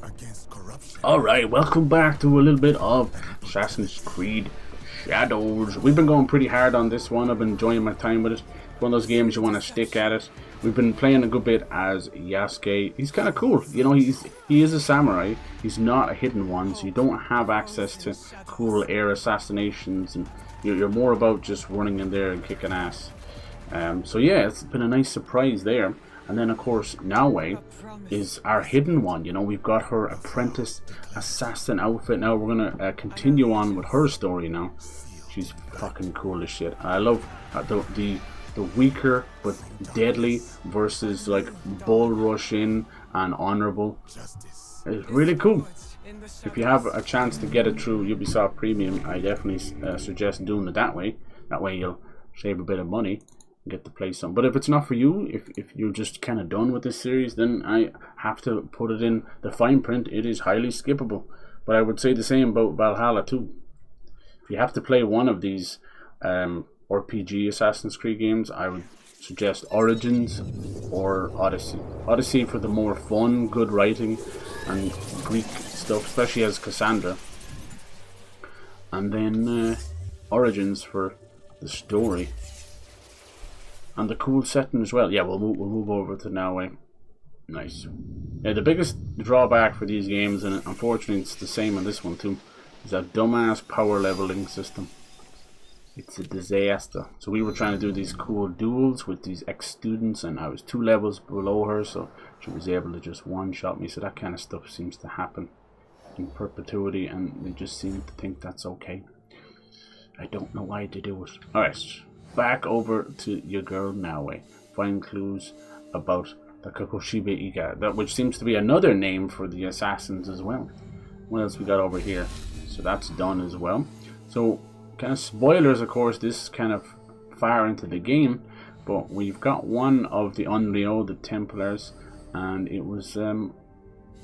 against corruption. Alright, welcome back to a little bit of Assassin's Creed Shadows. We've been going pretty hard on this one. I've been enjoying my time with it. It's one of those games you want to stick at it. We've been playing a good bit as Yasuke. He's kind of cool. You know, he is a samurai. He's not a hidden one, so you don't have access to cool air assassinations, and you're more about just running in there and kicking ass. So yeah, it's been a nice surprise there. And then of course Naoe is our hidden one. You know, we've got her apprentice assassin outfit now. We're gonna continue on with her story now. She's fucking cool as shit. I love the weaker but deadly versus like bull rush in and honorable. It's really cool. If you have a chance to get it through Ubisoft Premium, I definitely suggest doing it that way. That way you'll save a bit of money and get to play some. But if it's not for you, if you're just kind of done with this series, then I have to put it in the fine print. It is highly skippable. But I would say the same about Valhalla too. If you have to play one of these RPG Assassin's Creed games, I would suggest Origins or Odyssey. Odyssey for the more fun, good writing and Greek stuff, especially as Cassandra. And then Origins for the story and the cool setting as well. Yeah, we'll move over to Naoe. Nice. Yeah, the biggest drawback for these games, and unfortunately it's the same on this one too, is that dumbass power leveling system. It's a disaster. So we were trying to do these cool duels with these ex-students, and I was 2 levels below her, so she was able to just one-shot me. So that kind of stuff seems to happen in perpetuity, and they just seem to think that's okay. I don't know why they do it. Alright, back over to your girl Naoe. Find clues about the Kakoshibe Iga, that which seems to be another name for the assassins as well. What else we got over here? So that's done as well. So kind of spoilers, of course, this is kind of far into the game, but we've got one of the Onryo, the Templars, and it was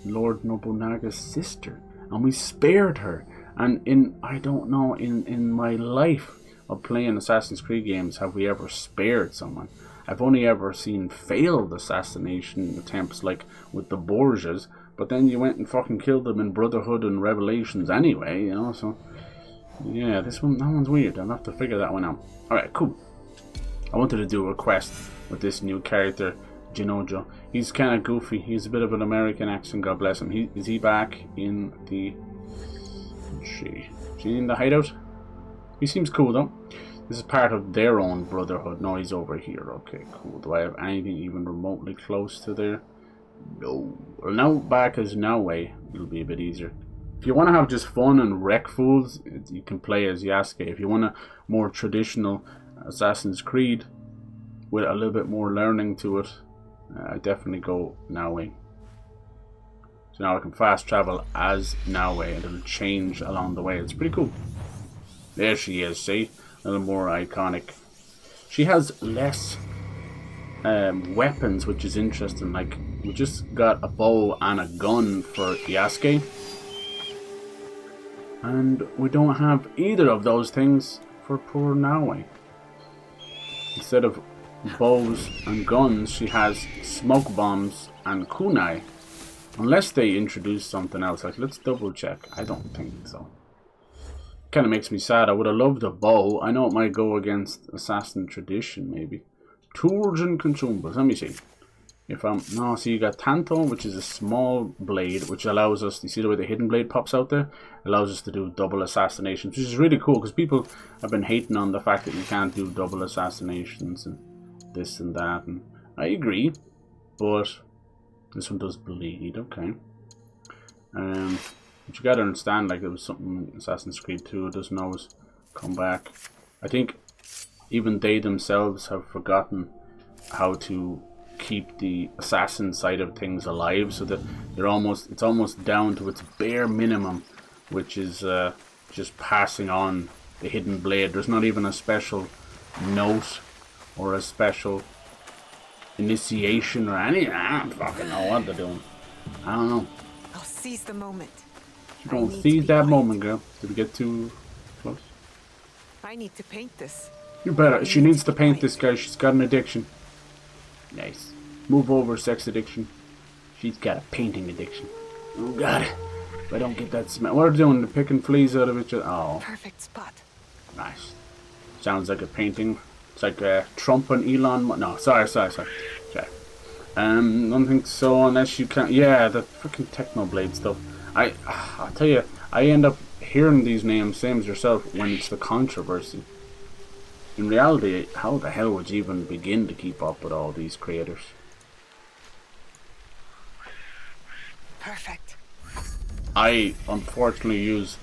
Lord Nobunaga's sister, and we spared her. And I don't know, in my life of playing Assassin's Creed games, have we ever spared someone? I've only ever seen failed assassination attempts, like with the Borgias, but then you went and fucking killed them in Brotherhood and Revelations anyway, you know, so yeah, that one's weird. I'll have to figure that one out. Alright, cool. I wanted to do a quest with this new character, GENNOJO. He's kind of goofy. He's a bit of an American accent, God bless him. Is he back in the... Let's see. Is he in the hideout? He seems cool though. This is part of their own Brotherhood. No, he's over here. Okay, cool. Do I have anything even remotely close to there? No. Well, now back as Naoe, it'll be a bit easier. If you want to have just fun and wreck fools, you can play as Yasuke. If you want a more traditional Assassin's Creed with a little bit more learning to it, I definitely go Naoe. So now I can fast travel as Naoe, and it'll change along the way. It's pretty cool. There she is, see? A little more iconic. She has less weapons, which is interesting. Like, we just got a bow and a gun for Yasuke, and we don't have either of those things for poor Naoe. Instead of bows and guns, she has smoke bombs and kunai. Unless they introduce something else. Like, let's double check. I don't think so. Kind of makes me sad. I would have loved a bow. I know it might go against assassin tradition, maybe. Tools and consumables. Let me see. If I'm... No, see, you got Tanto, which is a small blade, which allows us... You see the way the hidden blade pops out there? Allows us to do double assassinations, which is really cool, because people have been hating on the fact that you can't do double assassinations and this and that, and I agree, but this one does bleed. Okay. But you gotta understand, like, there was something in Assassin's Creed 2, it doesn't always come back. I think even they themselves have forgotten how to keep the assassin side of things alive, so that it's almost down to its bare minimum, which is just passing on the hidden blade. There's not even a special note or a special initiation or anything. I don't fucking know what they're doing. I don't know. I'll seize the moment. You don't seize that moment, girl. Did we get too close? I need to paint this. You better. She needs to paint this, guy. She's got an addiction. Nice. Move over, sex addiction. She's got a painting addiction. Oh god. If I don't get that smell. What are they doing? They're picking fleas out of it. Oh. Perfect spot. Nice. Sounds like a painting. It's like Trump and Elon. No, sorry. Okay. I don't think so unless you can. Yeah, the freaking Technoblade stuff. I'll tell you, I end up hearing these names, same as yourself, when it's the controversy. In reality, how the hell would you even begin to keep up with all these creators? Perfect. I unfortunately use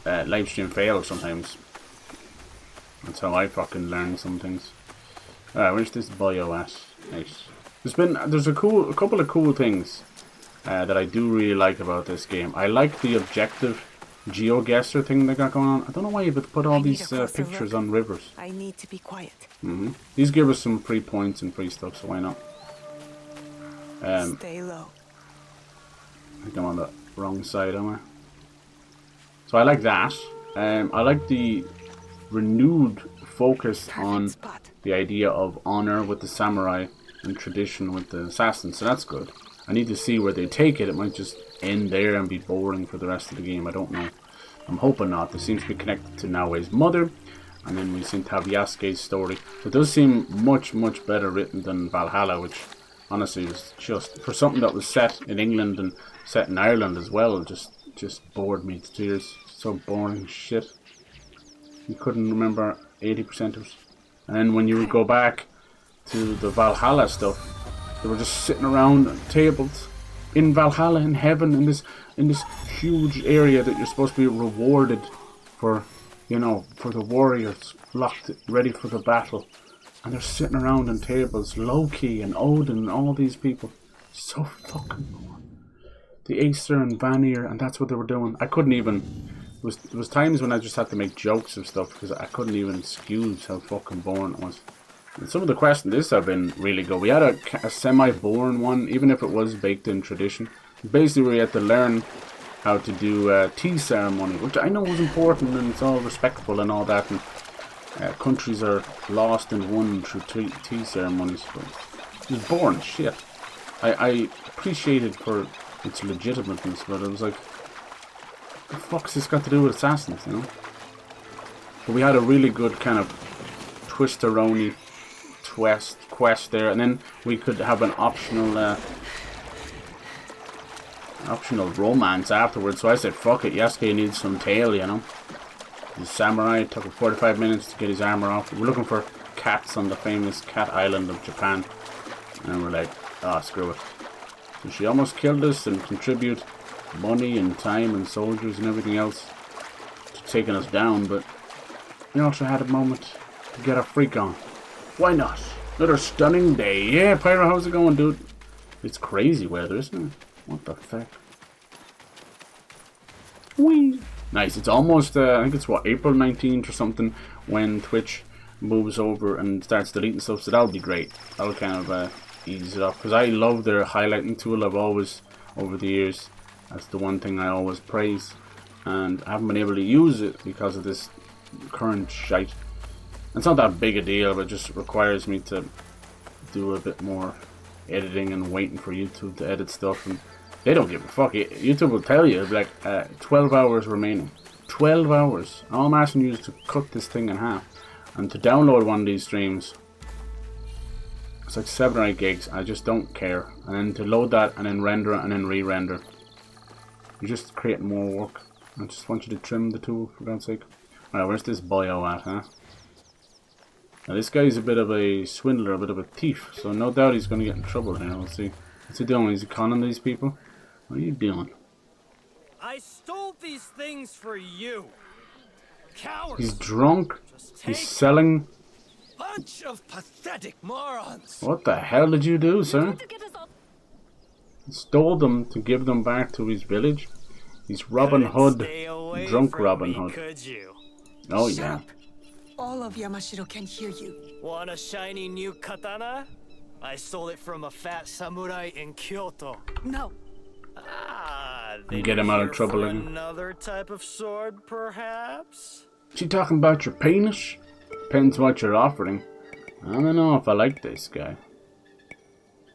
livestream fail sometimes. That's how I fucking learn some things. Alright, where's this bio at? Nice. There's a couple of cool things that I do really like about this game. I like the objective GeoGuessr thing they got going on. I don't know why you put all these pictures on rivers. I need to be quiet. These give us some free points and free stuff, so why not? Stay low. I think I'm on the wrong side, am I? So I like that. I like the renewed focus on the idea of honor with the samurai and tradition with the assassins, so that's good. I need to see where they take it. It might just end there and be boring for the rest of the game. I don't know. I'm hoping not. This seems to be connected to Naoe's mother, and then we seem to have Yasuke's story. So it does seem much better written than Valhalla, which honestly was just, for something that was set in England and set in Ireland as well, just bored me to tears. So boring shit. You couldn't remember 80% of it. And then when you would go back to the Valhalla stuff, they were just sitting around on tables in Valhalla, in heaven, in this huge area that you're supposed to be rewarded for, you know, for the warriors locked ready for the battle. And they're sitting around on tables, Loki and Odin and all these people. So fucking boring. The Acer and Vanir, and that's what they were doing. I couldn't even. There was times when I just had to make jokes of stuff because I couldn't even excuse how fucking boring it was. And some of the quests in this have been really good. We had a semi-boring one, even if it was baked in tradition. Basically, we had to learn how to do tea ceremony, which I know was important and it's all respectful and all that. And countries are lost and won through tea ceremonies, but it was boring as shit. I appreciate it for its legitimateness, but it was like, what the fuck's this got to do with assassins, you know? But we had a really good kind of twist-a-roni quest there, and then we could have an optional romance afterwards. So I said, fuck it, Yasuke needs some tail, you know? The samurai took 45 minutes to get his armor off. We're looking for cats on the famous cat island of Japan, and we're like, ah, screw it. So she almost killed us and contribute money and time and soldiers and everything else to taking us down, but we also had a moment to get our freak on. Why not? Another stunning day. Yeah, Pyro, how's it going, dude? It's crazy weather, isn't it? What the fuck? Whee! Nice. It's almost, I think it's what, April 19th or something when Twitch moves over and starts deleting stuff, so that'll be great. That'll kind of ease it up, because I love their highlighting tool. I've always, over the years, that's the one thing I always praise, and I haven't been able to use it because of this current shite. It's not that big a deal, but it just requires me to do a bit more editing and waiting for YouTube to edit stuff, and they don't give a fuck. YouTube will tell you, like, 12 hours remaining. 12 hours. All I'm asking you is to cut this thing in half, and to download one of these streams, it's like 7 or 8 gigs. I just don't care. And then to load that and then render it and then re-render, you're just creating more work. I just want you to trim the tool, for God's sake. Alright, where's this bio at, huh? Now this guy's a bit of a swindler, a bit of a thief, so no doubt he's going to get in trouble here. We'll see. What's he doing? Is he conning these people? What are you doing? I stole these things for you. Cowards. He's drunk. He's selling. Bunch of pathetic morons. What the hell did you do, sir? He stole them to give them back to his village. He's Robin Hood, drunk Robin Hood. Could you? Oh yeah. All of Yamashiro can hear you. Want a shiny new katana? I stole it from a fat samurai in Kyoto. No. Ah, And get him out of trouble again. Another type of sword, perhaps? Is he talking about your penis? Depends what you're offering. I don't know if I like this guy.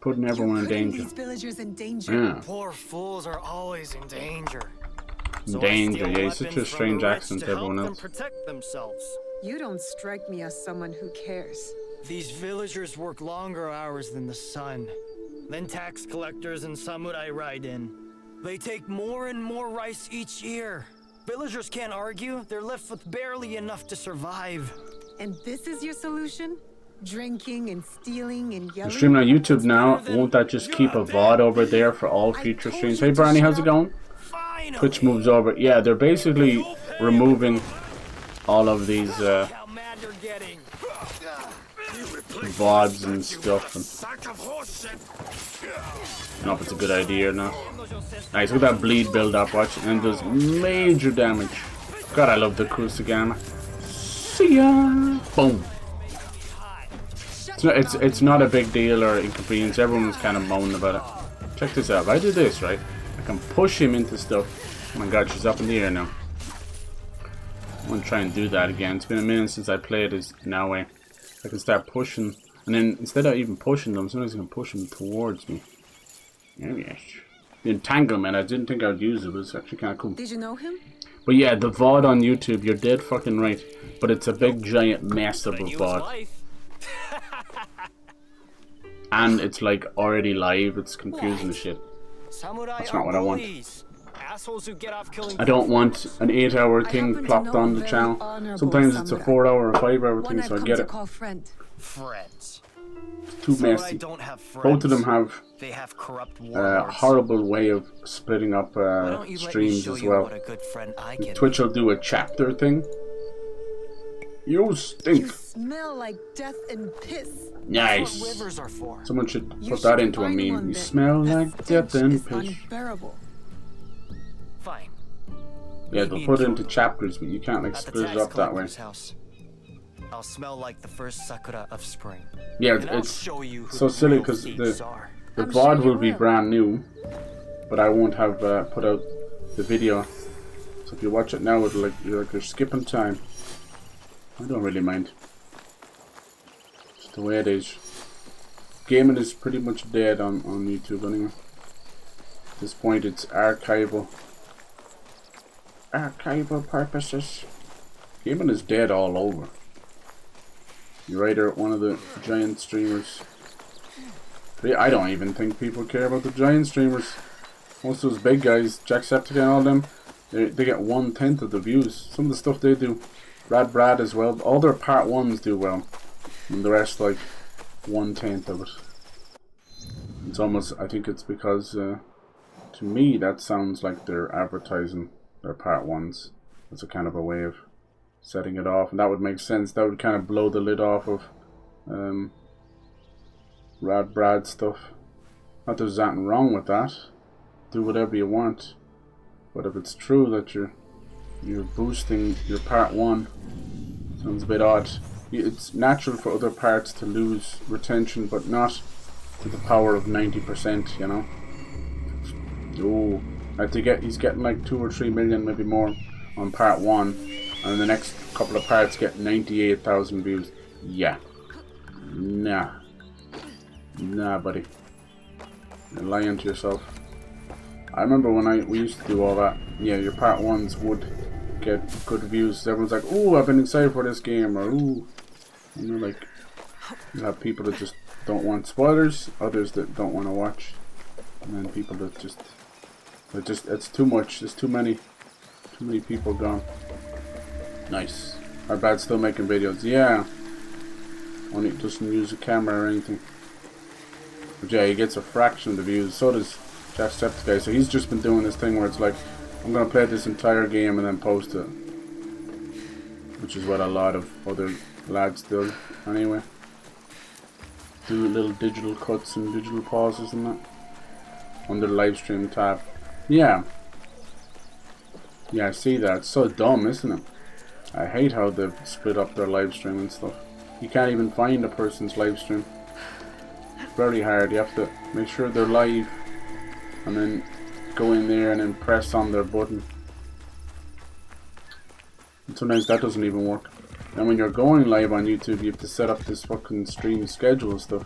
putting everyone in putting danger. these villagers in danger. Yeah. Poor fools are always in danger. In So I danger, steal yeah, he's such a weapons from strange the rich accent to to everyone help else. them protect themselves. You don't strike me as someone who cares. These villagers work longer hours than the sun. Then tax collectors and samurai ride in. They take more and more rice each year. Villagers can't argue. They're left with barely enough to survive. And this is your solution? Drinking and stealing and I'm yelling? streaming on YouTube now. better than- Won't that just keep a You're VOD dead. over there for all I future told streams? you Hey to Barney, how's shut it up. going? Finally. Twitch moves over. Yeah, they're basically removing all of these How mad you're getting. VODs and stuff. And Sack of horse shit. I don't know if it's a good idea or not. Nice, look at that bleed build up, watch, and it does major damage. God, I love the Kusagama. See ya! Boom. It's not a big deal or inconvenience. Everyone's kind of moaning about it. Check this out. If I do this, right, I can push him into stuff. Oh my god, she's up in the air now. I'm gonna try and do that again. It's been a minute since I played as Naoe. I can start pushing, and then instead of even pushing them, sometimes I can push them towards me. Oh yes. The entanglement, I didn't think I would use it, but it's actually kind of cool. Did you know him? But yeah, the VOD on YouTube, you're dead fucking right. But it's a big giant mess of a New VOD. life. And it's like already live, it's confusing as shit. Samurai That's are not what I want. bullies. Assholes who get off killing. I don't want an 8-hour I thing happen to plopped know on a the very channel. honorable Sometimes it's a samurai. 4-hour or 5-hour One thing, I've so I come get to it. call friend. friends. Too Samurai messy. don't have friends. Both of them have They have corrupt a warlords. horrible way of splitting up Why don't you let me streams show as you well. what a good friend I can Twitch will do a chapter thing. You You stink. smell like death and piss. Nice. What rivers are for. Someone should You put should that into a find meme. one You that- smell that like death stench and is piss. unbearable. Fine. Yeah, Meet they'll me put it in into Kyoto. chapters, but you can't like At the split it tax up that way. collector's house. I'll smell like the first sakura of spring. Yeah, And I'll it's show you who so the silly real because thieves the are. I'm VOD sure will you be will. brand new, but I won't have put out the video. So if you watch it now, it'll you're skipping time. I don't really mind. It's the way it is. Gaming is pretty much dead on YouTube anyway. At this point, it's archival purposes. Gaming is dead all over. You're either one of the giant streamers. I don't even think people care about the giant streamers. Most of those big guys, Jacksepticeye and all them, they get 1/10 of the views. Some of the stuff they do, Brad as well. All their part ones do well, and the rest like 1/10 of it. It's almost, I think it's because to me that sounds like they're advertising their part ones. It's a kind of a way of setting it off, and that would make sense. That would kind of blow the lid off of Brad stuff. Not that there's anything wrong with that. Do whatever you want. But if it's true that you're boosting your part one, sounds a bit odd. It's natural for other parts to lose retention, but not to the power of 90%, you know. Oh, he's getting like 2 or 3 million, maybe more, on part one, and the next couple of parts get 98,000 views. Yeah. Nah, buddy. You're lying to yourself. I remember when we used to do all that. Yeah, your part ones would get good views. Everyone's like, "Ooh, I've been excited for this game," or "Ooh," and you're like, you have people that just don't want spoilers, others that don't want to watch, and then people that just it's too much. There's too many people gone. Nice. Our Brad's still making videos. Yeah. Only doesn't use a camera or anything. But yeah, he gets a fraction of the views. So does Jacksepticeye. So he's just been doing this thing where it's like, I'm gonna play this entire game and then post it, which is what a lot of other lads do anyway. Do little digital cuts and digital pauses and that under the live stream tab. Yeah, I see that. It's so dumb, isn't it? I hate how they've split up their live stream and stuff. You can't even find a person's live stream. Very hard. You have to make sure they're live and then go in there and then press on their button. And sometimes that doesn't even work. And when you're going live on YouTube, you have to set up this fucking stream schedule and stuff.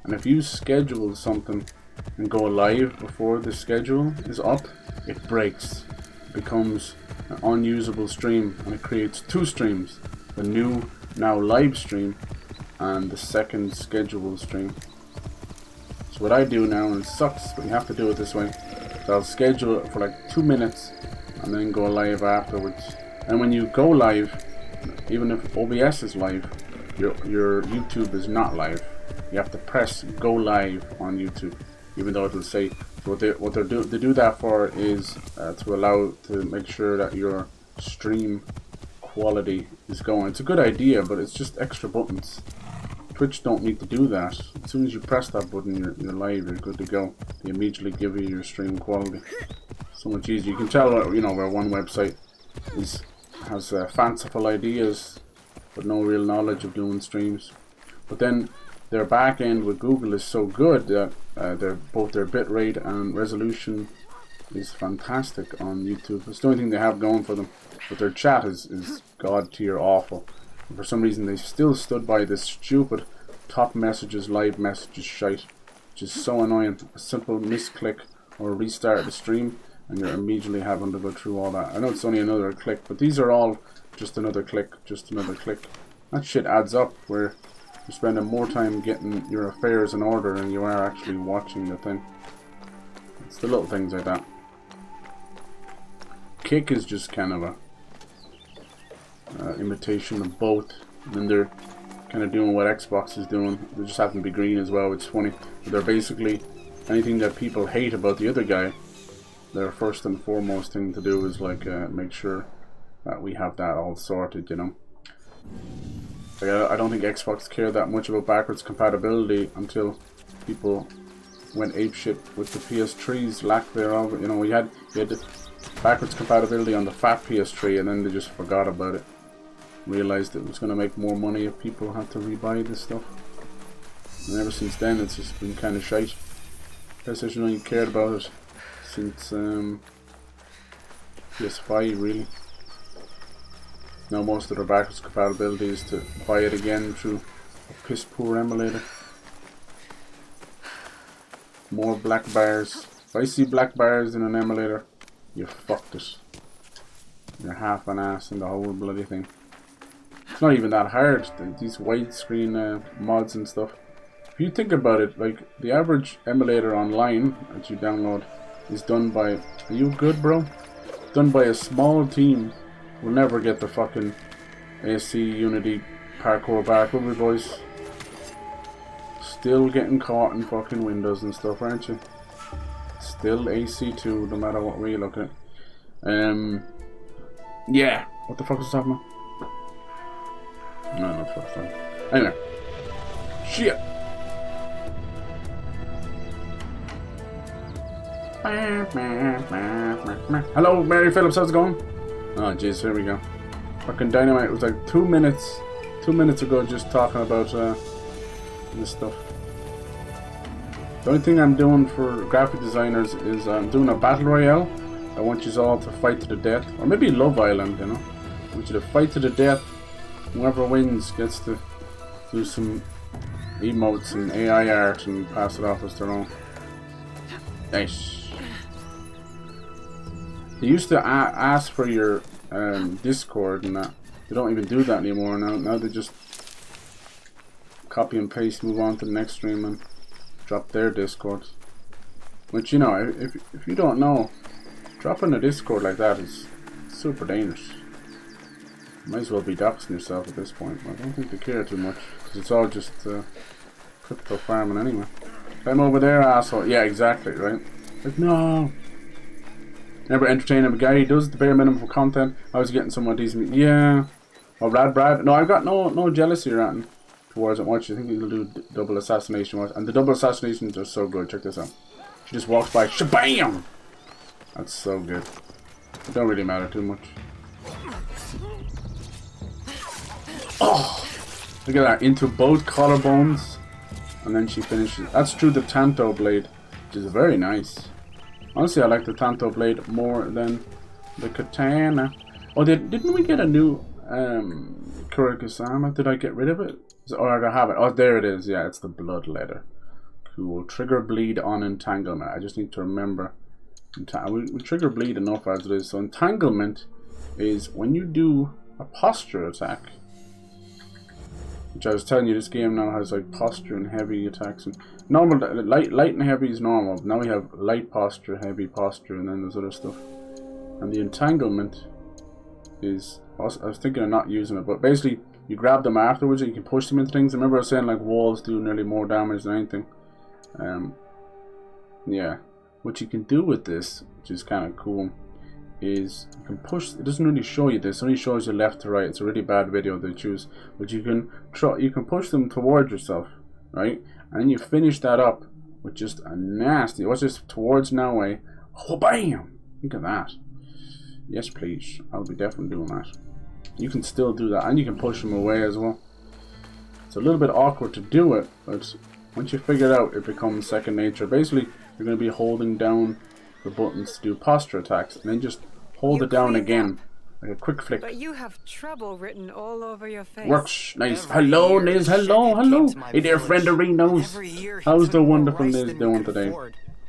And if you schedule something and go live before the schedule is up, it breaks. It becomes an unusable stream, and it creates two streams. The new, now live stream, and the second scheduled stream. So what I do now, and it sucks, but you have to do it this way, so I'll schedule it for like 2 minutes and then go live afterwards. And when you go live, even if OBS is live, your YouTube is not live. You have to press go live on YouTube, even though it'll say. So what they do that for is to make sure that your stream quality is going. It's a good idea, but it's just extra buttons. Twitch don't need to do that. As soon as you press that button, you're live. You're good to go. They immediately give you your stream quality. So much easier. You can tell, where one website has fanciful ideas, but no real knowledge of doing streams. But then their back end with Google is so good that both their bitrate and resolution is fantastic on YouTube. It's the only thing they have going for them. But their chat is god tier awful. And for some reason they still stood by this stupid top messages, live messages shite, which is so annoying. A simple misclick or restart the stream and you're immediately having to go through all that. I know it's only another click, but these are all just another click, just another click. That shit adds up where you're spending more time getting your affairs in order than you are actually watching the thing. It's the little things like that. Kick is just kind of a imitation of both, and then they're kind of doing what Xbox is doing. They just happen to be green as well, which is funny. But they're basically anything that people hate about the other guy. Their first and foremost thing to do is like make sure that we have that all sorted, Like, I don't think Xbox cared that much about backwards compatibility until people went apeshit with the PS3's lack thereof. You had backwards compatibility on the fat PS3, and then they just forgot about it. Realized it was going to make more money if people had to rebuy this stuff. And ever since then, it's just been kind of shite. PlayStation only cared about it since PS5, really. Now most of their backwards compatibility is to buy it again through a piss poor emulator. More black bars. If I see black bars in an emulator, you fucked it. You're half an ass in the whole bloody thing. It's not even that hard. These widescreen mods and stuff. If you think about it, like the average emulator online that you download is done by. Are you good, bro? Done by a small team. We'll never get the fucking AC Unity parkour back, will we, boys? Still getting caught in fucking Windows and stuff, aren't you? Still AC2, no matter what way you look at it. Yeah. What the fuck was I talking about? No, not the fuck. Anyway. Shit. Hello, Mary Phillips, how's it going? Oh jeez, here we go. Fucking Dynamite. It was like 2 minutes ago just talking about this stuff. The only thing I'm doing for graphic designers is I'm doing a battle royale. I want you all to fight to the death, or maybe Love Island, I want you to fight to the death. Whoever wins gets to do some emotes and AI art and pass it off as their own. Nice. They used to ask for your Discord and that. They don't even do that anymore now. Now they just copy and paste, move on to the next stream and drop their Discord. Which, if you don't know, dropping a Discord like that is super dangerous. You might as well be doxing yourself at this point. I don't think they care too much, because it's all just crypto farming anyway. I'm over there, asshole. Yeah, exactly, right? Like, no. Never entertain a guy. He does the bare minimum for content. I was getting someone decent. Yeah. Oh, Brad. No, I've got no jealousy or anything towards it much. I think he'll do double assassination. And the double assassinations are so good. Check this out. She just walks by. Shabam! That's so good. It don't really matter too much. Oh! Look at that. Into both collarbones. And then she finishes. That's through the Tanto blade, which is very nice. Honestly, I like the Tanto blade more than the katana. Oh, didn't we get a new Kurikasama? Did I get rid of it? Or I have it? Oh, there it is. Yeah, it's the blood leather. Cool. Trigger bleed on entanglement. I just need to remember. We trigger bleed enough as it is. So entanglement is when you do a posture attack. Which I was telling you, this game now has like posture and heavy attacks. And normal, light and heavy is normal. But now we have light posture, heavy posture, and then there's other stuff. And the entanglement is, I was thinking of not using it, but basically you grab them afterwards and you can push them into things. Remember I was saying like walls do nearly more damage than anything. Yeah, what you can do with this, which is kind of cool, is you can push. It doesn't really show you this; it only shows you left to right. It's a really bad video to choose, but you can push them towards yourself, right? And then you finish that up with just a nasty. What's this towards Naoe? Oh, bam! Look at that. Yes, please. I'll be definitely doing that. You can still do that, and you can push them away as well. It's a little bit awkward to do it, but once you figure it out, it becomes second nature. Basically, you're going to be holding down the buttons to do posture attacks, and then just hold it down again, like a quick flick. But you have trouble written all over your face. Works nice. Hello, Liz. Hello. Hey there, friend of Reno's. How's the wonderful Liz doing today?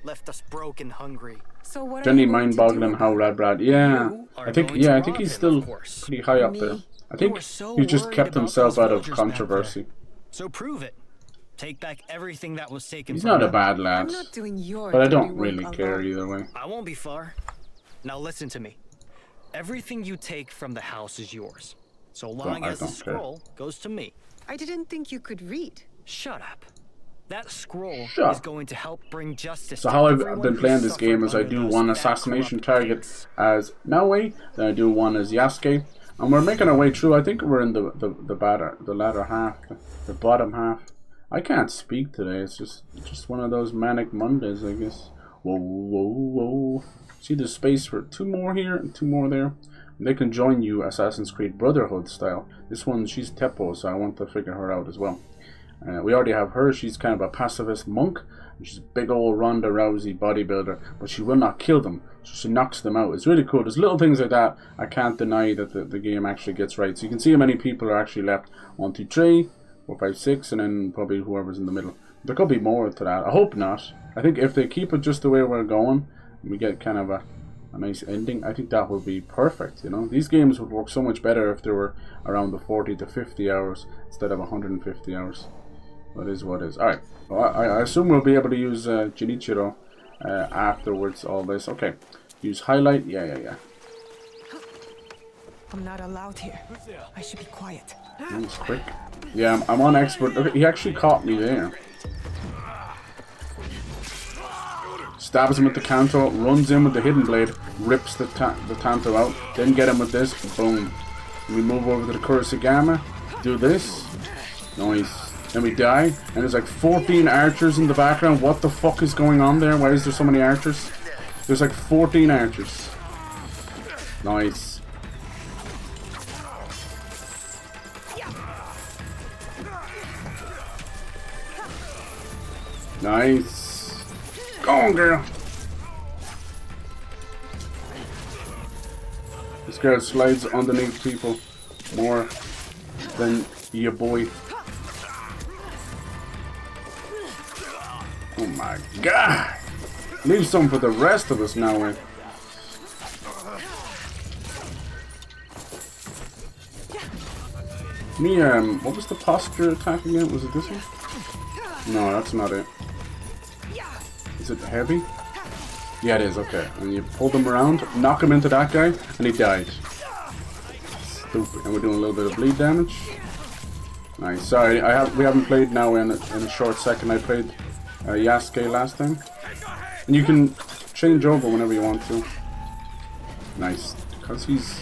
Left us broke and hungry. So what Jenny mind-boggling how Brad. Yeah, I think he's still pretty high up there. I think he just kept himself out of controversy. So prove it. Take back everything that was taken. He's not a bad lad, I'm not doing your but I don't dirty really work care alone. either way. I won't be far. Now listen to me. Everything you take from the house is yours, so long as the scroll goes to me. I didn't think you could read. Shut up. That scroll Shut is going to help bring justice. So to how I've everyone been who playing this suffered game is I under do those one bad, assassination corrupt target blades. as Naoe, then I do one as Yasuke, and we're making our way through. I think we're in the latter half, the bottom half. I can't speak today. It's just one of those manic Mondays, I guess. Whoa. See, there's space for 2 more here and 2 more there. And they can join you Assassin's Creed Brotherhood style. This one, she's Teppo, so I want to figure her out as well. We already have her. She's kind of a pacifist monk. She's a big old Ronda Rousey bodybuilder, but she will not kill them. So she knocks them out. It's really cool. There's little things like that I can't deny that the game actually gets right. So you can see how many people are actually left. 1, 2, 3, 4, 5, 6, and then probably whoever's in the middle. There could be more to that. I hope not. I think if they keep it just the way we're going, we get kind of a nice ending, I think that would be perfect, you know. These games would work so much better if they were around the 40 to 50 hours instead of 150 hours. What is what is. Alright, well, I assume we'll be able to use Genichiro afterwards, all this. Okay, use highlight, yeah. I'm not allowed here. I should be quiet. That's quick. Yeah, I'm on expert. Look, he actually caught me there. Stabs him with the Kanto, runs in with the hidden blade, rips the Tanto out, then get him with this, boom. We move over to the Kurosagama, do this, nice. Then we die, and there's like 14 archers in the background. What the fuck is going on there? Why is there so many archers? There's like 14 archers. Nice. Nice. Go on, girl. This girl slides underneath people more than your boy. Oh my god! Leave some for the rest of us now, eh? What was the posture attack again? Was it this one? No, that's not it. Is it heavy? Yeah, it is, okay. And you pull them around, knock him into that guy, and he died. Stupid. And we're doing a little bit of bleed damage. Nice. Sorry, we haven't played now in a short second. I played Yasuke last time. And you can change over whenever you want to. Nice. Because he's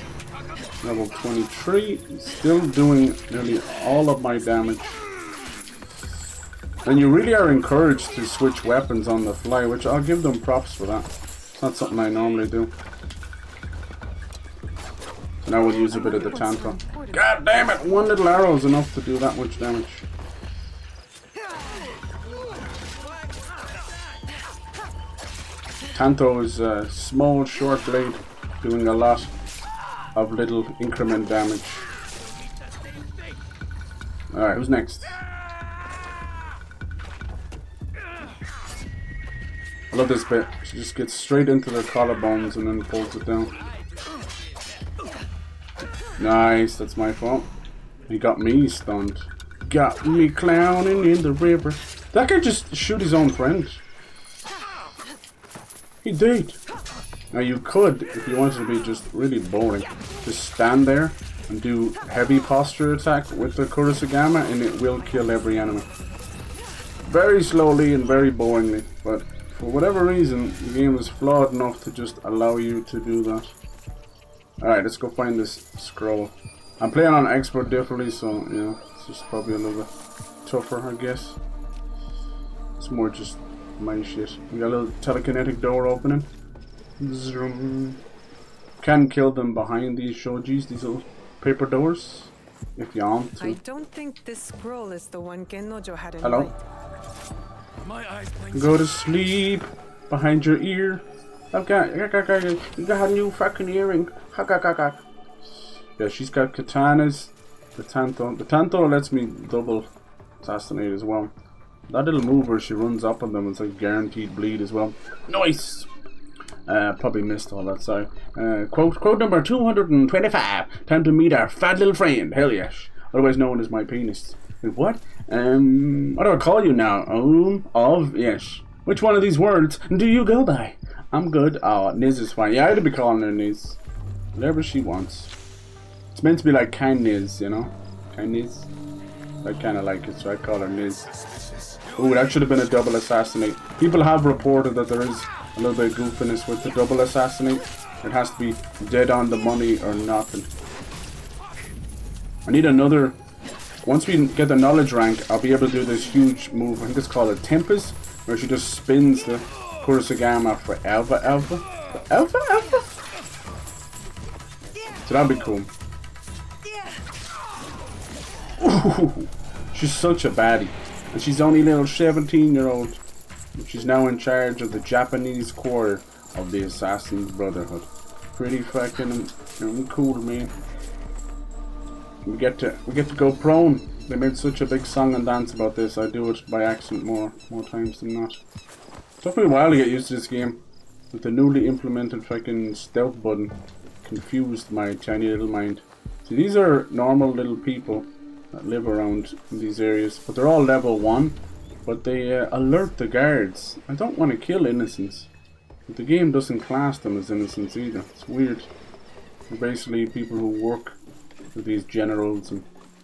level 23, he's still doing nearly all of my damage. And you really are encouraged to switch weapons on the fly, which I'll give them props for that. It's not something I normally do. So now we'll use a bit of the Tanto. God damn it! One little arrow is enough to do that much damage. Tanto is a small, short blade, doing a lot of little increment damage. Alright, who's next? love this bit. She just gets straight into their collarbones and then pulls it down. Nice, that's my fault. He got me stunned. Got me clowning in the river. That guy just shoot his own friend. He did. Now you could, if you wanted to be just really boring, just stand there and do heavy posture attack with the Kurosagama and it will kill every enemy. Very slowly and very boringly, but for whatever reason, the game is flawed enough to just allow you to do that. Alright, let's go find this scroll. I'm playing on expert difficulty, so, you know, it's just probably a little bit tougher, I guess. It's more just my shit. We got a little telekinetic door opening. Zoom. Can kill them behind these shojis, these little paper doors, if you want to. I don't think this scroll is the one GENNOJO had in Hello? mind. My eyes Go to sleep behind your ear. You got a new fucking earring. Yeah, she's got katanas. The Tanto lets me double assassinate as well. That little move where she runs up on them is like guaranteed bleed as well. Nice! Probably missed all that, sorry. Quote number 225. Time to meet our fat little friend. Hell yes. Otherwise known as my penis. Wait, what? What do I call you now? Yes. Which one of these words do you go by? I'm good. Oh, Niz is fine. Yeah, I'd be calling her Niz. Whatever she wants. It's meant to be like kind Niz, you know? Kind Niz. I kinda like it, so I call her Niz. Ooh, that should have been a double assassinate. People have reported that there is a little bit of goofiness with the double assassinate. It has to be dead on the money or nothing. I need another... Once we get the knowledge rank, I'll be able to do this huge move. I think it's called a Tempest, where she just spins the Kurosagama forever. So that'd be cool. Ooh, she's such a baddie. And she's only a little 17-year-old. She's now in charge of the Japanese quarter of the Assassin's Brotherhood. Pretty fucking cool, man. We get to go prone. They made such a big song and dance about this. I do it by accident more times than not. It took me a while to get used to this game. With the newly implemented fucking stealth button, confused my tiny little mind. See, these are normal little people that live around in these areas, but they're all level 1. But they alert the guards. I don't want to kill innocents, but the game doesn't class them as innocents either. It's weird. They're basically people who work with these generals and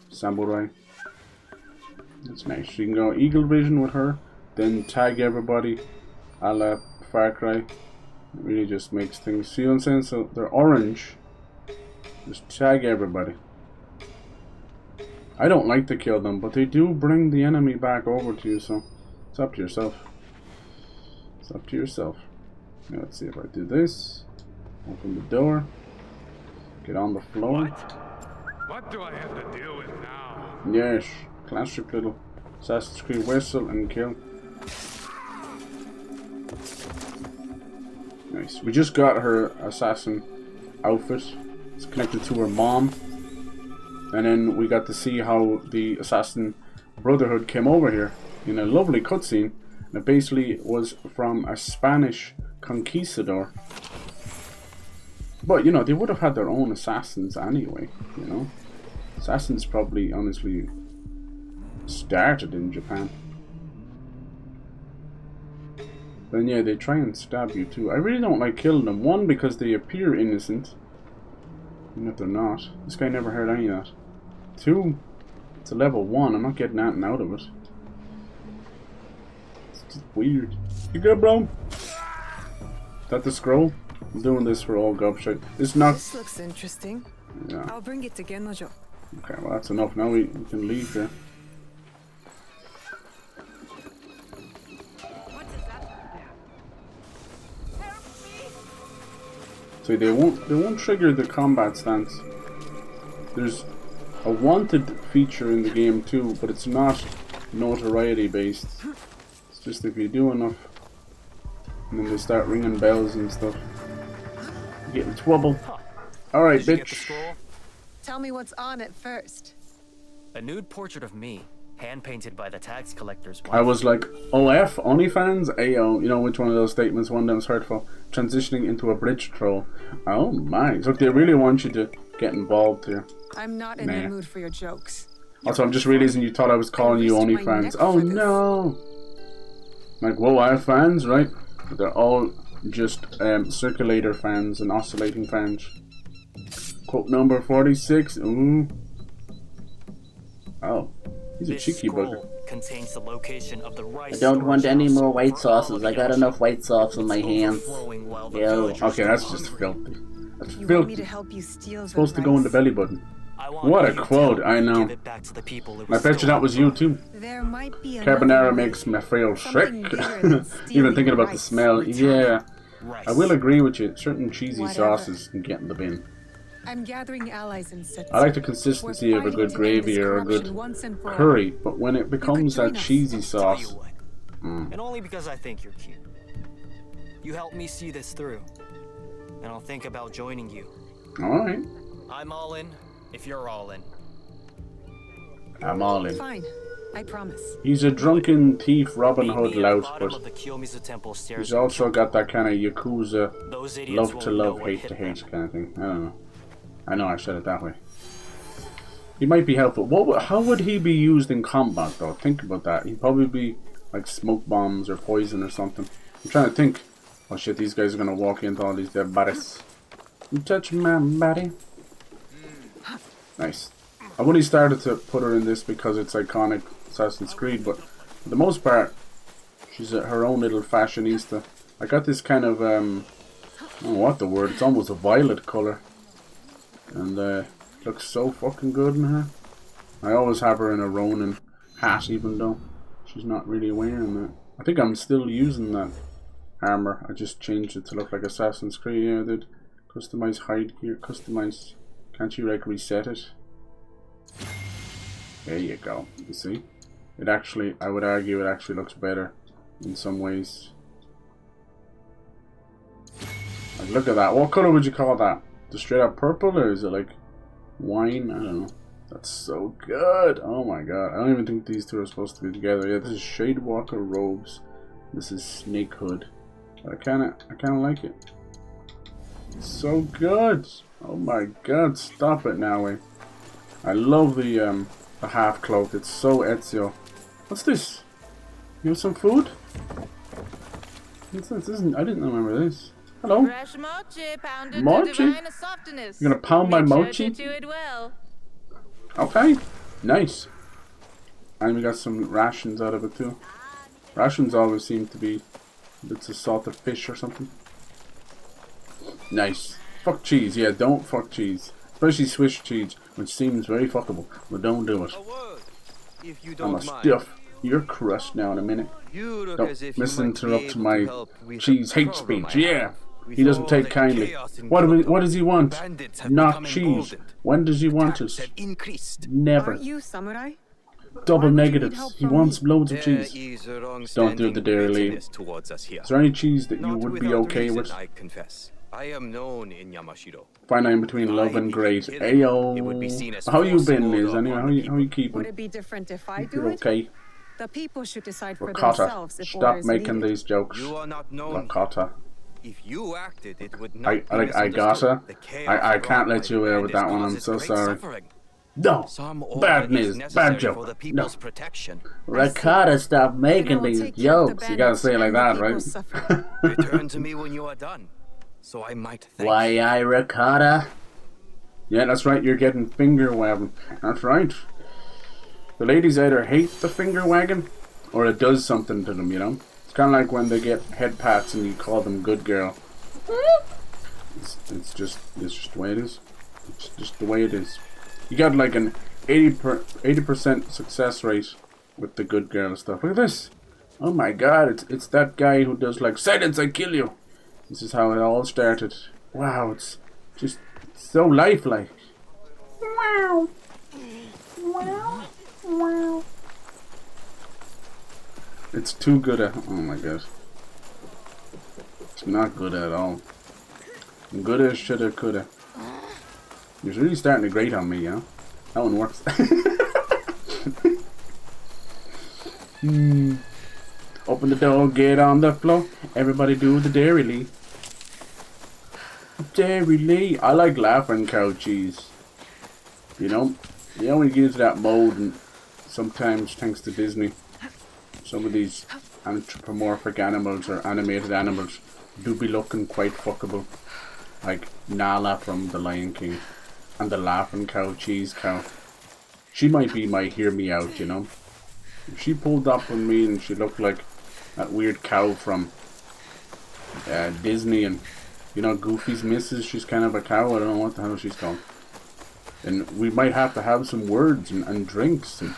samurai. That's nice. You can go eagle vision with her, then tag everybody, a la Far Cry. It really just makes things, see what I'm saying? So they're orange. Just tag everybody. I don't like to kill them, but they do bring the enemy back over to you, so it's up to yourself. It's up to yourself. Now let's see if I do this. Open the door. Get on the floor. What do I have to deal with now? Yes, classic little Assassin's Creed whistle and kill. Nice. We just got her assassin outfit. It's connected to her mom. And then we got to see how the Assassin Brotherhood came over here in a lovely cutscene. And it basically was from a Spanish conquistador. But, you know, they would have had their own assassins anyway, you know. Assassins probably, honestly, started in Japan. Then, yeah, they try and stab you too. I really don't like killing them. One, because they appear innocent. Even if they're not. This guy never heard any of that. 2, it's a level 1. I'm not getting anything out of it. It's just weird. You good, bro? Is that the scroll? I'm doing this for all gobshite. It's not... This looks interesting. Yeah. I'll bring it to GENNOJO. Okay, well that's enough. Now we can leave here. So they won't trigger the combat stance. There's a wanted feature in the game too, but it's not notoriety based. It's just if you do enough, and then they start ringing bells and stuff. You get in trouble. All right, Did you get the bitch. scroll? Tell me what's on it first. A nude portrait of me, hand painted by the tax collector's wife. I was like, OF, OnlyFans? Ayo, you know which one of those statements, one of them's hurtful. Transitioning into a bridge troll. Oh my. So they really want you to get involved here. I'm not in the mood for your jokes. Also, I'm just realizing you thought I was calling you OnlyFans. Oh no! Like, whoa, I have fans, right? But they're all just circulator fans and oscillating fans. Quote number 46. Ooh. Oh. He's a cheeky bugger. Contains the location of the rice. I don't want any more white sauces. I got enough white sauce on my hands. Yo. Okay, that's just filthy. That's You want me filthy. to help you steal the Supposed to go in the belly button. What a quote, I know. I bet you that was you too. There might be Carbonara makes me feel sick. Even thinking about the smell. Yeah, I will agree with you. Certain cheesy sauces can get in the bin. I'm gathering allies in Setsu. I like the consistency of a good gravy or a good curry, but when it becomes that cheesy sauce... And only because I think you're cute. You help me see this through. And I'll think about joining you. Alright. I'm all in, if you're all in. I'm all in. Fine, I promise. He's a drunken thief Robin Hood lout, but he's he's also got that kind of Yakuza love to love, hate to hate kind of thing. I don't know. I know I said it that way. He might be helpful. How would he be used in combat though? Think about that. He'd probably be like smoke bombs or poison or something. I'm trying to think. Oh shit, these guys are gonna walk into all these dead bodies. You touch my body. Nice. I've only started to put her in this because it's iconic Assassin's Creed, but for the most part, she's her own little fashionista. I got this kind of, I don't know what the word, it's almost a violet colour. And looks so fucking good in her. I always have her in a Ronin hat, even though she's not really wearing that. I think I'm still using that armor. I just changed it to look like Assassin's Creed. Yeah, I did. Customize hide gear. Customize. Can't you like reset it? There you go. You see? It actually, I would argue, it actually looks better in some ways. Like, look at that. What color would you call that? Just straight up purple, or is it like wine? I don't know. That's so good. Oh my god. I don't even think these two are supposed to be together. Yeah, this is Shadewalker robes. This is Snakehood. But I kinda like it. It's so good. Oh my god, stop it, Naoe. I love the half cloak. It's so Ezio. What's this? You have some food? What's this? I didn't remember this. Hello. Fresh mochi pounded Mochi? to divine softness. You're gonna pound my Make sure mochi? to do it well. Okay. Nice. And we got some rations out of it too. Rations always seem to be bits of salted fish or something. Nice. Fuck cheese. Yeah, don't fuck cheese. Especially Swiss cheese, which seems very fuckable. But don't do it. If you I'm don't gonna mind. stuff your crust now in a minute. You look Don't as if you might be misinterrupt able to my help with cheese a hate problem speech. I have. Yeah. With He doesn't all take the kindly. chaos in What Kyoto, does he want? bandits have Not become cheese. emboldened. When does he want Attacks it? have increased. Never. Aren't you samurai? Double Why would you need negatives. help He from wants me? loads of There cheese. is a Don't do the Dairy Lee. bitterness towards us here. Is there any cheese that you Not would be without okay reason, with? I confess. I am known in Yamashiro. Fine line between love and great. It would be Ayo. seen as How you forced been, Liz? order Anyway, upon the how you Would keeping? it be different if I do You're it? okay. The people should decide for Rakata. themselves if Stop orders making needed. these jokes. You are not known. Rakata. If you acted, it would I not be gotta. misunderstood. The chaos I can't brought let by you away with bandits that one. I'm causes so great sorry. suffering. No. Some Bad order is news. necessary Bad joke. for the No. people's protection. Rakata, stop making Then I will these take care of the jokes. You gotta say it like bandits that, and the right? people's suffering. Return to me when you are done, so I might thank Why, you. I Rakata? Yeah, that's right. You're getting finger wagging. That's right. The ladies either hate the finger wagging, or it does something to them. You know, it's kind of like when they get head pats and you call them good girl. It's just the way it is. It's just the way it is. You got like an 80% success rate with the good girl stuff. Look at this. Oh my god, it's that guy who does like silence, I kill you. This is how it all started. Wow, it's just so lifelike. Wow. Wow. Wow. It's too good at. Oh my god. It's not good at all. Goulda, shoulda, coulda. It's really starting to grate on me, you know? That one works. Open the door, get on the floor. Everybody do the Dairy Lee. Dairy Lee. I like laughing cow cheese. You know when you get into that mode, and sometimes thanks to Disney, some of these anthropomorphic animals or animated animals do be looking quite fuckable. Like Nala from The Lion King and the laughing cow cheese cow. She might be my hear me out, you know. If she pulled up on me and she looked like that weird cow from Disney, and you know Goofy's missus, she's kind of a cow, I don't know what the hell she's called. And we might have to have some words and drinks and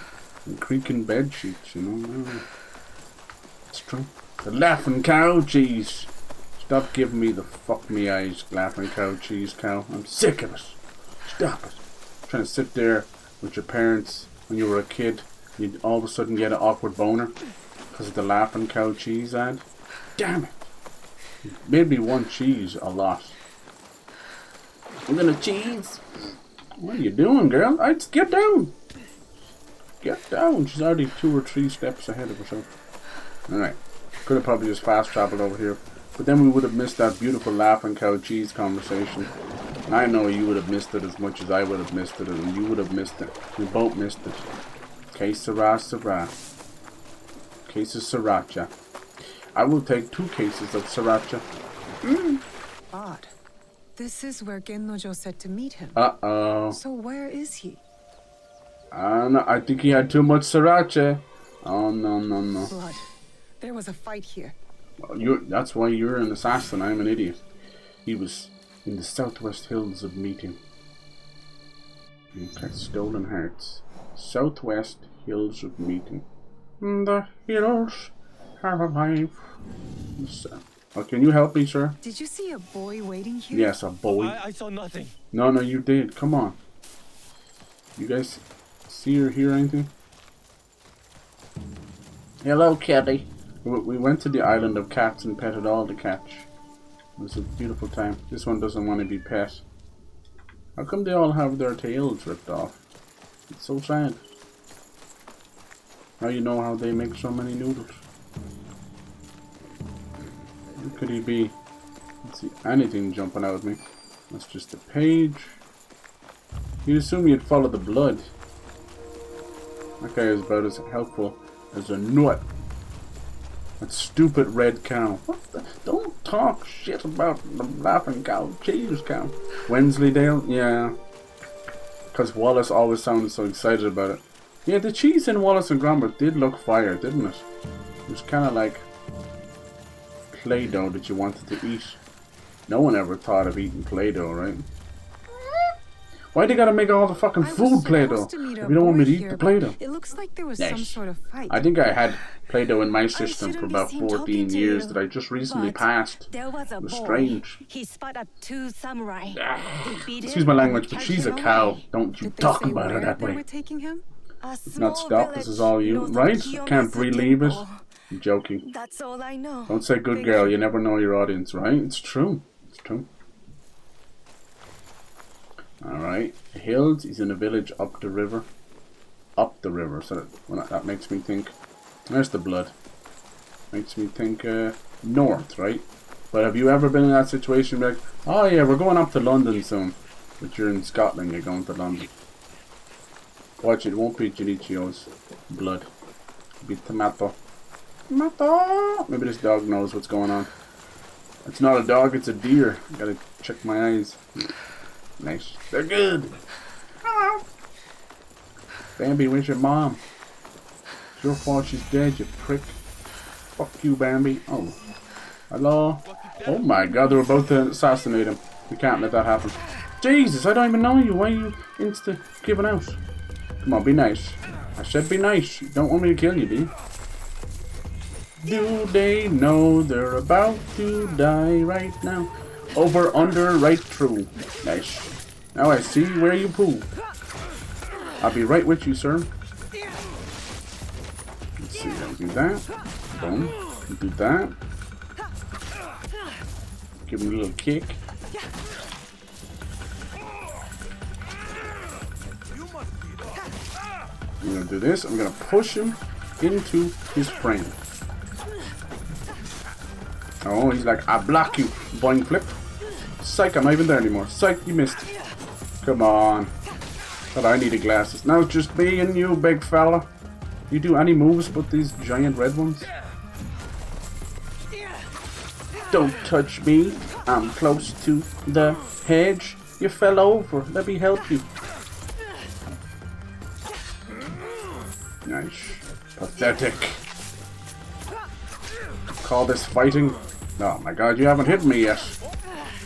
creaking bed sheets, you know. It's true. The laughing cow cheese. Stop giving me the fuck me eyes, laughing cow cheese cow. I'm sick of it. Stop it. Trying to sit there with your parents when you were a kid, you'd all of a sudden get an awkward boner because of the laughing cow cheese ad. Damn it. It made me want cheese a lot. I'm gonna cheese. What are you doing, girl? Get down. Get down. She's already 2 or 3 steps ahead of herself. Alright. Could have probably just fast traveled over here. But then we would have missed that beautiful laughing cow cheese conversation. And I know you would have missed it as much as I would have missed it, and you would have missed it. We both missed it. Que sera, sera. Cases sriracha. I will take 2 cases of sriracha. Odd. This is where GENNOJO said to meet him. Uh-oh. So where is he? I think he had too much sriracha. Oh, no. Blood. There was a fight here. That's why you're an assassin. I'm an idiot. He was in the southwest hills of Meeting. Okay, stolen hearts. Southwest hills of Meeting. The hills have a life. Oh, can you help me, sir? Did you see a boy waiting here? Yes, a boy. I saw nothing. No, you did. Come on. You guys see or hear anything? Hello, kitty. We went to the island of cats and petted all the cats. It was a beautiful time. This one doesn't want to be pet. How come they all have their tails ripped off? It's so sad. Now you know how they make so many noodles. Who could he be? Let's see, anything jumping out at me. That's just a page. You'd assume you'd follow the blood. That guy is about as helpful as a nut. That stupid red cow. What the? Don't talk shit about the laughing cow, cheese cow. Wensleydale? Yeah. Because Wallace always sounded so excited about it. Yeah, the cheese in Wallace and Gromit did look fire, didn't it? It was kind of like Play-Doh that you wanted to eat. No one ever thought of eating Play-Doh, right? Why they gotta make all the fucking food Play-Doh? If you don't want me to eat the Play-Doh. It looks like there was some sort of fight. I think I had Play-Doh in my system for about 14 years that I just recently passed. There was a It was boy. strange. He spotted 2 samurai. They beat Excuse him my and language, but carried she's a him cow. away. Don't you Did they talk say about her where that they were way. taking him? A If not small stop, this is all you. village Right? north of Can't Kiyomasa relieve it. Temple. I'm joking. That's all I know. Don't say good girl, you never know your audience, right? It's true. It's true. Alright. Hills is in a village up the river. Up the river. So that makes me think. There's the blood. Makes me think north, right? But have you ever been in that situation where like, oh yeah, we're going up to London soon. But you're in Scotland, you're going to London. Watch, it won't be Genichio's blood. It'll be tomato. Tomato! Maybe this dog knows what's going on. It's not a dog, it's a deer. Gotta check my eyes. Nice. They're good. Hello. Bambi, where's your mom? It's your fault she's dead, you prick. Fuck you, Bambi. Oh. Hello? Oh my god, they're about to assassinate him. We can't let that happen. Jesus, I don't even know you. Why are you insta giving out? Come on, be nice. I said be nice. You don't want me to kill you, do you? Do they know they're about to die right now? Over, under, right, through. Nice. Now I see where you poo. I'll be right with you, sir. Let's see, I'll do that. Boom. Do that. Give him a little kick. I'm gonna do this. I'm gonna push him. into his frame. Oh, he's like, I block you. Boing flip. Psych, I'm not even there anymore. Psych, you missed. Come on. Thought I needed glasses. Now it's just me and you, big fella. You do any moves but these giant red ones? Don't touch me. I'm close to the hedge. You fell over. Let me help you. Nice. Pathetic. Call this fighting? Oh my god, you haven't hit me yet.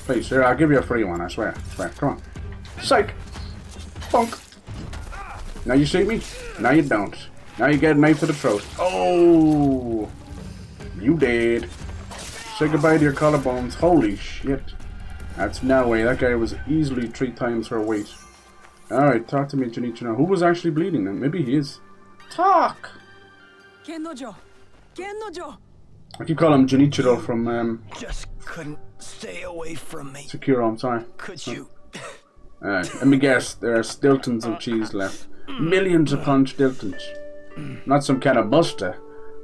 Please, here, I'll give you a free one, I swear. Come on. Psych! Bonk! Now you see me? Now you don't. Now you get a knife to the throat. Oh! You dead. Say goodbye to your collarbones. Holy shit. That's Naoe. That guy was easily 3 times her weight. Alright, talk to me, GENNOJO. Who was actually bleeding then? Maybe he is. Talk! GENNOJO! GENNOJO! I keep calling him GENNOJO from Just couldn't stay away from me. Sekiro, I'm sorry. Could you? Alright, let me guess. There are stiltons of cheese left. Millions upon stiltons. Not some kind of buster.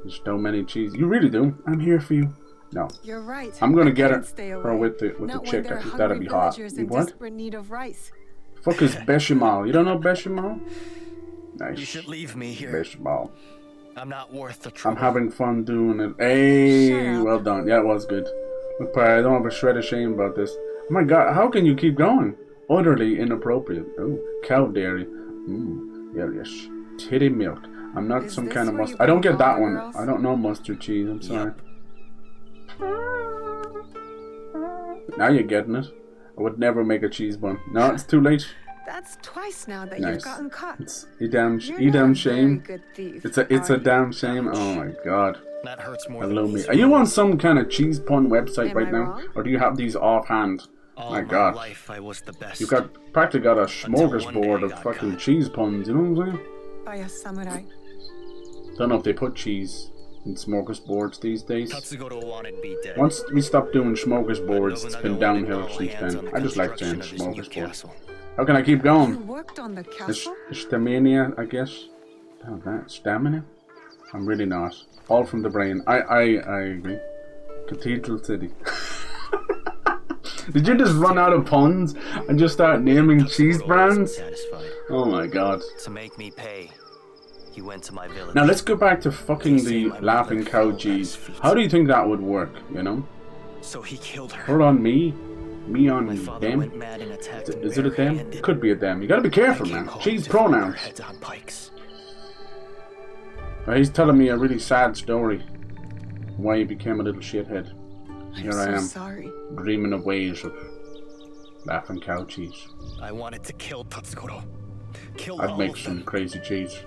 There's so many cheese. You really do. I'm here for you. No. You're right. I'm gonna get Couldn't her, stay her away. with the Not when chick. there I are think that'd be hungry hot. villagers You in what? desperate need of rice. Fuck is bechamel? You don't know bechamel? Nice. You should leave me here. Bechamel. I'm not worth the trouble. I'm having fun doing it. Hey, Shut up. well done. Yeah, it was good. Look, I don't have a shred of shame about this. Oh my god, how can you keep going? Utterly inappropriate. Oh, cow dairy. Yeah, yes. Titty milk. I'm not Is some this kind of where mustard. you I don't bring get that all the one. girls? I don't know mustard cheese. I'm sorry. Now you're getting it. I would never make a cheese bun. No, it's too late. That's twice now that Nice. you've gotten caught. It's a damn, You're a not damn a shame. very good thief, It's a are you? damn shame. Oh my god. That hurts more Hello than me. these Are you on wounds. some kind of cheese pun website Am right I now? wrong? Or do you have these offhand? All My my god. life I was the best. You've got practically got a one day smorgasbord I of got fucking caught. cheese puns, you know what I'm saying? By a samurai. Don't know if they put cheese in smorgasbords these days. Katsuhime wanted me dead. Once we stopped doing smorgasbords, it's been downhill since then. I just like saying smorgasbord. How can I keep You going? worked on the It's castle? stamina, I guess. Oh, that stamina? I'm really not. All from the brain. I agree. Cathedral City. Did you just run out of puns and just start naming cheese brands? Satisfied. Oh my god. To make me pay, he went to my village. Now let's go back to fucking the laughing cow cheese. How do you think that would work, you know? So he killed her. Her on me? Me on My father them? went mad and attacked him Is it a them? barehanded. It could be a them. You gotta be careful, I came man. home Cheese to find their pronouns. heads on pikes. Now, he's telling me a really sad story. Why he became a little shithead. Here I I'm am, so sorry. dreaming of ways of laughing cow cheese. I wanted to kill Tatsukoro. Kill I'd all make of some them. crazy cheese.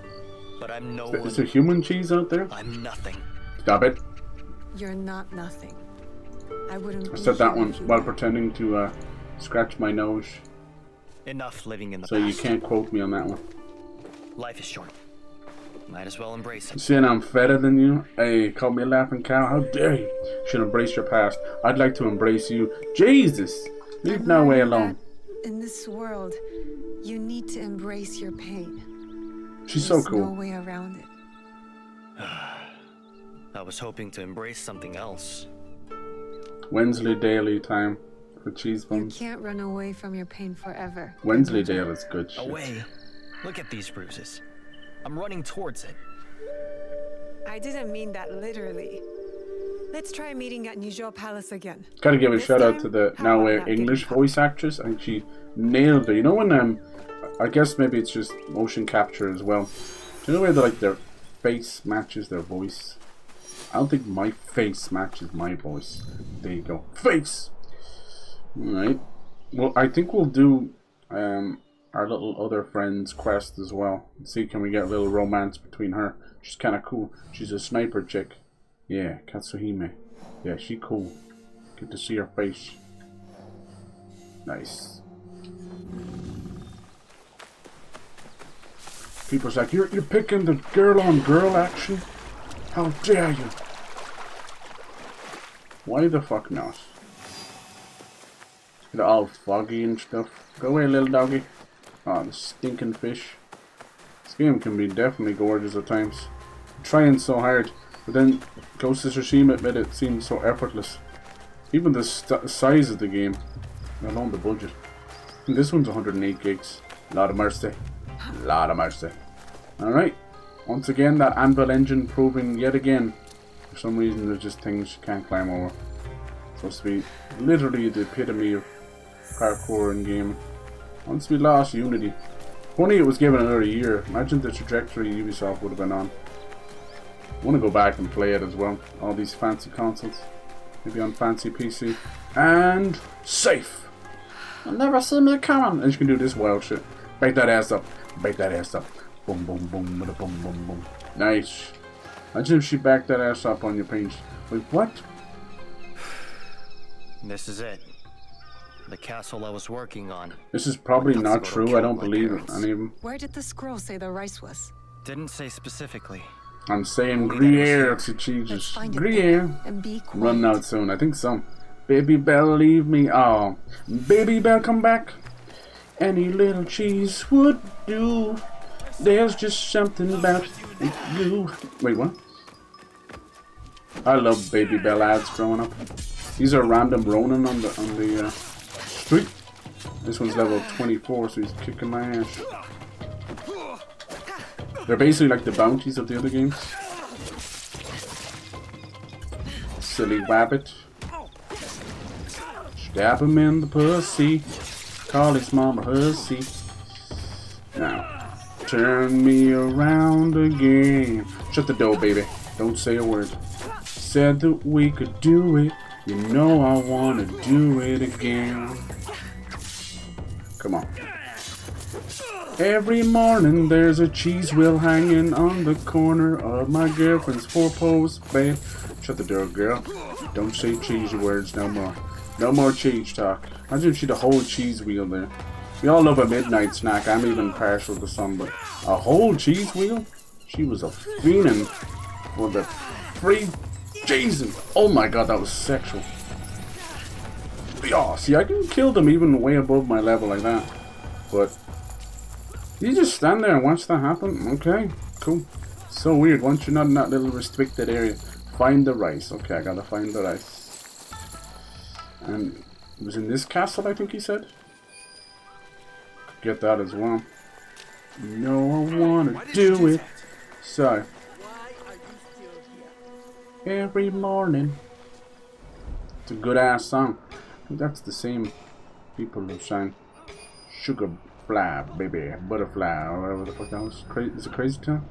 But I'm no Is one. there human cheese out there? I'm nothing. Stop it. You're not nothing. I wouldn't I be said that here one if you while were. pretending to scratch my nose. Enough living in the So you past. can't quote me on that one. Life is short. Might as well embrace it. Saying I'm better than you? Hey, call me a laughing cow? How dare you? You should embrace your past. I'd like to embrace you. Jesus! Leave I'm Naoe learning alone. that in this world, you need to embrace your pain. She's There's so cool. no way around it. I was hoping to embrace something else. Wensleydale time for cheese You buns. can't run away from your pain forever. Wensleydale is good shit. Away. Look at these bruises. I'm running towards it. I didn't mean that literally. Let's try meeting at Nijo Palace again. Gotta give a This shout out time, to the how about Naoe not English getting voice actress. I think she nailed it. You know when I guess maybe it's just motion capture as well. Do you know where like their face matches their voice? I don't think my face matches my voice. There you go. Face! Alright. Well, I think we'll do our little other friend's quest as well. See, can we get a little romance between her? She's kind of cool. She's a sniper chick. Yeah, KATSUHIME. Yeah, she cool. Good to see her face. Nice. People's like, you're picking the girl on girl action? How dare you? Why the fuck not? It's all foggy and stuff. Go away, little doggy. Oh, the stinking fish. This game can be definitely gorgeous at times. trying so hard, but then Ghost of Tsushima made it seem so effortless. Even the size of the game, let alone the budget. And this one's 108 gigs. Lot of mercy. Lot of mercy. Alright. Once again, that anvil engine proving yet again, for some reason there's just things you can't climb over. It's supposed to be literally the epitome of parkour in game. Once we lost Unity. Funny it was given another year. Imagine the trajectory Ubisoft would have been on. I want to go back and play it as well. All these fancy consoles. Maybe on fancy PC. And safe! I'll never see me coming! And you can do this wild shit. Bake that ass up. Bake that ass up. Boom, boom, boom, boom, boom, boom, boom. Nice. Imagine if she backed that ass up on your page. Wait, what? This is it. The castle I was working on. This is probably not true. I don't believe it. Any of them. Where did the scroll say the rice was? Didn't say specifically. I'm saying Gruyere to cheeses. Gruyere. And be quiet. Running out soon. I think so. Baby Belle, leave me. Oh, Baby Belle, come back. Any little cheese would do. There's just something about you. Wait, what? I love Baby Belle ads growing up. These are random Ronin on the street. This one's level 24, so he's kicking my ass. They're basically like the bounties of the other games. Silly rabbit. Stab him in the pussy. Call his mama hussy. Now, turn me around again. Shut the door, baby. Don't say a word. Said that we could do it. You know I wanna do it again. Come on. Every morning there's a cheese wheel hanging on the corner of my girlfriend's four-post bed. Shut the door, girl. Don't say cheesy words no more. No more cheese talk. Imagine if she had a whole cheese wheel there. We all love a midnight snack. I'm even partial to some, but a whole cheese wheel? She was a fiendin' for the free cheese. Oh my god, that was sexual. Yeah, see, I can kill them even way above my level like that. But you just stand there and watch that happen? Okay, cool. So weird. Once you're not in that little restricted area, find the rice. Okay, I gotta find the rice. And it was in this castle, I think he said. Get that as well. You know I wanna do it. So every morning. It's a good ass song. I think that's the same people who sang Sugar Fly, baby, Butterfly, or whatever the fuck that was. Is it Crazy Town?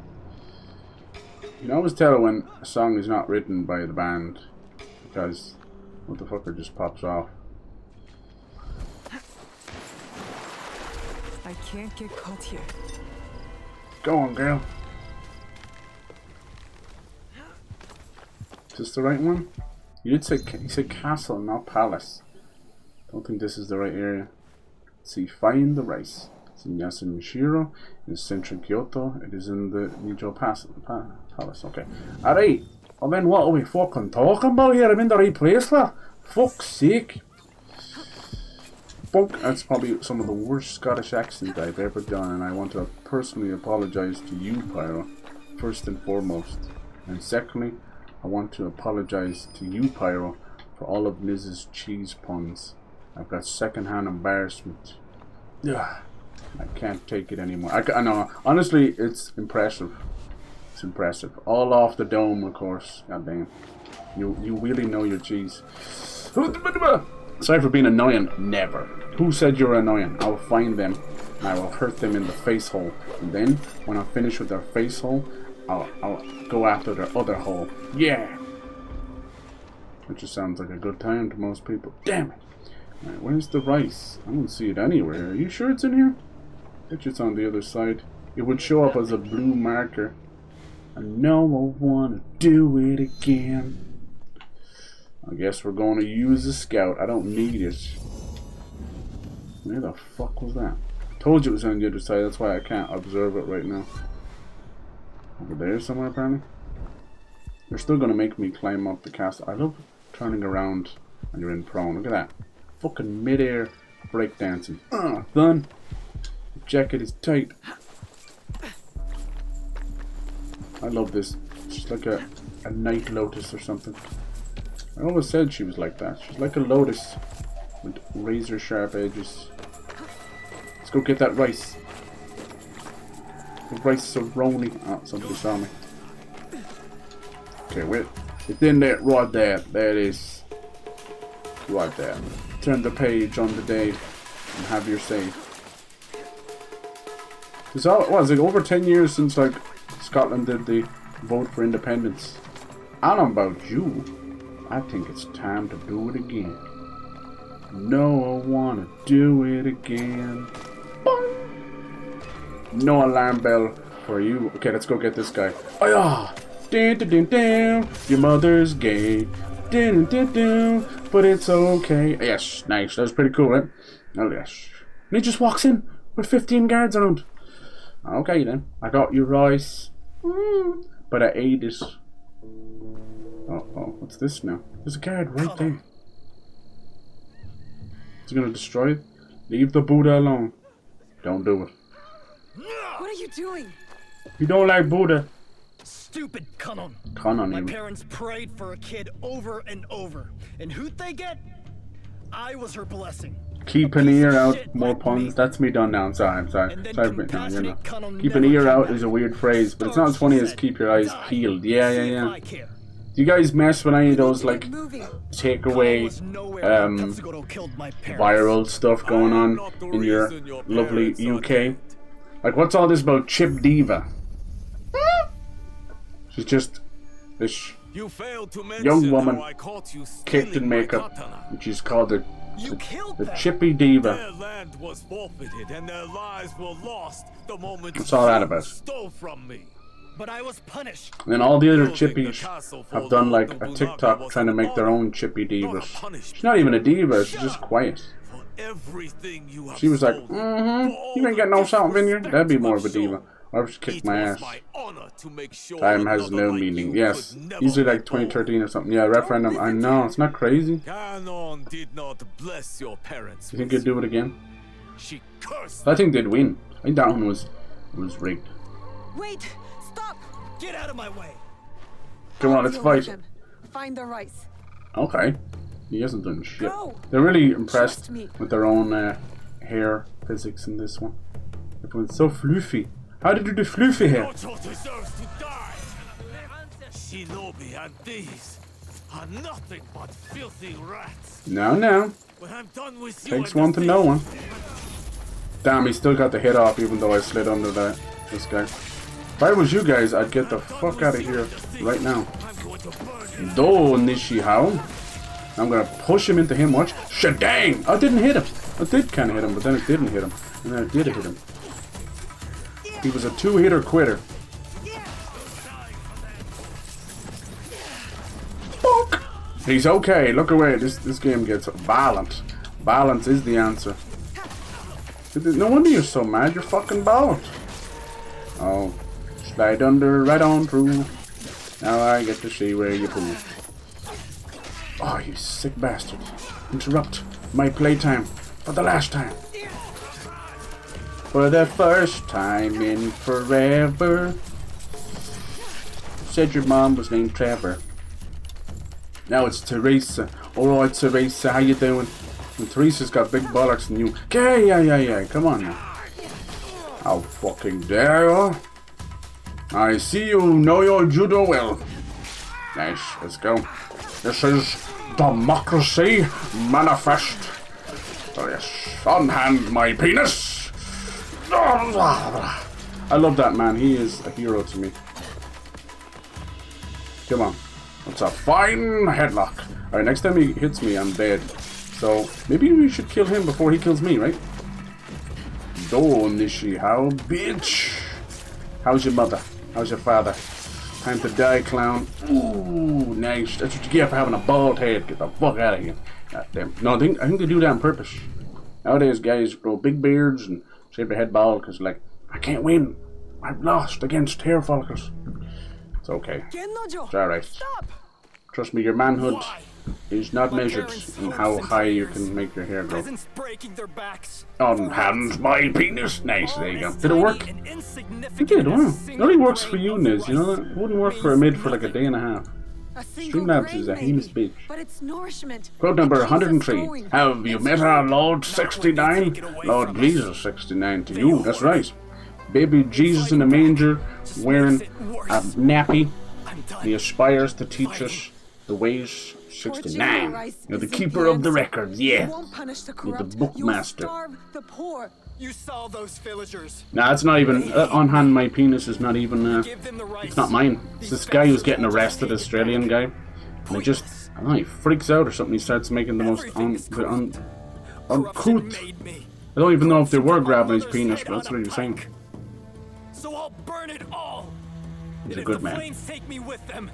You can always tell when a song is not written by the band because what the fucker just pops off. I can't get caught here. Go on, girl. Is this the right one? You said castle, not palace. Don't think this is the right area. Let's see, find the rice. It's in Yasuke, in central Kyoto. It is in the Nijo Palace. Okay. Alright. Well then, what are we fucking talking about here? I'm in the right place, lah. Fuck's sake. Fuck. That's probably some of the worst Scottish accent I've ever done, and I want to personally apologize to you, Pyro, first and foremost. And secondly, I want to apologize to you, Pyro, for all of Mrs. Cheese puns. I've got secondhand embarrassment. Ugh, I can't take it anymore. I know. Honestly, it's impressive. It's impressive. All off the dome, of course. God damn. You really know your cheese. Sorry for being annoying. Never. Who said you're annoying? I'll find them and I will hurt them in the face hole. And then, when I'm finished with their face hole, I'll go after their other hole. Yeah! That just sounds like a good time to most people. Damn it! Right, where's the rice? I don't see it anywhere. Are you sure it's in here? I bet it's on the other side. It would show up as a blue marker. I know I wanna do it again. I guess we're going to use the scout. I don't need it. Where the fuck was that? I told you it was on the other side. That's why I can't observe it right now. Over there somewhere, apparently. They're still going to make me climb up the castle. I love turning around when you're in prone. Look at that. Fucking mid-air breakdancing. Done. The jacket is tight. I love this She's like a night lotus or something. I always said she was like that. She's like a lotus with razor sharp edges. Let's go get that rice. The rice roni. Oh, somebody saw me. Okay, wait. It's in there, right there. There it is. Right there. Turn the page on the day and have your say. It's all, what, is it over 10 years since like Scotland did the vote for independence? I don't know about you. I think it's time to do it again. No, I wanna do it again. Boom. No alarm bell for you. Okay, let's go get this guy. Oh yeah. Dun, dun, dun, dun. Your mother's gay. Dun, dun, dun, dun. But it's okay. Yes, nice. That was pretty cool, right? Oh yes. And he just walks in with 15 guards around. Okay then. I got your rice. But I ate it. Uh-oh. What's this now? There's a guard right there. Is he gonna destroy it? Leave the Buddha alone. Don't do it. What are you doing? You don't like Buddha. Stupid Kanon. Kanon, My you. parents prayed for a kid over and over. And who'd they get? I was her blessing. Keep an ear out, more puns. That's me done now. I'm sorry. Sorry, no, you know. Keep an ear out is a weird phrase, but it's not as funny as keep your eyes peeled. Yeah. Do you guys mess with any of those like takeaway viral stuff going on in your lovely UK? Like, what's all this about Chip Diva? She's just this young woman kicked in makeup, and she's called the Chippy Diva. Their land was forfeited and their lives were lost the moment What's all that about? stole from me. But I was punished. And then all the other chippies have done like a TikTok trying to make their own Chippy Divas. She's not even a diva, she's just quiet. She was like, you ain't got no salt vineyard? That'd be more of a diva. Or just kick my ass. Time has no meaning. Yes. Usually like 2013 or something. Yeah, referendum. I know, it's not crazy. Ganon did not bless your parents. You think you'd do it again? She cursed. I think they'd win. I think that one was rigged. Wait! Stop! Get out of my way. Come on, let's fight. Find the rice. Okay. He hasn't done shit. Go. They're really impressed Trust me. with their own hair physics in this one. Everyone's so fluffy. How did you do fluffy hair? Yojo deserves to die. Shinobi and these are nothing but filthy rats. No. When I'm done with you Takes and one the to know one. thief, Damn, he still got the hit off even though I slid under this guy. If I was you guys, I'd get the fuck out of here right now. I'm going to burn you. Do Nishihao. I'm gonna push him into him, watch. Shadang! I didn't hit him. I did kinda hit him, but then it didn't hit him. And then I did hit him. He was a two-hitter quitter. Bonk! He's okay. Look away. This game gets violent. Violence is the answer. No wonder you're so mad. You're fucking violent. Oh. Slide under, right on through. Now I get to see where you poop. Oh, you sick bastard. Interrupt my playtime for the last time. For the first time in forever. Said your mom was named Trevor. Now it's Teresa. Alright, Teresa, how you doing? And Teresa's got big bollocks than you. Okay, yeah. Come on now. How fucking dare you? I see you know your judo well. Nice, let's go. This is democracy manifest. Oh yes, unhand my penis. I love that man. He is a hero to me. Come on. That's a fine headlock. Alright, next time he hits me, I'm dead. So, maybe we should kill him before he kills me, right? Do Nishihao, bitch. How's your mother? How's your father? Time to die, clown. Ooh, nice. That's what you get for having a bald head. Get the fuck out of here. God damn. No, I think they do that on purpose. Nowadays, guys grow big beards and shave their head bald because, like, I can't win. I've lost against hair follicles. It's okay. GENNOJO! It's alright. Stop! Trust me, your manhood is not measured in how high you can make your hair grow. Breaking their backs. Unhand my penis. Nice, there you go. Did it work? An insignificant It did, wow. It only works for you, Niz, you know that? It wouldn't work for a mid for like a day and a half. Streamlabs is a heinous bitch. But it's nourishment. Quote number 103. Have you met our Lord 69? Lord Jesus 69 to you, that's right. Baby Jesus in a manger, wearing a nappy. He aspires to teach us the ways 69. You're the keeper of the records, yeah. You're the bookmaster. You saw those villagers. Nah, it's not even on hand. My penis is not even. It's not mine. It's this guy who's getting arrested, Australian guy, and it just, I don't know, he freaks out or something. He starts making the most uncouth. I don't even know if they were grabbing his penis, but that's what he was saying. So I'll burn it all. He's a good man. Flames take me with them.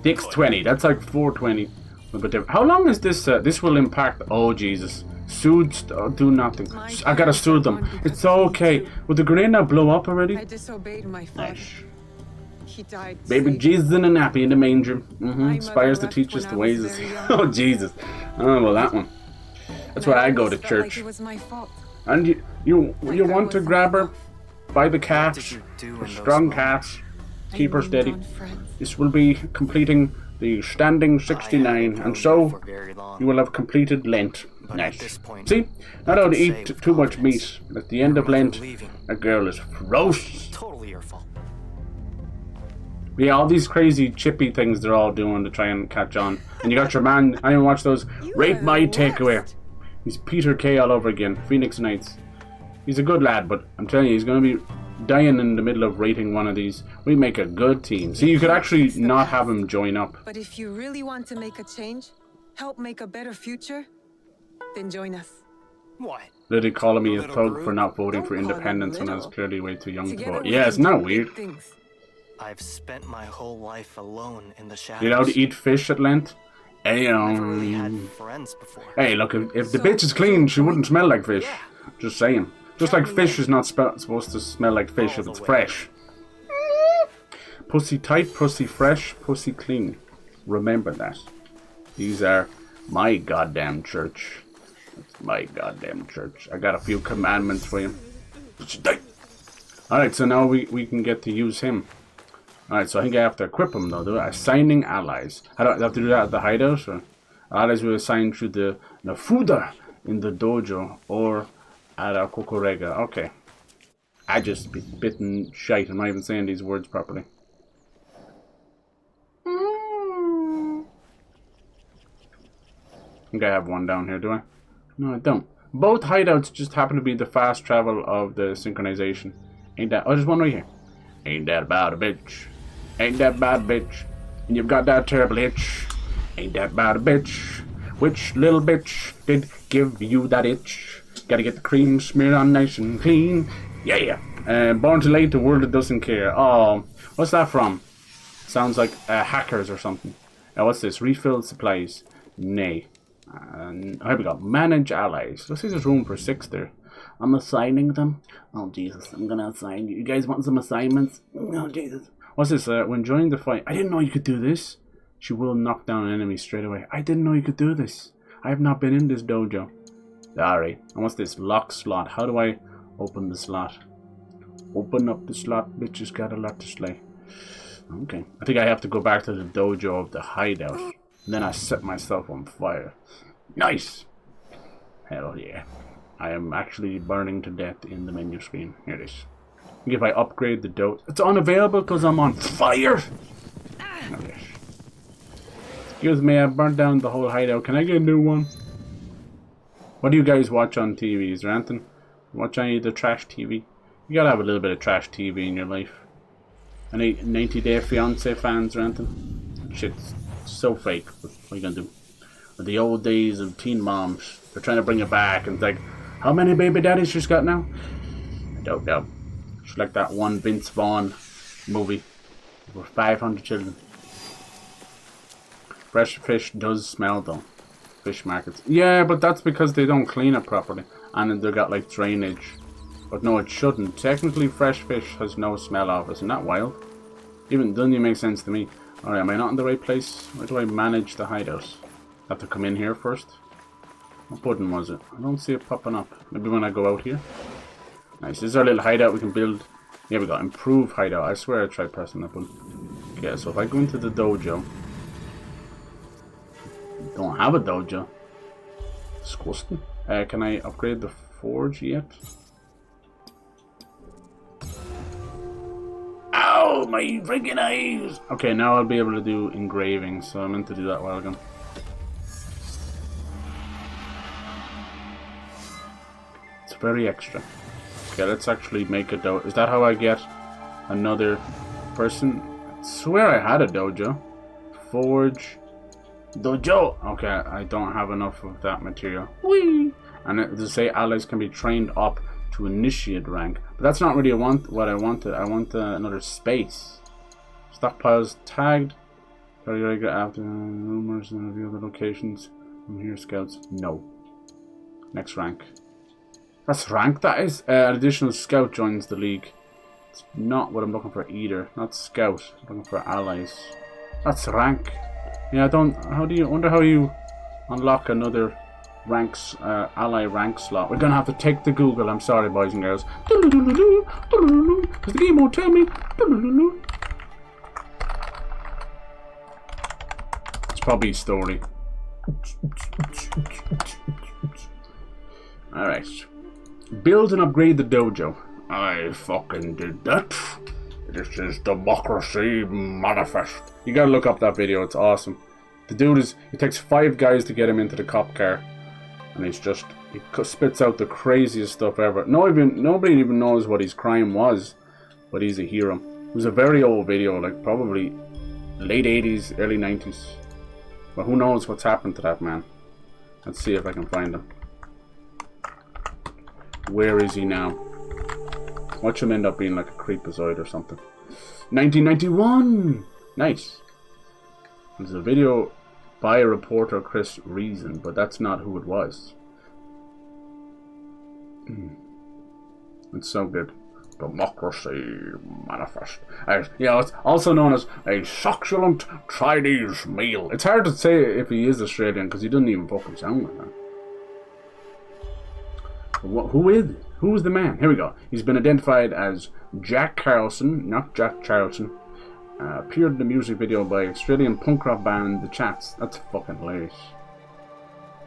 620. That's like 420. But how long is this? This will impact. Oh Jesus. Soothes do nothing. I gotta soothe them. It's okay. Would the grenade not blow up already? I disobeyed my father. He died. Baby Jesus in a nappy in the manger. Aspires to teach us the ways of. Oh Jesus. Oh well, that one. That's why I go to church. And you want to grab her by the calves, strong calves. Keep her steady. This will be completing the standing 69, and so you will have completed Lent. Nice. See, not allowed to eat too much meat. At the end of Lent, a girl is ferocious. Totally your fault. Yeah, all these crazy chippy things they're all doing to try and catch on. And you got your man, I didn't watch those. Rate my takeaway. He's Peter K all over again. Phoenix Knights. He's a good lad, but I'm telling you, he's going to be dying in the middle of rating one of these. We make a good team. See, you could actually not have him join up. But if you really want to make a change, help make a better future, then join us. What? Literally calling me a thug for not voting for independence when I was clearly way too young to vote. Yeah, it's not weird. I've spent my whole life alone in the shadows. You allowed to eat fish at Lent? Hey, Never really had friends before. hey, look, if the bitch is clean, she wouldn't smell like fish. Just saying. Just like fish is not supposed to smell like fish if it's fresh. Pussy tight, pussy fresh, pussy clean. Remember that. These are my goddamn church. It's my goddamn church. I got a few commandments for you. Alright, so now we can get to use him. Alright, so I think I have to equip him though, do I? Assigning allies. I don't have to do that at the hideout, or allies will assign through the FEUDAL in the dojo or at our Kokorega. Okay. I just bitten shite. I'm not even saying these words properly. I think I have one down here, do I? No, I don't. Both hideouts just happen to be the fast travel of the synchronization. Ain't that? Oh, there's one right here. Ain't that about a bitch? Ain't that about a bitch? And you've got that terrible itch. Ain't that about a bitch? Which little bitch did give you that itch? Gotta get the cream smeared on nice and clean. Yeah. Born too late, the world that doesn't care. Oh, what's that from? Sounds like hackers or something. What's this? Refill supplies. Nay. Here we go. Manage allies. Let's see, there's room for 6 there. I'm assigning them. Oh Jesus, I'm gonna assign you. You guys want some assignments? Oh Jesus. What's this? When joining the fight, I didn't know you could do this. She will knock down an enemy straight away. I didn't know you could do this. I have not been in this dojo. Alright. And what's this? Lock slot. How do I open the slot? Open up the slot. Bitches got a lot to slay. Okay. I think I have to go back to the dojo of the hideout. And then I set myself on fire. Nice! Hell yeah. I am actually burning to death in the menu screen. Here it is. I think if I upgrade the dojo... It's unavailable because I'm on fire! Okay. Excuse me, I burnt down the whole hideout. Can I get a new one? What do you guys watch on TV? Is there anything? Watch any of the trash TV? You gotta have a little bit of trash TV in your life. Any 90 Day Fiance fans or anything? Shit's so fake. What are you gonna do? Or the old days of teen moms. They're trying to bring it back and it's like, how many baby daddies she's got now? I don't know. She's like that one Vince Vaughn movie with 500 children. Fresh fish does smell though. Fish markets. Yeah, but that's because they don't clean it properly. And they've got like drainage. But no, it shouldn't. Technically, fresh fish has no smell of it. Isn't that wild? Even doesn't even make sense to me. Alright, am I not in the right place? Where do I manage the hideout? Have to come in here first? What button was it? I don't see it popping up. Maybe when I go out here. Nice. This is our little hideout we can build Here we go. Improve hideout. I swear I tried pressing that button. Okay, so if I go into the dojo. Don't have a dojo. Disgusting. Can I upgrade the forge yet? Ow, my freaking eyes! Okay, now I'll be able to do engraving, so I meant to do that a while ago. It's very extra. Okay, let's actually make a dojo. Is that how I get another person? I swear I had a dojo. Forge. Dojo! Okay, I don't have enough of that material. Whee! And it does say allies can be trained up to initiate rank. But that's not really what I wanted. I want another space. Stockpiles tagged. After rumors and review the locations. From here, scouts. No. Next rank. That's rank, that is. An additional scout joins the league. It's not what I'm looking for either. Not scout. I'm looking for allies. That's rank. Yeah, I don't. How do you? Wonder how you unlock another ranks, ally rank slot. We're gonna have to take the Google. I'm sorry, boys and girls. Because the game won't tell me. It's probably a story. Alright. Build and upgrade the dojo. I fucking did that. This is democracy manifest. You gotta look up that video, it's awesome. The dude is, it takes 5 guys to get him into the cop car. And he's just, he spits out the craziest stuff ever. Nobody even knows what his crime was. But he's a hero. It was a very old video, like probably late 80s, early 90s. But who knows what's happened to that man. Let's see if I can find him. Where is he now? Watch him end up being like a creepazoid or something. 1991! Nice. There's a video by a reporter, Chris Reason, but that's not who it was. It's so good. Democracy manifest. Yeah, it's also known as a succulent Chinese meal. It's hard to say if he is Australian because he doesn't even fucking sound like that. Who is the man? Here we go. He's been identified as Jack Carlson, not Jack Charlton. Appeared in the music video by Australian punk rock band The Chats. That's fucking hilarious.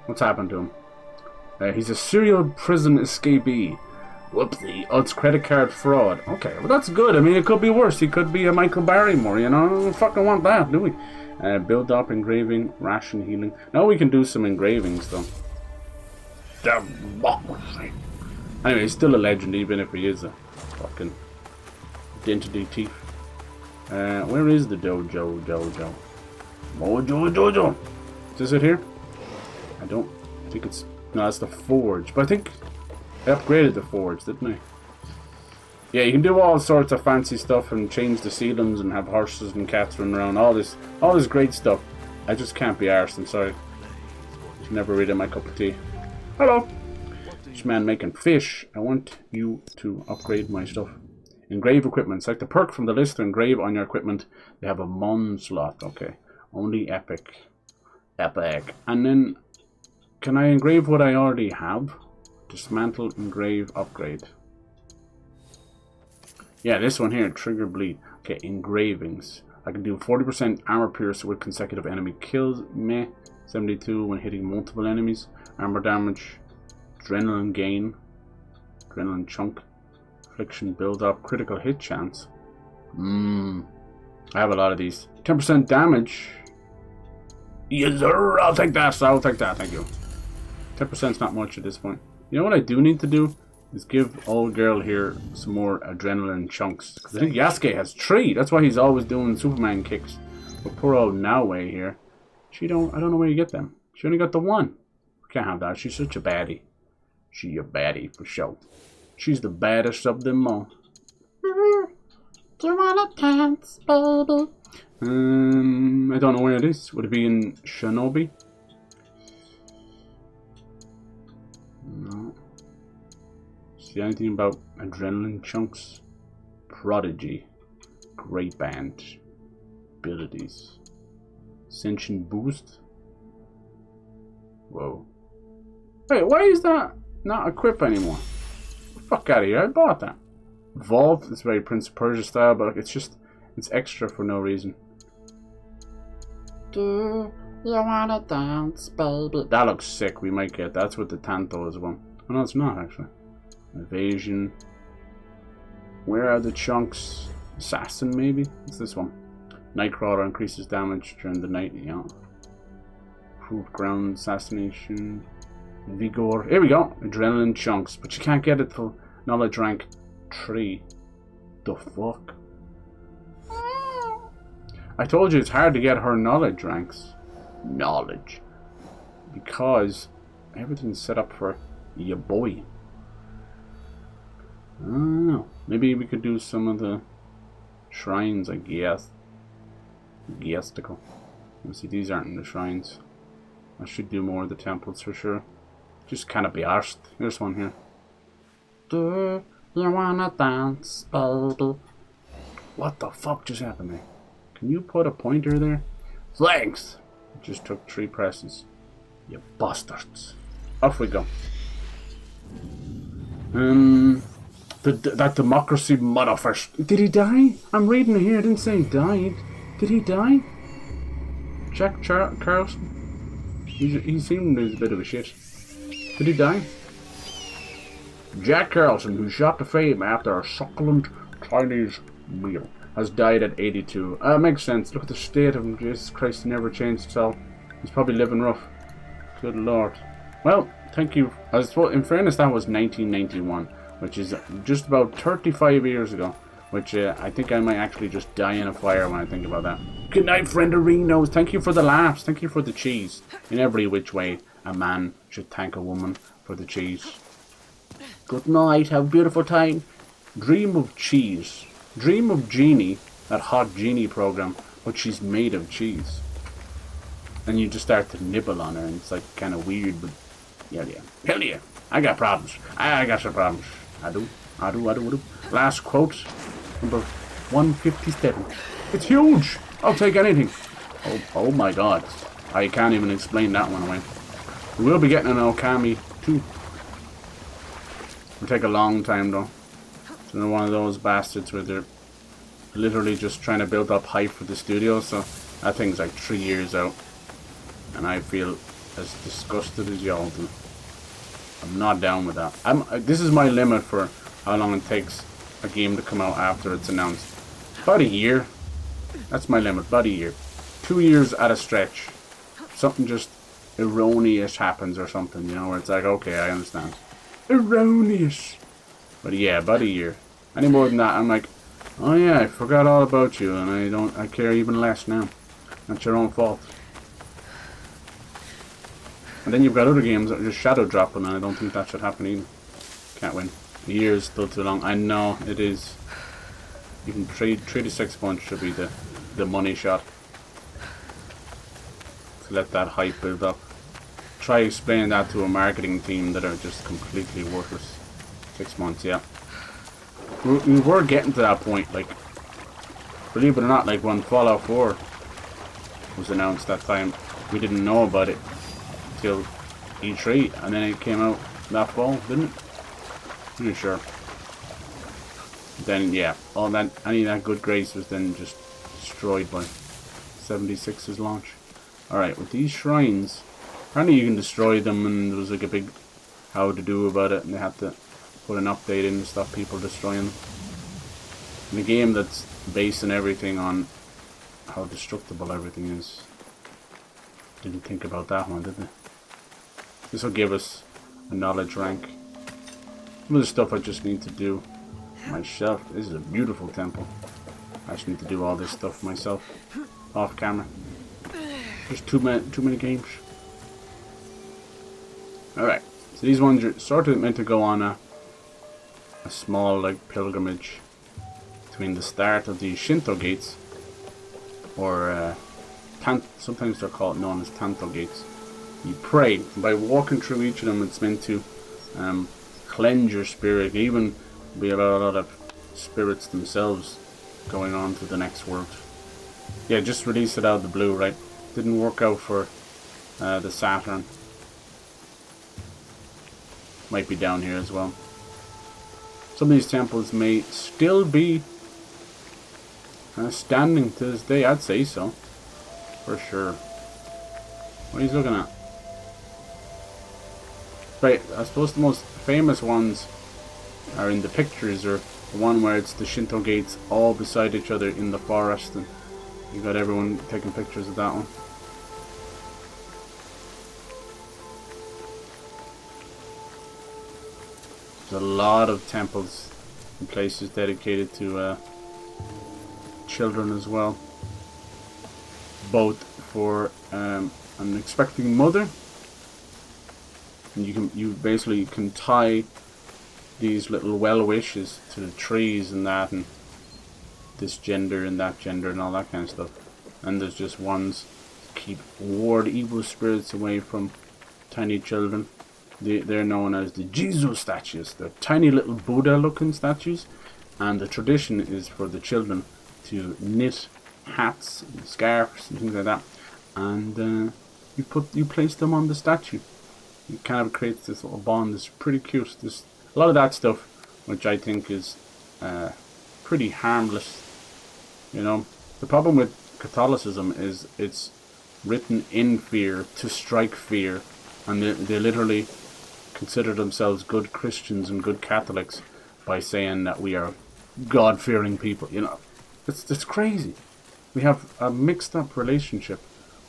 What's happened to him? He's a serial prison escapee. Whoopsie. Oh, it's credit card fraud. Okay, well that's good. I mean, it could be worse. He could be a Michael Barrymore, you know? I don't fucking want that, do we? Build up, engraving, ration, healing. Now we can do some engravings, though. Democracy. Anyway, he's still a legend, even if he is a fucking identity thief. Where is the dojo? Mojo. Is this it here? I don't think it's... No, that's the forge. But I think I upgraded the forge, didn't I? Yeah, you can do all sorts of fancy stuff and change the ceilings and have horses and cats running around. All this great stuff. I just can't be arsed, I'm sorry. It's never really my cup of tea. Hello! This man making fish. I want you to upgrade my stuff. Engrave equipment. Select the perk from the list to engrave on your equipment. They have a Mon slot. Okay. Only epic. Epic. And then, can I engrave what I already have? Dismantle, engrave, upgrade. Yeah, this one here. Trigger bleed. Okay, engravings. I can do 40% armor pierce with consecutive enemy kills. Meh. 72 when hitting multiple enemies. Armor damage. Adrenaline gain. Adrenaline chunk. Affliction build up. Critical hit chance. I have a lot of these. 10% damage. Yes sir, I'll take that. Thank you. 10% is not much at this point. You know what I do need to do? Is give old girl here some more adrenaline chunks. Because I think Yasuke has 3. That's why he's always doing Superman kicks. But poor old Naoe here. I don't know where you get them. She only got the 1. Can't have that. She's such a baddie. She a baddie for sure. She's the baddest of them all. Do you wanna dance, baby? I don't know where it is. Would it be in Shinobi? No. See anything about adrenaline chunks? Prodigy. Great band. Abilities. Ascension boost. Whoa. Wait, why is that not equipped anymore? Fuck out of here, I bought that. vault. It's very Prince of Persia style, but it's just, it's extra for no reason. Do you wanna dance, baby? That looks sick. We might get that's with the Tanto as well. Oh no, it's not actually. Evasion. Where are the chunks? Assassin maybe? It's this one. Nightcrawler increases damage during the night. Yeah. Proof ground assassination. Vigor. Here we go. Adrenaline chunks, but you can't get it till knowledge rank 3. The fuck? I told you it's hard to get her knowledge ranks. Knowledge. Because everything's set up for your boy. I don't know. Maybe we could do some of the shrines, I guess. Guestical. You see, these aren't in the shrines. I should do more of the temples for sure. Just kind of be arsed. There's one here. Do you wanna dance, baby? What the fuck just happened there? Can you put a pointer there? Flanks! It just took 3 presses. You bastards. Off we go. That democracy motherfucker. Did he die? I'm reading it here. It didn't say he died. Did he die? Jack Carlson? He seemed a bit of a shit. Did he die? Jack Carlson, who shot to fame after a succulent Chinese meal, has died at 82. Makes sense. Look at the state of him. Jesus Christ, he never changed so he's probably living rough. Good lord. Well, thank you. In fairness, that was 1991, which is just about 35 years ago. Which I think I might actually just die in a fire when I think about that. Good night, friend Arenos. Thank you for the laughs. Thank you for the cheese. In every which way a man should thank a woman for the cheese. Good night. Have a beautiful time. Dream of cheese. Dream of Genie, that hot Genie program, but she's made of cheese. And you just start to nibble on her, and it's like kind of weird, but yeah. Hell yeah. I got problems. I got some problems. I do. Last quote, number 157. It's huge. I'll take anything. Oh my god. I can't even explain that one away. We will be getting an Okami too. It'll take a long time though. It's one of those bastards where they're literally just trying to build up hype for the studio, so that thing's like 3 years out. And I feel as disgusted as y'all do. I'm not down with that. This is my limit for how long it takes a game to come out after it's announced. About a year. That's my limit. About a year. 2 years at a stretch. Something just erroneous happens or something, you know, where it's like, okay, I understand. Erroneous. But yeah, about a year. Any more than that, I'm like, oh yeah, I forgot all about you, and I care even less now. That's your own fault. And then you've got other games that are just shadow dropping, and I don't think that should happen either. Can't win. A year is still too long. I know it is. Even 3 to 6 months should be the money shot. To let that hype build up. Try explaining that to a marketing team that are just completely worthless. 6 months, yeah. We were getting to that point, like, believe it or not, like when Fallout 4 was announced that time, we didn't know about it till E3, and then it came out that fall, didn't it? Pretty sure. Then yeah, any of that good grace was then just destroyed by 76's launch. Alright, with these shrines, apparently you can destroy them, and there was like a big how to do about it, and they had to put an update in to stop people destroying them. In a game that's basing everything on how destructible everything is. Didn't think about that one, did they? This will give us a knowledge rank. Some of the stuff I just need to do myself. This is a beautiful temple. I just need to do all this stuff myself, off camera. There's too many games. Alright, so these ones are sort of meant to go on a small like pilgrimage between the start of the Shinto gates, or sometimes they're known as Tanto gates. You pray, and by walking through each of them, it's meant to cleanse your spirit, even be about a lot of spirits themselves going on to the next world. Yeah, just released it out of the blue, right? Didn't work out for the Saturn. Might be down here as well. some of these temples may still be standing to this day. I'd say so, for sure. What are you looking at? Right, I suppose the most famous ones are in the pictures, or the one where it's the Shinto gates all beside each other in the forest, and you got everyone taking pictures of that one. There's a lot of temples and places dedicated to children as well, both for an expecting mother, and you basically can tie these little well wishes to the trees and that, and this gender and that gender and all that kind of stuff. And there's just ones to keep ward evil spirits away from tiny children. They're known as the Jizo statues. They're tiny little Buddha looking statues, and the tradition is for the children to knit hats and scarves and things like that, and you place them on the statue. It kind of creates this little bond. It's pretty cute. There's a lot of that stuff, which I think is pretty harmless. You know, the problem with Catholicism is it's written in fear to strike fear, and they literally consider themselves good Christians and good Catholics by saying that we are God-fearing people. You know, it's crazy. We have a mixed up relationship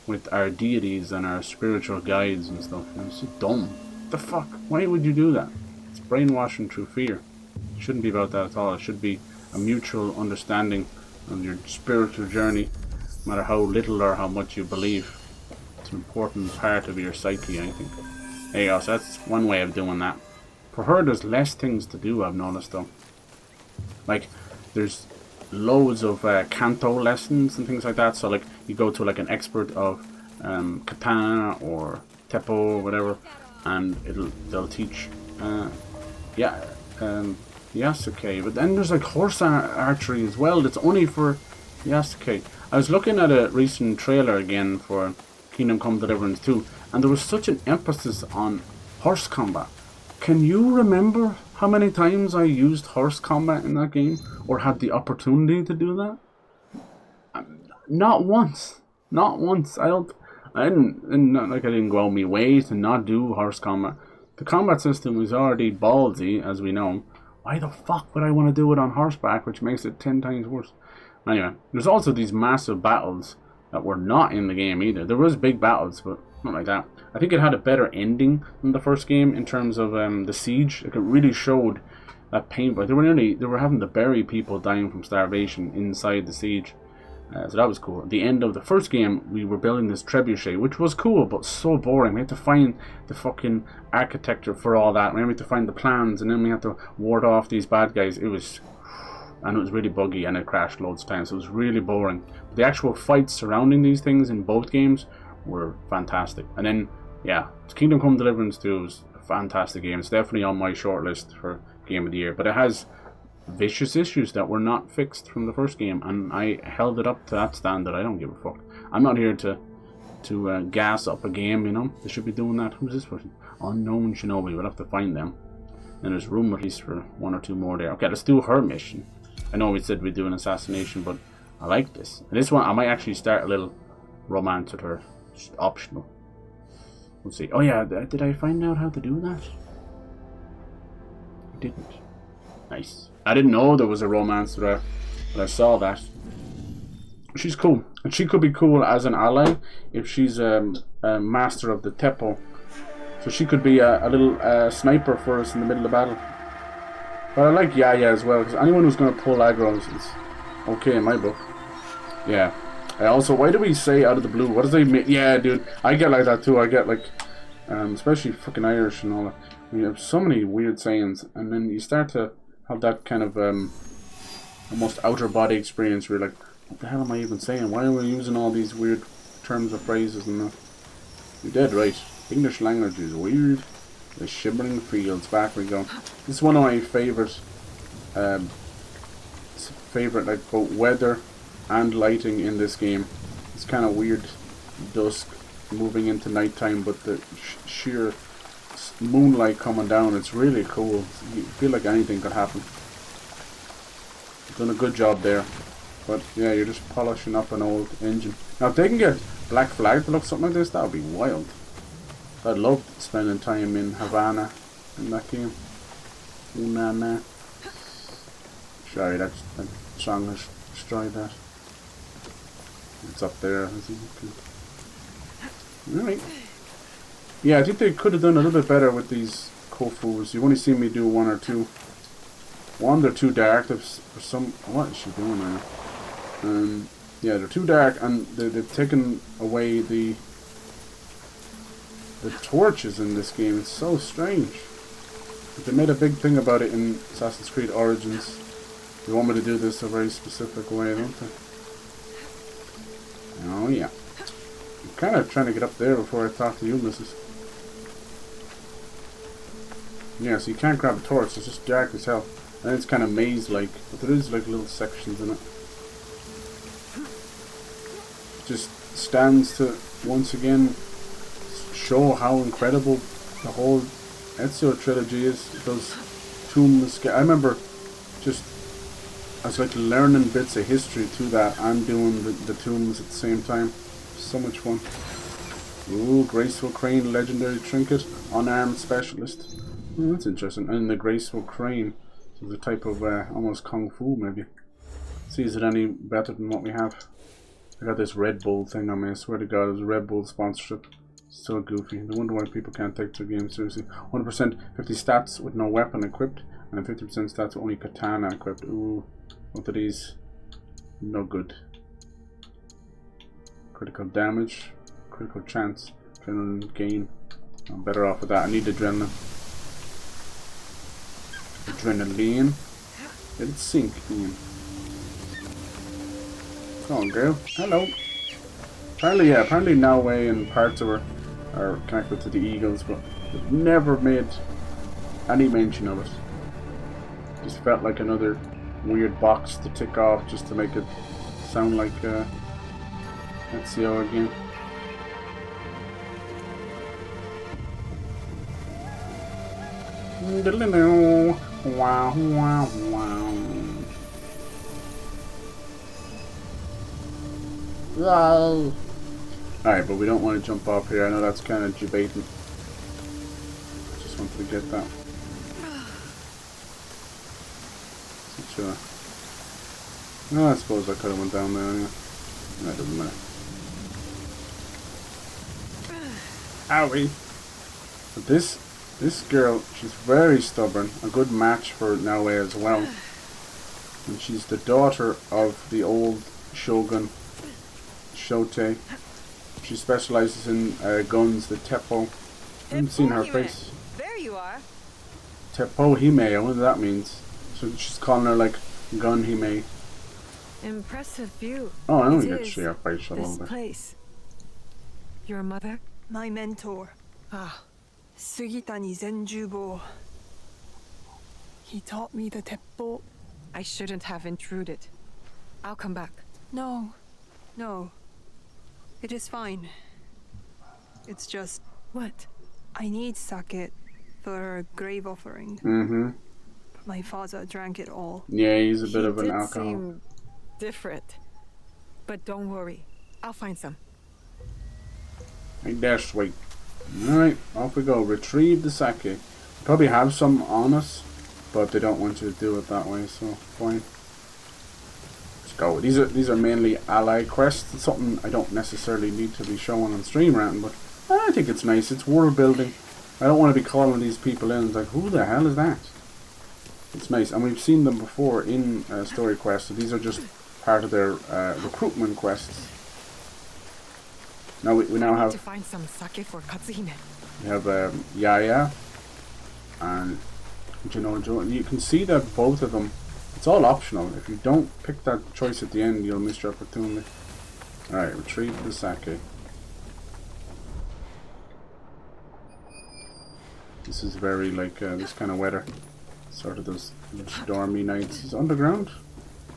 with our deities and our spiritual guides and stuff. And it's so dumb. What the fuck? Why would you do that? It's brainwashing through fear. It shouldn't be about that at all. It should be a mutual understanding of your spiritual journey, no matter how little or how much you believe. It's an important part of your psyche, I think. There you go. So that's one way of doing that. For her, there's less things to do, I've noticed, though. Like, there's loads of Kanto lessons and things like that. So, like, you go to, like, an expert of katana or teppo or whatever, and they'll teach, Yasuke. But then there's, like, horse archery as well. That's only for Yasuke. I was looking at a recent trailer again for Kingdom Come Deliverance 2, and there was such an emphasis on horse combat. Can you remember how many times I used horse combat in that game, or had the opportunity to do that? Not once. Not once. I didn't go out my way to not do horse combat. The combat system is already ballsy, as we know. Why the fuck would I want to do it on horseback, which makes it 10 times worse? Anyway, there's also these massive battles that were not in the game either. There was big battles, but not like that. I think it had a better ending than the first game in terms of the siege. Like, it really showed that pain, but they were having to bury people dying from starvation inside the siege. So that was cool. At the end of the first game, we were building this trebuchet, which was cool, but so boring. We had to find the fucking architecture for all that. We had to find the plans, and then we had to ward off these bad guys. It was really buggy, and it crashed loads of times. So it was really boring. But the actual fights surrounding these things in both games were fantastic. And then, yeah, Kingdom Come Deliverance 2 is a fantastic game. It's definitely on my shortlist for Game of the Year. But it has vicious issues that were not fixed from the first game, and I held it up to that standard. I don't give a fuck. I'm not here to gas up a game, you know. They should be doing that. Who's this person? Unknown Shinobi. We'll have to find them. And there's room at least for one or two more there. Okay, let's do her mission. I know we said we'd do an assassination, but I like this. And this one, I might actually start a little romance with her. Just optional. We'll see. Oh yeah, did I find out how to do that? I didn't. Nice. I didn't know there was a romance with her, but I saw that. She's cool. And she could be cool as an ally if she's a master of the teppo. So she could be a little sniper for us in the middle of battle. But I like Yaya as well, because anyone who's going to pull aggro is okay in my book. Yeah. I also, why do we say out of the blue? What does they mean? Yeah, dude. I get like that too. I get like, especially fucking Irish and all that. We have so many weird sayings, and then you start to have that kind of almost outer body experience where you're like, what the hell am I even saying? Why are we using all these weird terms or phrases and that? You're dead right. English language is weird. The shimmering fields. Back we go. This is one of my favorite like both weather and lighting in this game. It's kind of weird, dusk moving into nighttime, but the sheer moonlight coming down, it's really cool. You feel like anything could happen. Done a good job there. But yeah, you're just polishing up an old engine. Now if they can get Black Flag to look something like this, that would be wild. I'd love spending time in Havana in that game. Ooh, nah, nah. Sorry, that song has destroyed that. It's up there. Alright. Yeah, I think they could have done a little bit better with these kofus. You've only seen me do one or two. One, they're too dark. For some, what is she doing now? Yeah, they're too dark, and they've taken away the torches in this game. It's so strange. But they made a big thing about it in Assassin's Creed Origins. They want me to do this a very specific way, don't they? Oh yeah. I'm kind of trying to get up there before I talk to you, missus. Yeah, so you can't grab a torch. It's just dark as hell. And it's kind of maze-like, but there is like little sections in it. Just stands to once again show how incredible the whole Ezio trilogy is. Those tombs. I remember just I was like learning bits of history to that and doing the tombs at the same time. So much fun. Ooh, graceful crane, legendary trinket, unarmed specialist. Oh, that's interesting. And the graceful crane is a type of almost kung fu maybe. See, is it any better than what we have? I got this Red Bull thing on me. I swear to God, it was a Red Bull sponsorship. So goofy. No wonder why people can't take their game seriously. 100% 50 stats with no weapon equipped, and 50% stats with only katana equipped. Ooh, both of these, no good. Critical damage, critical chance, adrenaline gain. I'm better off with that. I need adrenaline. Adrenaline. Let it sink in. Come on, girl. Hello. Apparently Naoe and parts of her are connected to the eagles, but they've never made any mention of it. Just felt like another weird box to tick off just to make it sound like Ezio again. Wow, wow, wow. Wow. Alright, but we don't want to jump off here. I know that's kind of debating. Just wanted to get that. Sure. No, I suppose I could have went down there anyway. That doesn't matter. Owie! But this girl, she's very stubborn. A good match for Naoe as well. And she's the daughter of the old shogun Shote. She specializes in guns, the Teppo. I haven't seen her face. There you are. Teppohime, I wonder what that means. So she's calling her like Gunhime. Impressive view. Oh, I don't It get to is see her face a little this bit. place. Your mother? My mentor, Ah, Sugitani Zenjubo. He taught me the teppo. I shouldn't have intruded. I'll come back. No. It is fine. It's just What? I need sake for a grave offering. Mm-hmm. My father drank it all. Yeah, he's a bit He of an did alcohol. seem different. But don't worry. I'll find some. Ain't that sweet. Alright, off we go. Retrieve the sake. Probably have some on us, but they don't want you to do it that way, so fine. Let's go. These are mainly ally quests. It's something I don't necessarily need to be showing on stream ranting, but I think it's nice. It's world building. I don't want to be calling these people in. It's like, who the hell is that? It's nice, and we've seen them before in story quests. So these are just part of their recruitment quests. Now we now I need have to find some sake for Katsuhime. we have Yaya and GENNOJO. You can see that both of them. It's all optional. If you don't pick that choice at the end, you'll miss your opportunity. All right, retrieve the sake. This is very like this kind of weather. Sort of those stormy nights. It's underground.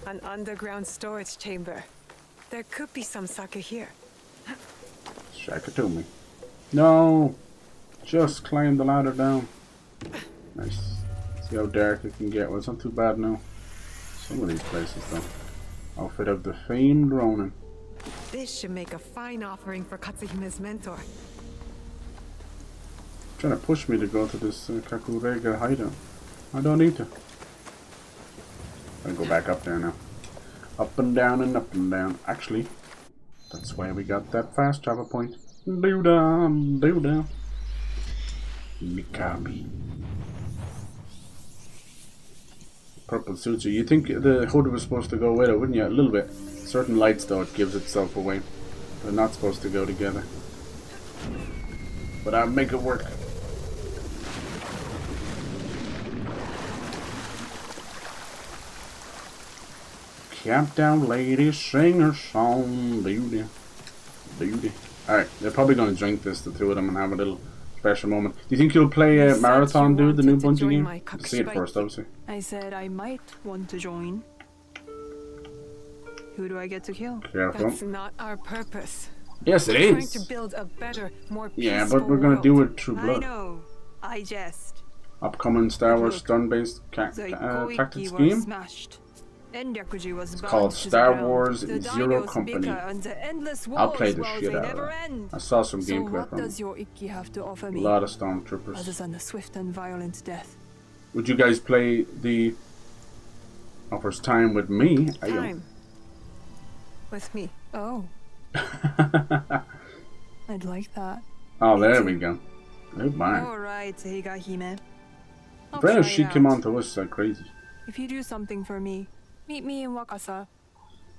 An underground storage chamber. There could be some sake here. Shake it to me. No! Just climb the ladder down. Nice. See how dark it can get. Well, it's not too bad now. Some of these places though. Outfit of the famed Ronin. This should make a fine offering for Katsuhime's mentor. Trying to push me to go to this Kakurega hideout. I don't need to. I go back up there now. Up and down and up and down. Actually, that's why we got that fast travel point. Do-da, do-da. Mikami. Purple suits you. You think the hood was supposed to go with it, wouldn't you? A little bit. Certain lights though, it gives itself away. They're not supposed to go together. But I'll make it work. Countdown ladies, sing her song, beauty, beauty. Alright, they're probably going to drink this, the two of them, and have a little special moment. Do you think you'll play Marathon, dude, the new Bungie game? Let's see it first, obviously. I said I might want to join. Who do I get to kill? Careful. That's not our purpose. Yes, it We're trying is. to build a better, more peaceful Yeah, but we're going to do it through I blood. know. I jest. Upcoming Star Wars turn-based The tactics was game. smashed. Enryakuji was It's burned called to the Star ground. Wars The Zero dinos Company. bicker and the endless I'll play wars the while shit they out never of it. end. I saw some So gameplay what from does it. your Ikki have to offer A me? lot of Other stormtroopers. than a swift and violent death. Would you guys play the Offers Time with me? Time. With me. Oh, I'd like that. Oh, there we go. Good man. Alright, Higahime. I'll Brenda, try she it came out. on to us like crazy. If you do something for me, meet me in Wakasa.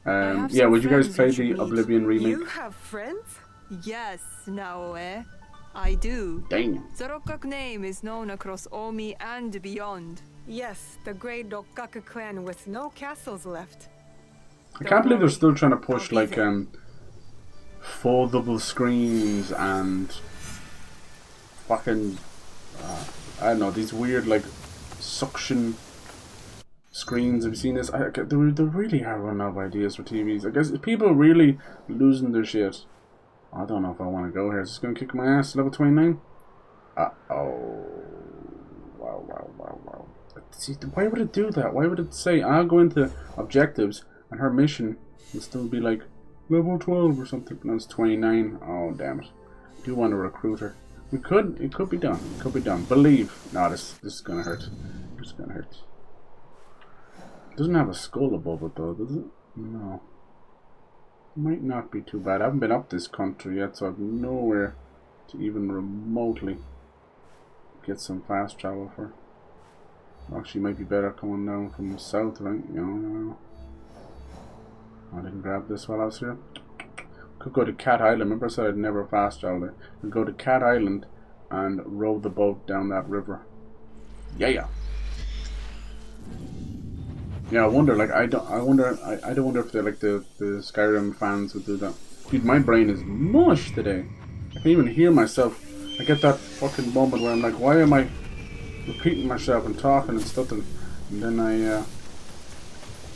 have Yeah, some would you guys friends play you should the meet. Oblivion remake? You have friends? Yes, Naoe. I do. Damn. The Rokkaku name is known across Omi and beyond. Yes, the great Rokkaku clan with no castles left. I can't believe they're worry. still trying to push I'll be like there. foldable screens and fucking I don't know, these weird like suction screens. Have you seen this? They really are running out of ideas for TVs. I guess people are really losing their shit. I don't know if I want to go here. Is this going to kick my ass? Level 29? Uh-oh. Wow. See, why would it do that? Why would it say, I'll go into objectives, and her mission will still be like, level 12 or something. No, it's 29. Oh, damn it. I do want to recruit her. It could be done. It could be done. Believe. No, this is going to hurt. This is going to hurt. It doesn't have a skull above it, though, does it? No. Might not be too bad. I haven't been up this country yet, so I've nowhere to even remotely get some fast travel for. Actually, might be better coming down from the south, right? No. I didn't grab this while I was here. Could go to Cat Island. Remember I said I'd never fast travel there. Could go to Cat Island and row the boat down that river. Yeah. Yeah, I wonder. Like, I don't wonder if they're like the Skyrim fans would do that. Dude, my brain is mush today. I can't even hear myself. I get that fucking moment where I'm like, why am I repeating myself and talking and stuttering? And then I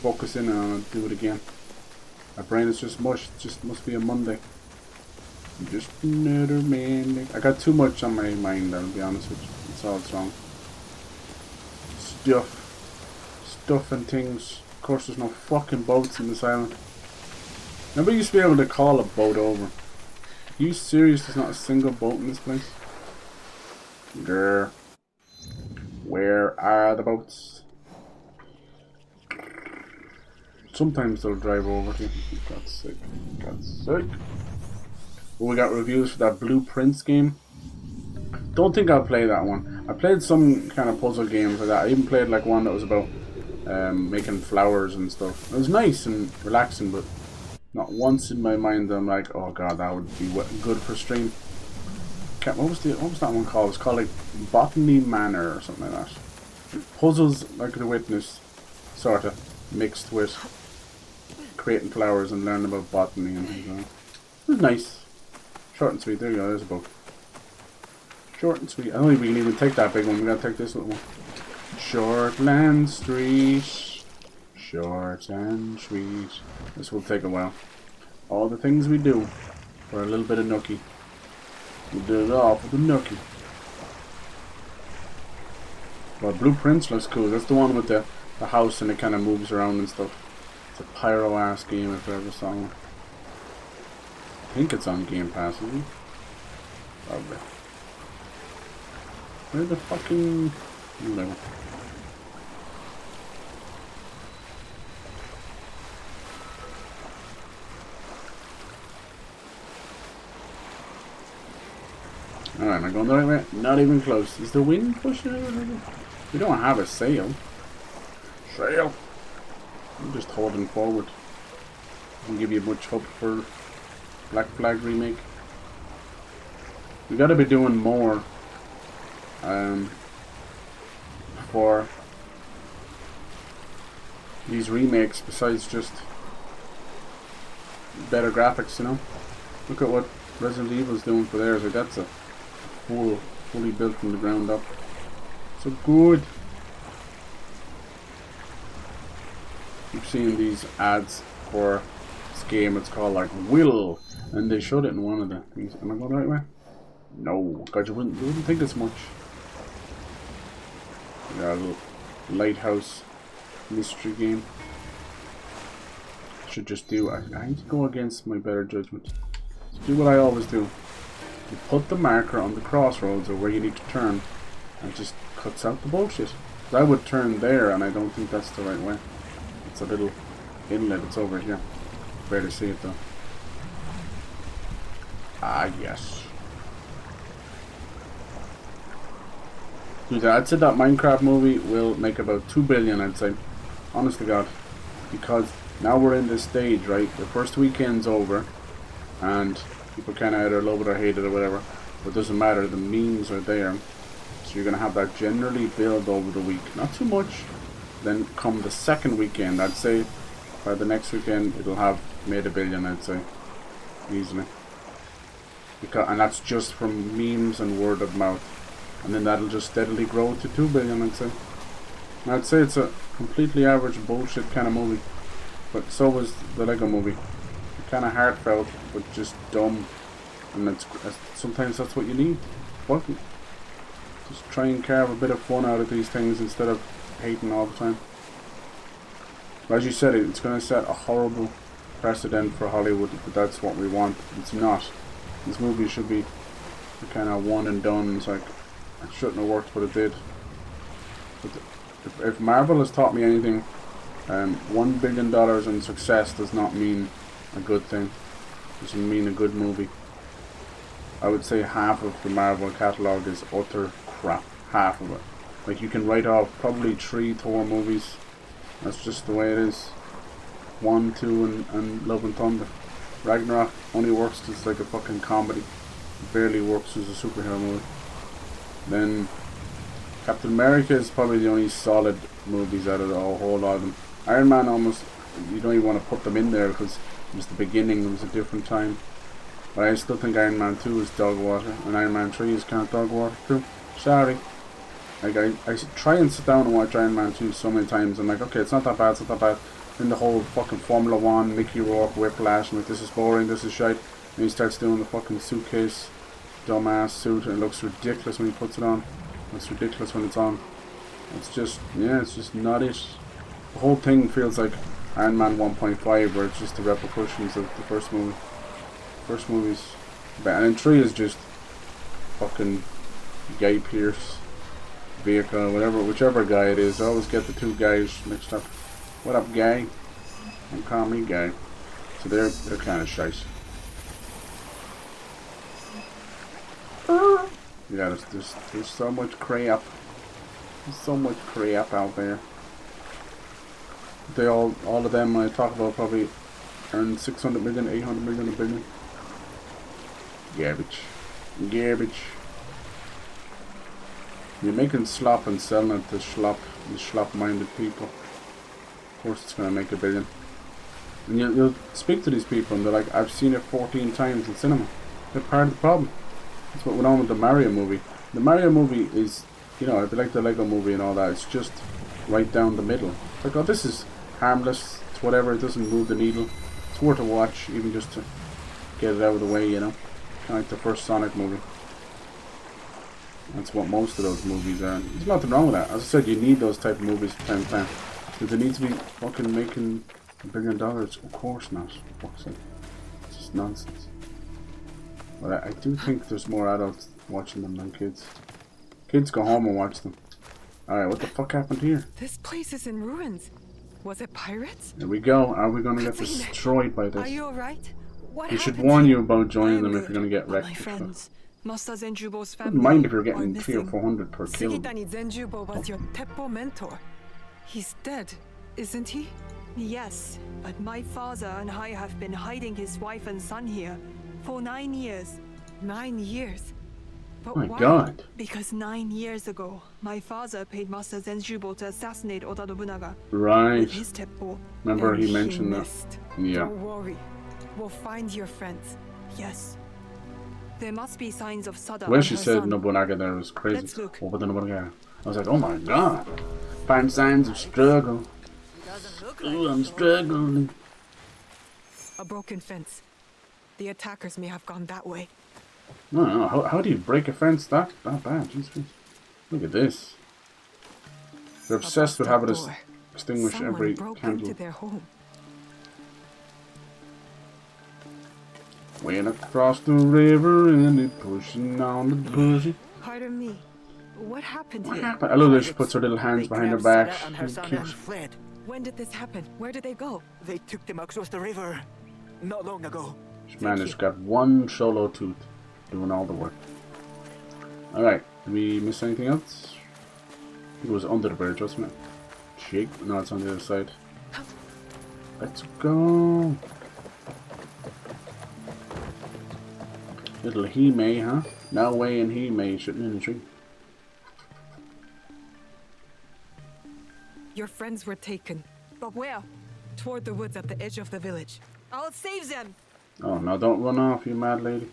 focus in and I do it again. My brain is just mush. It just must be a Monday. Just another Monday. I got too much on my mind, I'll be honest with you. That's all that's wrong. Stuff and things. Of course, there's no fucking boats in this island. Nobody used to be able to call a boat over. Are you serious? There's not a single boat in this place? Grr. Where are the boats? Sometimes they'll drive over to you. God's sake. Well, we got reviews for that Blueprints game. Don't think I'll play that one. I played some kind of puzzle games like that. I even played like one that was about making flowers and stuff. It was nice and relaxing, but not once in my mind I'm like, oh god, that would be good for stream. What was that one called? It was called like Botany Manor or something like that. Puzzles like The Witness, sort of mixed with creating flowers and learning about botany and things like that. It was nice. Short and sweet. There you go. There's a book. Short and sweet. I don't think we can even take that big one. We gotta take this little one. Shortland Street. Short and sweet. This will take a while. All the things we do for a little bit of nookie. We do it all for the nookie. Well, Blueprints looks cool. That's the one with the the house and it kind of moves around and stuff. It's a pyro-ass game if I ever saw one. I think it's on Game Pass, isn't it? Probably. Where the fucking... Whatever. Alright, am I going the right way? Not even close. Is the wind pushing it? We don't have a sail. Sail! I'm just holding forward. Doesn't give you much hope for Black Flag remake. We gotta be doing more for these remakes besides just better graphics, you know? Look at what Resident Evil's doing for theirs. Like, that's a fully built from the ground up. So good. Keep seeing these ads for this game. It's called like Will, and they showed it in one of the things. Am I going the right way? No, God, you wouldn't think as much. Yeah, a little lighthouse mystery game. Should just do. I need to go against my better judgment. Do what I always do. You put the marker on the crossroads or where you need to turn, and it just cuts out the bullshit. I would turn there, and I don't think that's the right way. It's a little inlet. It's over here. Barely see it though. Ah, yes. Dude, I'd say that Minecraft movie will make about 2 billion, I'd say. Honest to God. Because now we're in this stage, right? The first weekend's over, and people kind of either love it or hate it or whatever. But it doesn't matter, the memes are there. So you're going to have that generally build over the week. Not too much. Then come the second weekend, I'd say by the next weekend it'll have made 1 billion, I'd say. Easily. And that's just from memes and word of mouth. And then that'll just steadily grow to 2 billion, I'd say. And I'd say it's a completely average bullshit kind of movie. But so was the Lego movie. Kind of heartfelt, but just dumb. And sometimes that's what you need. Fuck it. Just try and carve a bit of fun out of these things instead of hating all the time. But as you said, it's going to set a horrible precedent for Hollywood, but that's what we want. It's not. This movie should be kind of one and done. It's like, it shouldn't have worked, but it did. But if Marvel has taught me anything, $1 billion in success does not mean a good thing. It doesn't mean a good movie. I would say half of the Marvel catalogue is utter crap. Half of it. Like, you can write off probably 3 Thor movies. That's just the way it is. 1, 2, and Love and Thunder. Ragnarok only works as like a fucking comedy. It barely works as a superhero movie. Then Captain America is probably the only solid movies out of the whole lot of them. Iron Man almost, you don't even want to put them in there because it was the beginning, it was a different time. But I still think Iron Man 2 is dog water, and Iron Man 3 is kind of dog water too. Sorry. Like, I try and sit down and watch Iron Man 2 so many times. I'm like, okay, it's not that bad, it's not that bad. Then the whole fucking Formula 1, Mickey Rourke, Whiplash, and like, this is boring, this is shite. And he starts doing the fucking suitcase, dumbass suit, and it looks ridiculous when he puts it on. It's ridiculous when it's on. It's just, yeah, it's just not it. The whole thing feels like Iron Man 1.5, where it's just the repercussions of the first movie. First movie's bad. And then 3 is just fucking Guy Pearce vehicle, whichever guy it is. I always get the 2 guys mixed up. What up, Guy? Don't call me Guy. So they're kind of shite. Yeah, there's so much crap. There's so much crap out there. They all of them I talk about probably earn 600 million, 800 million, a billion. Garbage. Garbage. You're making slop and selling it to slop-minded people. Of course it's going to make 1 billion. And you'll speak to these people and they're like, I've seen it 14 times in cinema. They're part of the problem. That's what went on with the Mario movie. The Mario movie is, you know, it'd be like the Lego movie and all that. It's just right down the middle. It's like, oh, this is harmless. It's whatever. It doesn't move the needle. It's worth a watch, even just to get it out of the way, you know. Kind of like the first Sonic movie. That's what most of those movies are. There's nothing wrong with that. As I said, you need those type of movies from time to time. Do they need to be fucking making $1 billion? Of course not. Fuck's sake. It's just nonsense. But I do think there's more adults watching them than kids. Kids go home and watch them. Alright, what the fuck happened here? This place is in ruins. Was it pirates? Here we go. Are we gonna get destroyed by Are this? you alright? What We should happened warn to you about joining them I'm if you're gonna get good, but wrecked. my and stuff. friends, Master Zenjubo's I wouldn't family mind if you're are getting 300 or missing. 400 per kill. Sugitani Zenjubo was your Teppo mentor. He's dead, isn't he? Yes, but my father and I have been hiding his wife and son here for 9 years. 9 years? But My why? God. Because 9 years ago, my father paid Master Zenjubo to assassinate Oda Nobunaga Right. with his Teppo. Remember And he mentioned that. missed. Yeah. Don't worry. We'll find your friends. Yes. There must be signs of Sada When and she her said son. Nobunaga there was crazy. Let's look. Over the Nobunaga. I was like, oh my god. Find signs of struggle. Ooh, I'm struggling. A broken fence. The attackers may have gone that way. No, no, how do you break a fence that bad? Jesus. Look at this. They're obsessed with having to extinguish Someone every broke candle. into their home. Went across the river and it pushing on the pussy. Pardon me. What happened What here? happened? I love that she puts her little hands They behind her grabbed back. Sada and her son Cute. and fled. When did this happen? Where did they go? They took them across the river not long ago. She managed to grab one solo tooth, doing all the work. Alright, did we miss anything else? I think it was under the bridge, wasn't it? Shake? No, it's on the other side. Let's go. Little Hime, huh? Naoe and Hime shooting in the tree. Your friends were taken. But where? Toward the woods at the edge of the village. I'll save them! Oh, no, don't run off, you mad lady.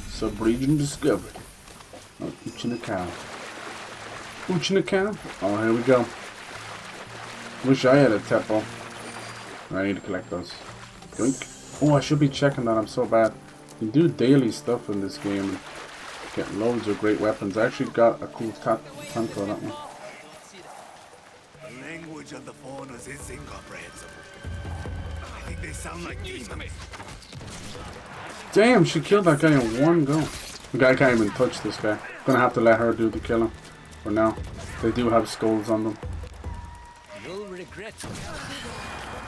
Sub-region discovered. Oh, Uchina cow. Uchina cow? Oh, here we go. Wish I had a Teppo. I need to collect those. Doink. Oh, I should be checking that. I'm so bad. You can do daily stuff in this game and get loads of great weapons. I actually got a cool tanto, that one. The language of the faunas is incomprehensible. I think they sound like demons. Damn, she killed that guy in one go. The guy can't even touch this guy. Gonna have to let her do the killing for now. They do have skulls on them. You'll regret.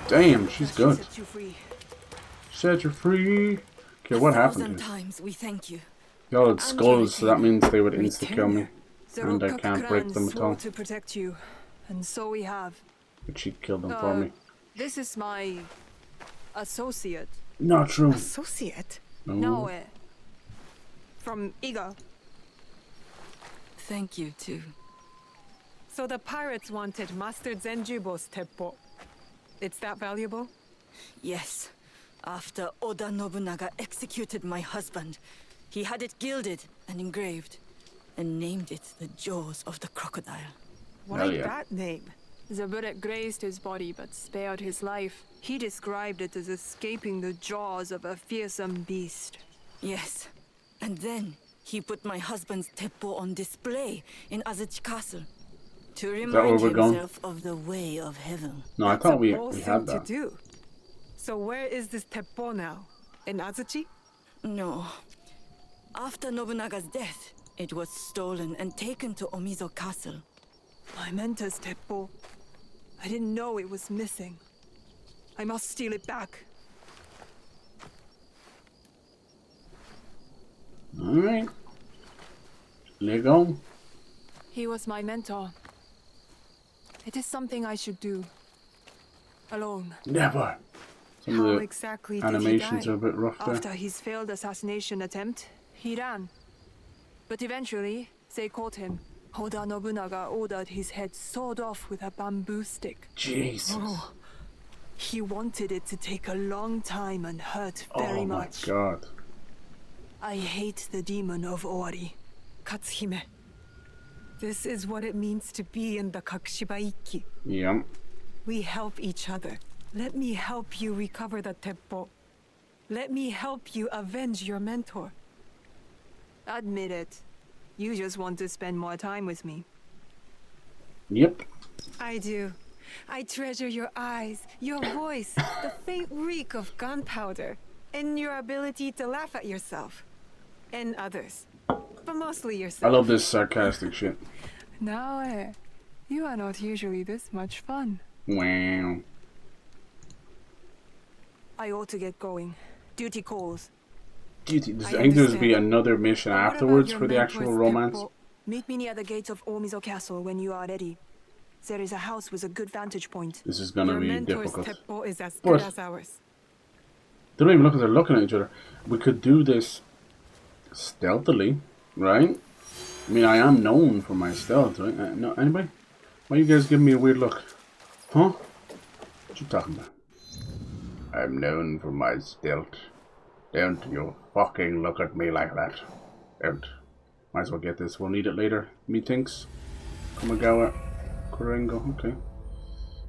Damn, she's good. Set you free. Set you free. Okay, what happened here? Times we thank you. Y'all had skulls, so that means they would insta-kill me. The And I Rokkak can't break clan them at swore all. to protect you, and so we have. But she killed them for me. This is my associate. Not true. Associate? No. Naoe. From Iga. Thank you too. So the pirates wanted Master Zenjubo's Teppo. It's that valuable? Yes. After Oda Nobunaga executed my husband, he had it gilded and engraved, and named it the Jaws of the Crocodile. Why Hell yeah. that name? The bullet grazed his body but spared his life. He described it as escaping the jaws of a fearsome beast. Yes. And then he put my husband's Teppo on display in Azuchi Castle to where remind we're going? himself of the way of heaven. No, I That's thought a we bold had thing that. to do. So where is this Teppo now? In Azuchi? No. After Nobunaga's death, it was stolen and taken to Omizo Castle. My mentor's Teppo. I didn't know it was missing. I must steal it back. Alright. Let go. He was my mentor. It is something I should do. Alone. Never. Some How of the exactly animations did he die? are a bit rough there. After his failed assassination attempt, he ran. But eventually, they caught him. Oda Nobunaga ordered his head sawed off with a bamboo stick. Jesus. Oh, he wanted it to take a long time and hurt very Oh my much. god. I hate the demon of Owari. Katsuhime. This is what it means to be in the Kakushibaiki. Yep. We help each other. Let me help you recover the Teppo. Let me help you avenge your mentor. Admit it. You just want to spend more time with me. Yep. I do. I treasure your eyes, your voice, the faint reek of gunpowder, and your ability to laugh at yourself. And others. But mostly I yourself. love this sarcastic shit. Naoe, you are not usually this much fun. Wow. I ought to get going. Duty calls. I think there's be another mission But what about afterwards your for the actual mentor's romance. temple? Meet me near the gates of Omizo Castle when you are ready. There is a house with a good vantage point. This is gonna Your be mentor's difficult. temple is as But- good as ours. They don't even look as they're looking at each other. We could do this stealthily, right? I mean, I am known for my stealth, right? No, anybody? Why you guys giving me a weird look? Huh? What you talking about? I'm known for my stealth. Don't you fucking look at me like that. Don't. Might as well get this. We'll need it later. Methinks. Komagawa. Kurengo. Okay.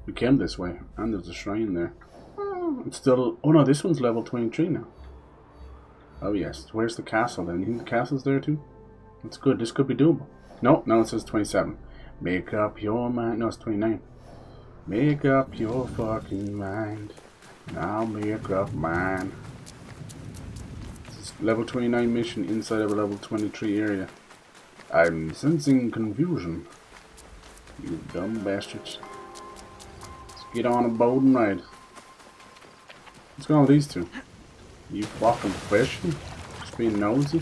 We came this way. And there's a shrine there. It's still... Oh no, this one's level 23 now. Oh yes. Where's the castle then? You think the castle's there too? That's good. This could be doable. No, now it says 27. Make up your mind. No, it's 29. Make up your fucking mind. Now make up mine. This is level 29 mission inside of a level 23 area. I'm sensing confusion. You dumb bastards. Let's get on a boat and ride. What's going on with these two? You fucking professional? Just being nosy?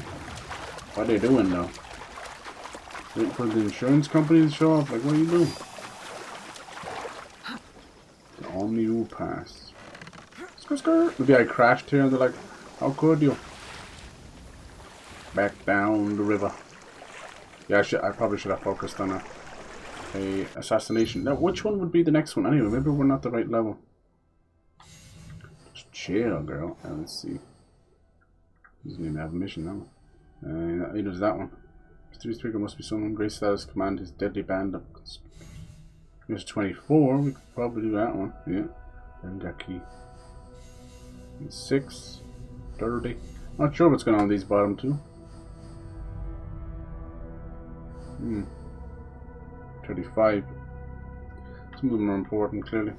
What are they doing though? Waiting for the insurance company to show up? Like, what are you doing? The Omni Pass. Maybe I crashed here and they're like, how could you? Back down the river. Yeah, I probably should have focused on a assassination. Now, which one would be the next one? Anyway, maybe we're not the right level. Just chill, girl. Let's see. Doesn't even have a mission now. It was that one. Mysterious trigger must be someone. Grace status command his deadly band. Here's 24. We could probably do that one. Yeah. Then got key. 6. 30. Not sure what's going on with these bottom two. 35. Some of them are important, clearly.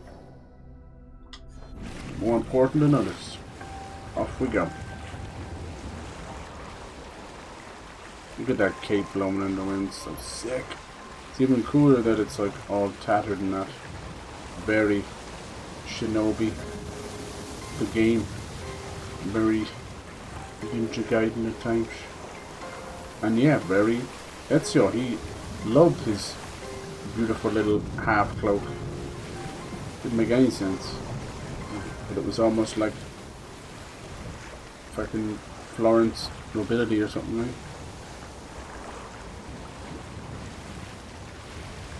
More important than others. Off we go. Look at that cape blowing in the wind, so sick. It's even cooler that it's like all tattered and that. Very shinobi. The game. Very Ninja Gaiden at times. And yeah, very Ezio. He loved his beautiful little half cloak. Didn't make any sense. But it was almost like fucking Florence nobility or something, right?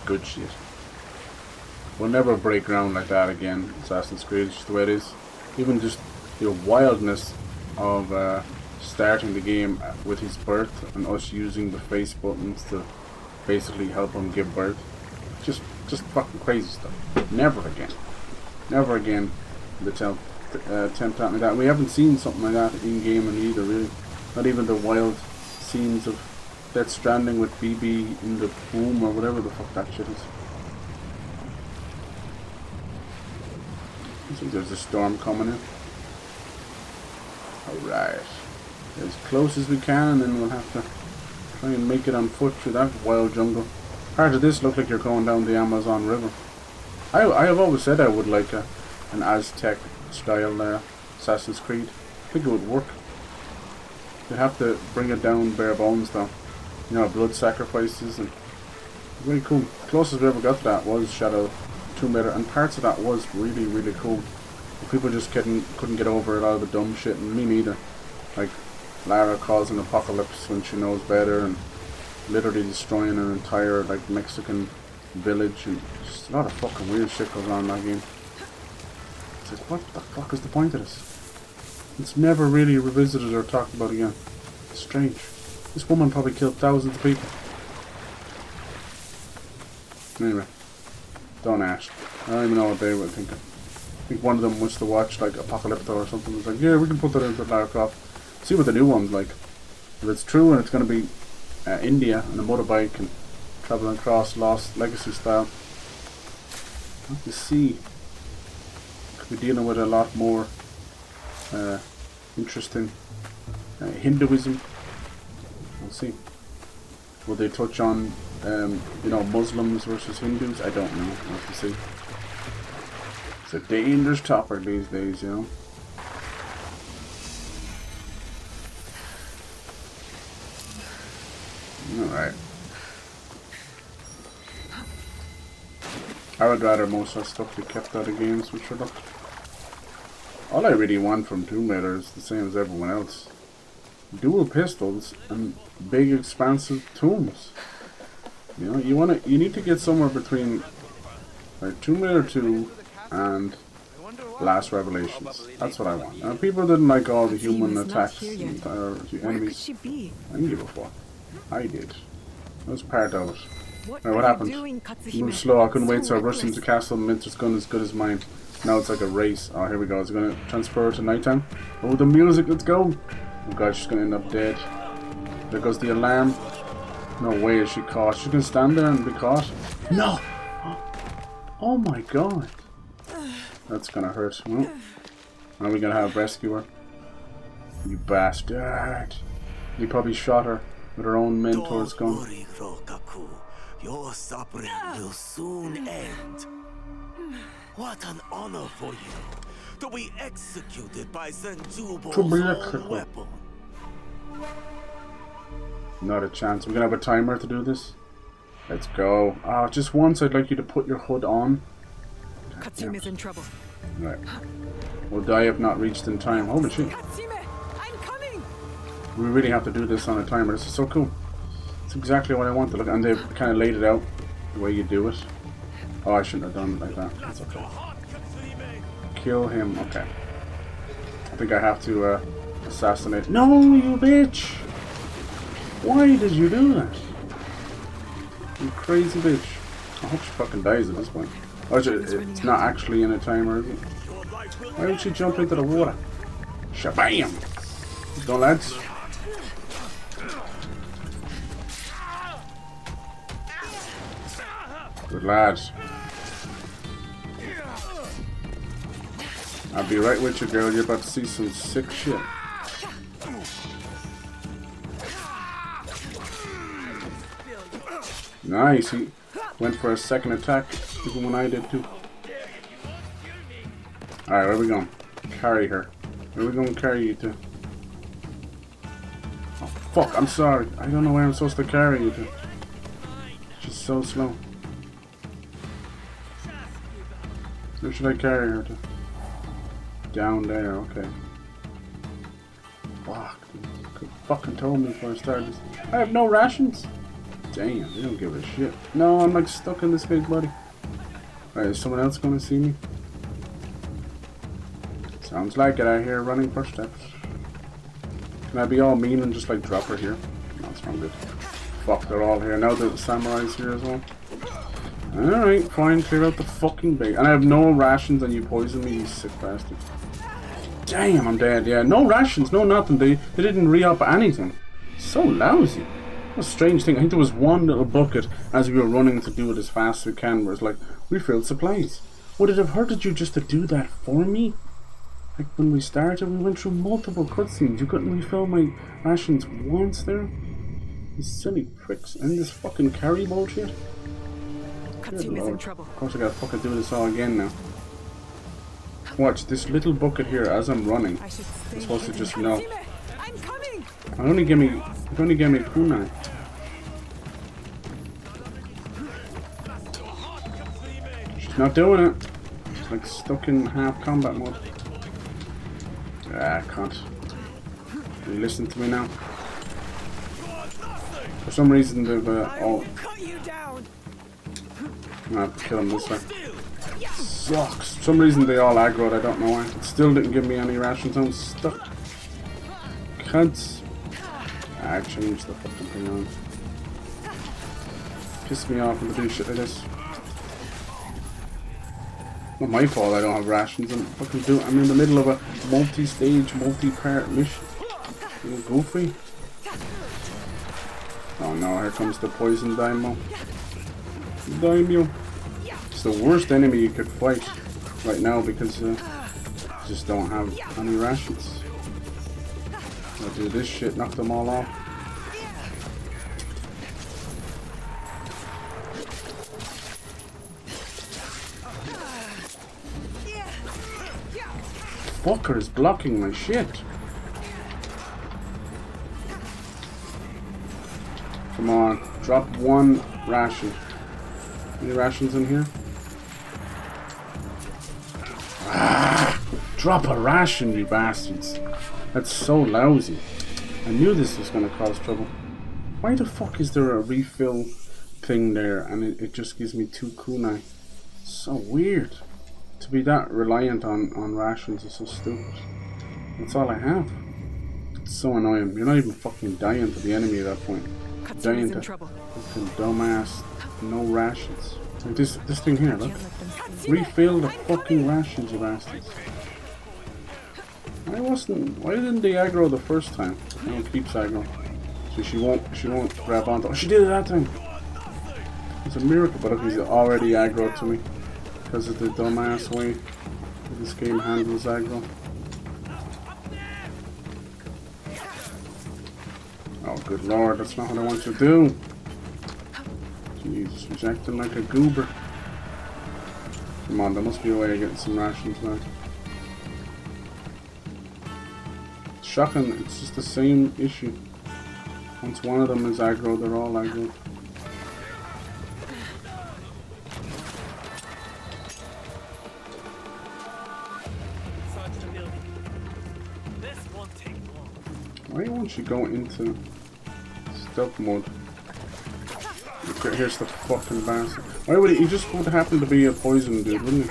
Good shit. We'll never break ground like that again. Assassin's Creed is just the way it is. Even just the wildness of starting the game with his birth and us using the face buttons to basically help him give birth. Just fucking crazy stuff. Never again. Never again the attempt at like that. We haven't seen something like that in game and either, really. Not even the wild scenes of Death Stranding with BB in the boom or whatever the fuck that shit is. I think there's a storm coming in. Alright. As close as we can, and then we'll have to try and make it on foot through that wild jungle. Part of this look like you're going down the Amazon River. I have always said I would like an Aztec style Assassin's Creed. I think it would work. You'd have to bring it down bare bones though. You know, blood sacrifices and very cool. Closest we ever got to that was Shadow Tomb Raider, and parts of that was really, really cool. People just couldn't get over a lot of the dumb shit, and me neither. Like Lara causing apocalypse when she knows better, and literally destroying an entire like Mexican village, and just a lot of fucking weird shit goes on in that game. It's like, what the fuck is the point of this? It's never really revisited or talked about again. It's strange. This woman probably killed thousands of people. Anyway, don't ask. I don't even know what they were thinking. I think one of them was to watch like Apocalypto or something. It was like, yeah, we can put that into Lara Croft. See what the new one's like. If it's true and it's going to be India and a motorbike and traveling across Lost Legacy style, have to see. Could be dealing with a lot more interesting Hinduism. We'll see. Will they touch on, you know, Muslims versus Hindus? I don't know. We'll have to see. It's a dangerous topic these days, you know. Alright. I would rather most of that stuff be kept out of games, which are all I really want from Tomb Raider is the same as everyone else. Dual pistols and big expansive tombs. You know, you need to get somewhere between like Tomb Raider 2 and Last Revelations. That's what I want. Now, people didn't like all the human attacks or enemies. I didn't give a fuck. I did. That was part of it. Right, what happened? Move slow. I couldn't wait so I rushed into the castle. Minter's gun as good as mine. Now it's like a race. Oh, here we go. Is it going to transfer to nighttime? Oh, the music. Let's go. Oh god, she's going to end up dead. There goes the alarm. No way is she caught. She can stand there and be caught. No! Oh my god. That's going to hurt. Well, are we going to have rescue her? You bastard. You probably shot her with her own mentor's gun. Your suffering will soon end. What an honor for you to be executed by Senjubo's own weapon. Not a chance. We're gonna have a timer to do this. Let's go. Just once I'd like you to put your hood on. KATSUHIME is in trouble. Right. We'll die if not reached in time. Holy shit. KATSUHIME, I'm coming. We really have to do this on a timer. This is so cool. It's exactly what I wanted. Look, and they've kind of laid it out the way you do it. Oh, I shouldn't have done it like that. That's okay. Kill him. Okay. I think I have to assassinate. No, you bitch! Why did you do that? You crazy bitch. I hope she fucking dies at this point. Oh, it's not actually in a timer, is it? Why would she jump into the water? Shabam! Let's go, lads. Good lads. I'll be right with you, girl. You're about to see some sick shit. Nice. He went for a second attack, even when I did too. Alright, where are we going? Carry her. Where are we going to carry you to? Oh, fuck. I'm sorry. I don't know where I'm supposed to carry you to. She's so slow. Where should I carry her to? Down there, okay. Fuck, dude. Could fucking told me before I started this. I have no rations. Damn, they don't give a shit. No, I'm like stuck in this big body. Alright, is someone else gonna see me? Sounds like it. I hear running footsteps. Can I be all mean and just like drop her here? No, it's not good. Fuck, they're all here. Now the samurai's here as well. Alright, fine, clear out the fucking base. And I have no rations and you poison me, you sick bastard. Damn, I'm dead, yeah. No rations, no nothing. They didn't re-up anything. So lousy. What a strange thing. I think there was one little bucket as we were running to do it as fast as we can where it's like, refilled supplies. Would it have hurted you just to do that for me? Like when we started, we went through multiple cutscenes. You couldn't refill my rations once there? You silly pricks. And this fucking carry bullshit? KATSUHIME is in trouble. Of course I gotta fucking do this all again now. Watch, this little bucket here as I'm running. I'm supposed to just know. I'm coming. It only gave me kunai. She's not doing it. She's like stuck in half combat mode. Ah, I can't. Are you listening to me now? For some reason they've all... I have to kill him this way. Sucks. For some reason they all aggroed, I don't know why. It still didn't give me any rations, I'm stuck. Cunts. I changed the fucking thing on. Piss me off when they do shit like this. Not my fault I don't have rations. I'm in the middle of a multi-stage, multi-part mission. A little goofy. Oh no, here comes the poison daimyo. Daimyo. the worst enemy you could fight right now because you just don't have any rations. I'll do this shit, knock them all off. Fucker is blocking my shit. Come on, drop one ration. Any rations in here? Ah, drop a ration, you bastards. That's so lousy. I knew this was going to cause trouble. Why the fuck is there a refill thing there and it just gives me 2 kunai? So weird. To be that reliant on rations is so stupid. That's all I have. It's so annoying. You're not even fucking dying to the enemy at that point. Dying to fucking dumbass no rations. Like this thing here, look. Refill the fucking rations, you bastards. Why didn't they aggro the first time? No, it keeps aggro. So she won't grab onto. Oh, she did it that time. It's a miracle, but look, he's already aggroed to me. Because of the dumbass way this game handles aggro. Oh, good lord, that's not what I want to do. Jesus, he's acting like a goober. Come on, there must be a way of getting some rations now. It's shocking, it's just the same issue. Once one of them is aggro, they're all aggro. Why won't you go into stealth mode? Okay, here's the fucking bastard. Why would he just would happen to be a poison dude, wouldn't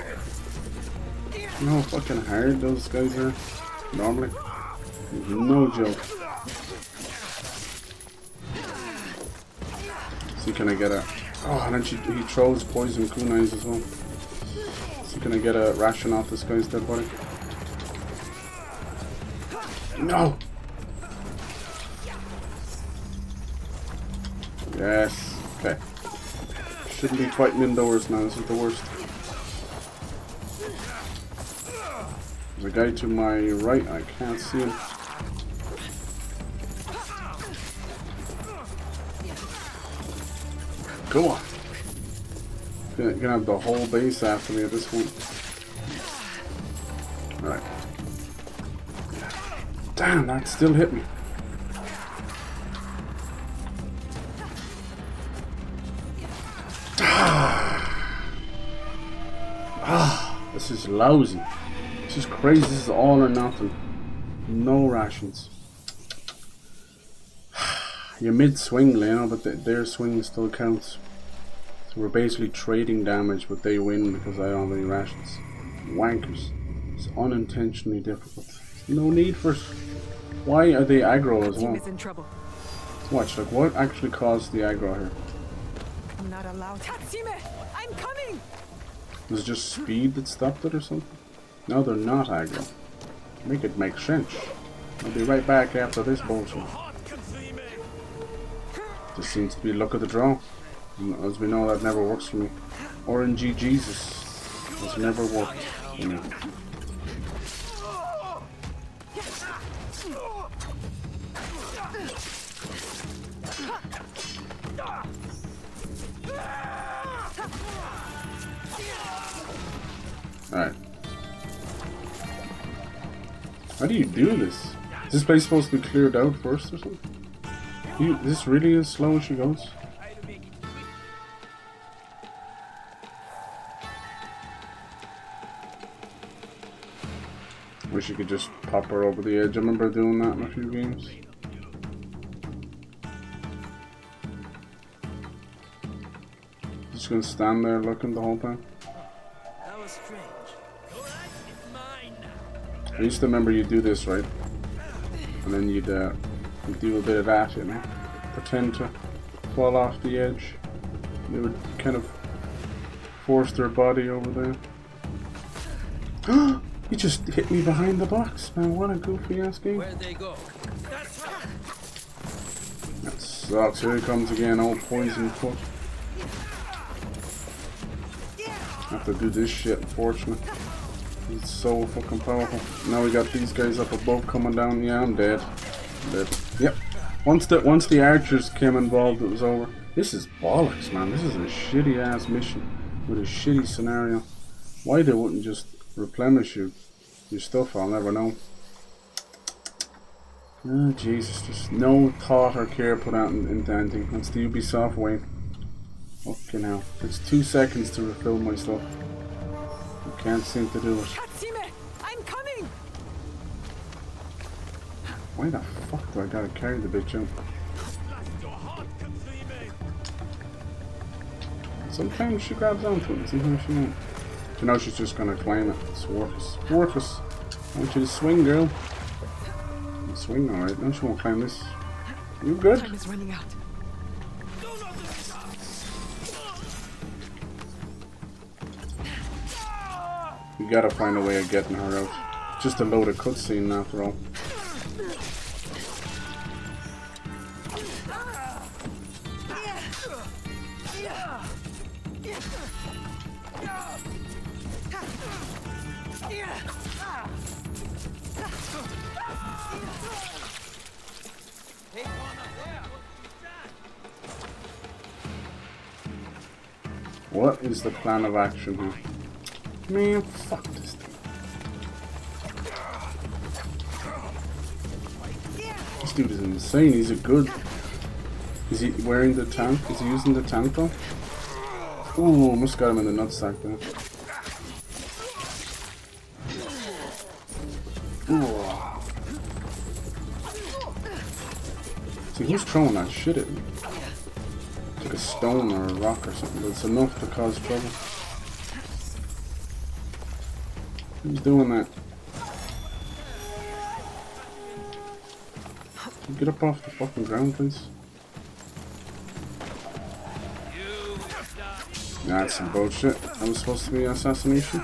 he? You know how fucking hard those guys are normally? No joke. See, can I get a... Oh, and then he throws poison kunais as well. See, can I get a ration off this guy's dead body? No! Yes. Okay. Shouldn't be fighting indoors now. This is the worst. There's a guy to my right. I can't see him. Go on. Gonna have the whole base after me at this point. Alright. Damn, that still hit me. This is lousy. This is crazy. This is all or nothing. No rations. You're mid-swing, Leno, but their swing still counts. So we're basically trading damage, but they win because I don't have any rations. Wankers. It's unintentionally difficult. No need for... Why are they aggro as well? Watch, like what actually caused the aggro here? I'm not allowed. KATSUHIME! I'm coming! Was it just speed that stopped it or something? No, they're not aggro. Make it make sense. I'll be right back after this bullshit. This seems to be luck of the draw. And as we know, that never works for me. RNG Jesus has never worked for me. Alright. How do you do this? Is this place supposed to be cleared out first or something? Is this really as slow as she goes? Wish you could just pop her over the edge. I remember doing that in a few games. Just gonna stand there looking the whole time. That was strange. I used to remember you'd do this, right? And then you'd do a bit of that, you know? Pretend to fall off the edge. They would kind of force their body over there. He just hit me behind the box, man. What a goofy ass game. Where'd they go? That sucks. Here he comes again, old poison foot. to do this shit, unfortunately. It's so fucking powerful. Now we got these guys up above coming down. Yeah, I'm dead. Yep. Once the archers came involved, it was over. This is bollocks, man. This is a shitty ass mission with a shitty scenario. Why they wouldn't just replenish your stuff, I'll never know. Oh Jesus, just no thought or care put out into anything. That's the Ubisoft way. Okay, now it's 2 seconds to refill my stuff. I can't seem to do it. KATSUHIME, I'm coming. Why the fuck do I gotta carry the bitch out? Sometimes she grabs onto it, sometimes she won't. You know she's just gonna claim it. It's worthless. Worthless. I want you to swing, girl. You swing, alright. No, she won't claim this. You good? Time is running out. You gotta find a way of getting her out. Just a load of cutscene after all. What is the plan of action here? Man, fuck this thing. This dude is insane. He's a good. Is he wearing the tank? Is he using the tank though? Ooh, almost got him in the nutsack there. Ooh. See, who's throwing that shit at me? Like a stone or a rock or something, but it's enough to cause trouble. Who's doing that? Get up off the fucking ground, please. Nah, that's some bullshit. That was supposed to be an assassination.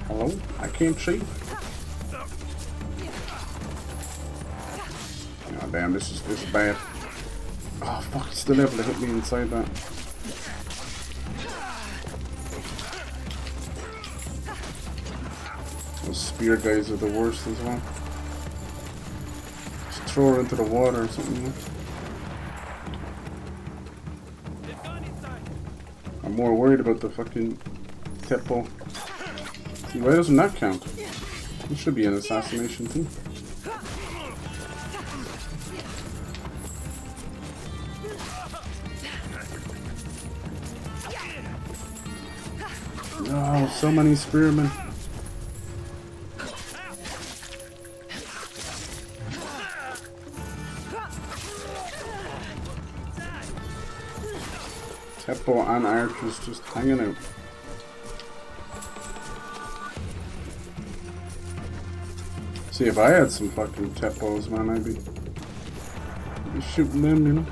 Hello? I can't see. Oh damn, this is bad. Oh fuck, he's still able to hit me inside that. Those spear guys are the worst as well. Just throw her into the water or something. I'm more worried about the fucking Teppo. Why doesn't that count? It should be an assassination too. Oh, so many spearmen. Teppo and archers just hanging out. See, if I had some fucking Teppos, man, I'd be shooting them, you know.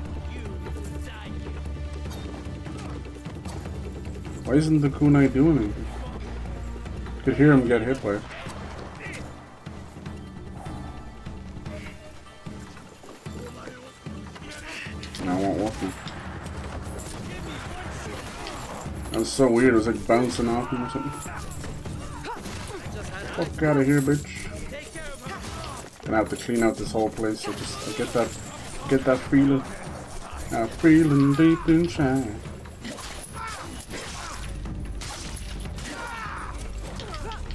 Why isn't the kunai doing anything? Could hear him get hit by it. No, it won't work now. That was so weird, it was like bouncing off him or something. Fuck out of here, bitch. Gonna have to clean out this whole place, so just get that feeling. Feeling deep inside.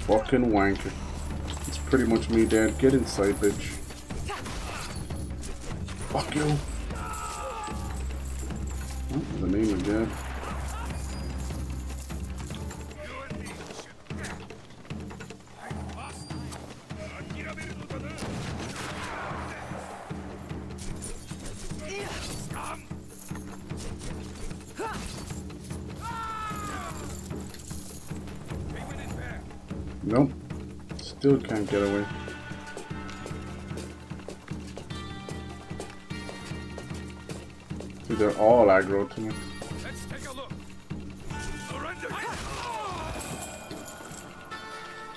Fucking wanker. It's pretty much me dead. Get inside, bitch. Fuck you. Oh, the name of dead. Nope. Still can't get away. Dude, they're all aggro to me. Let's take a look. Surrender.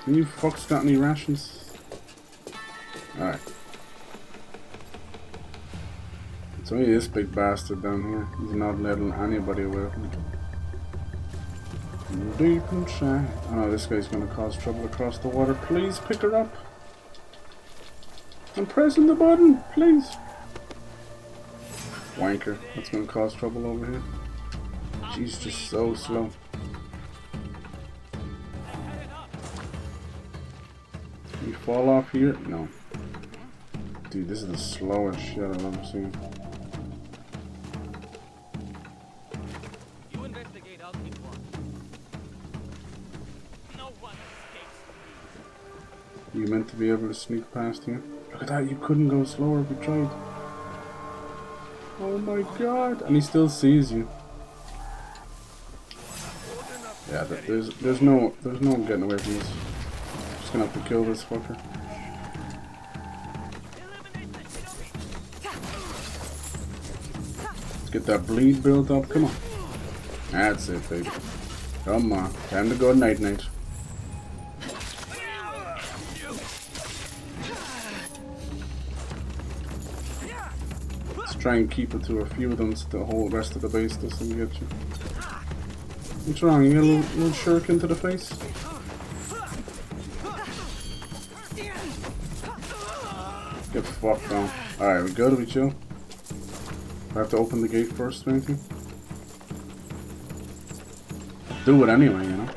You fucks got any rations? Alright. It's only this big bastard down here. He's not letting anybody away from me. Deep inside. Oh, this guy's gonna cause trouble across the water. Please pick her up. I'm pressing the button, please. Wanker. That's gonna cause trouble over here. She's just so slow. You fall off here? No. Dude, this is the slowest shit I've ever seen. You investigate, I'll keep watch. No one escapes. You meant to be able to sneak past here? Look at that, you couldn't go slower if you tried. Oh my god. And he still sees you. Yeah, there's no getting away from this. Just gonna have to kill this fucker. Let's get that bleed built up. Come on. That's it, baby. Come on. Time to go night night. Let's try and keep it to a few of them so the whole rest of the base doesn't get you. What's wrong? You got a little shuriken to the face? Get fucked now. Alright, we good? We chill? I have to open the gate first or anything? Do it anyway, you know?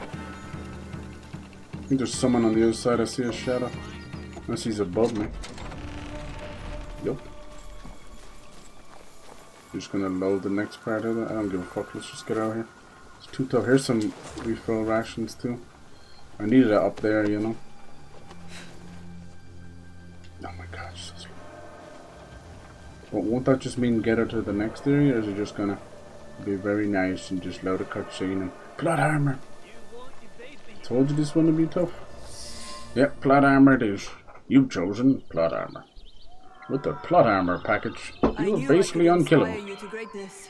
I think there's someone on the other side. I see a shadow. Unless he's above me. Yup. Just gonna load the next part of it. I don't give a fuck. Let's just get out of here. It's too tough. Here's some refill rations too. I needed it up there, you know. Oh my god, so slow. Well, won't that just mean get her to the next area, or is it just gonna be very nice and just load a cutscene and plot armor? Told you this one would be tough. Yep, plot armor it is. You've chosen plot armor. With the plot armor package, you are basically unkillable. You to greatness.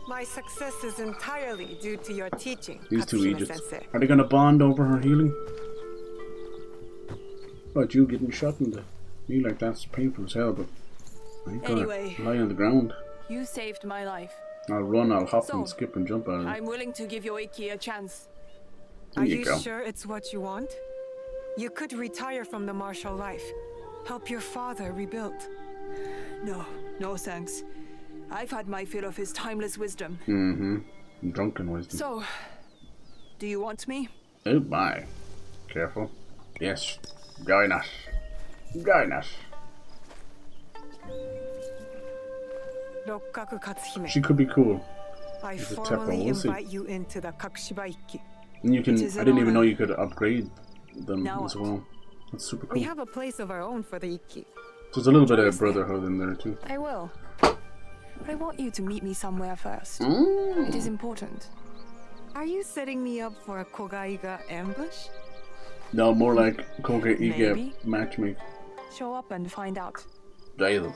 My success is entirely due to your teaching. These two Katsuhime idiots. Sensei. Are they gonna bond over her healing? But you getting shot in the knee like that's painful as hell, but I ain't gonna lie on the ground. You saved my life. I'll run, I'll hop and skip and jump out of it. I'm willing to give Yoiki a chance. Are you sure it's what you want? You could retire from the martial life. Help your father rebuild. No thanks. I've had my fill of his timeless wisdom. Mm-hmm. Drunken wisdom. So, do you want me? Oh my. Careful. Yes. Join us. Join us. She could be cool. I formally invite you into the Kakushiba-ikki. And you can, I didn't even know you could upgrade them as well. That's super cool. We have a place of our own for the Ikki. So there's a little bit of brotherhood in there too. I will. But I want you to meet me somewhere first. It is important. Are you setting me up for a Kogaiga ambush? No, more like Kogaiga matchmaking. Show up and find out. Did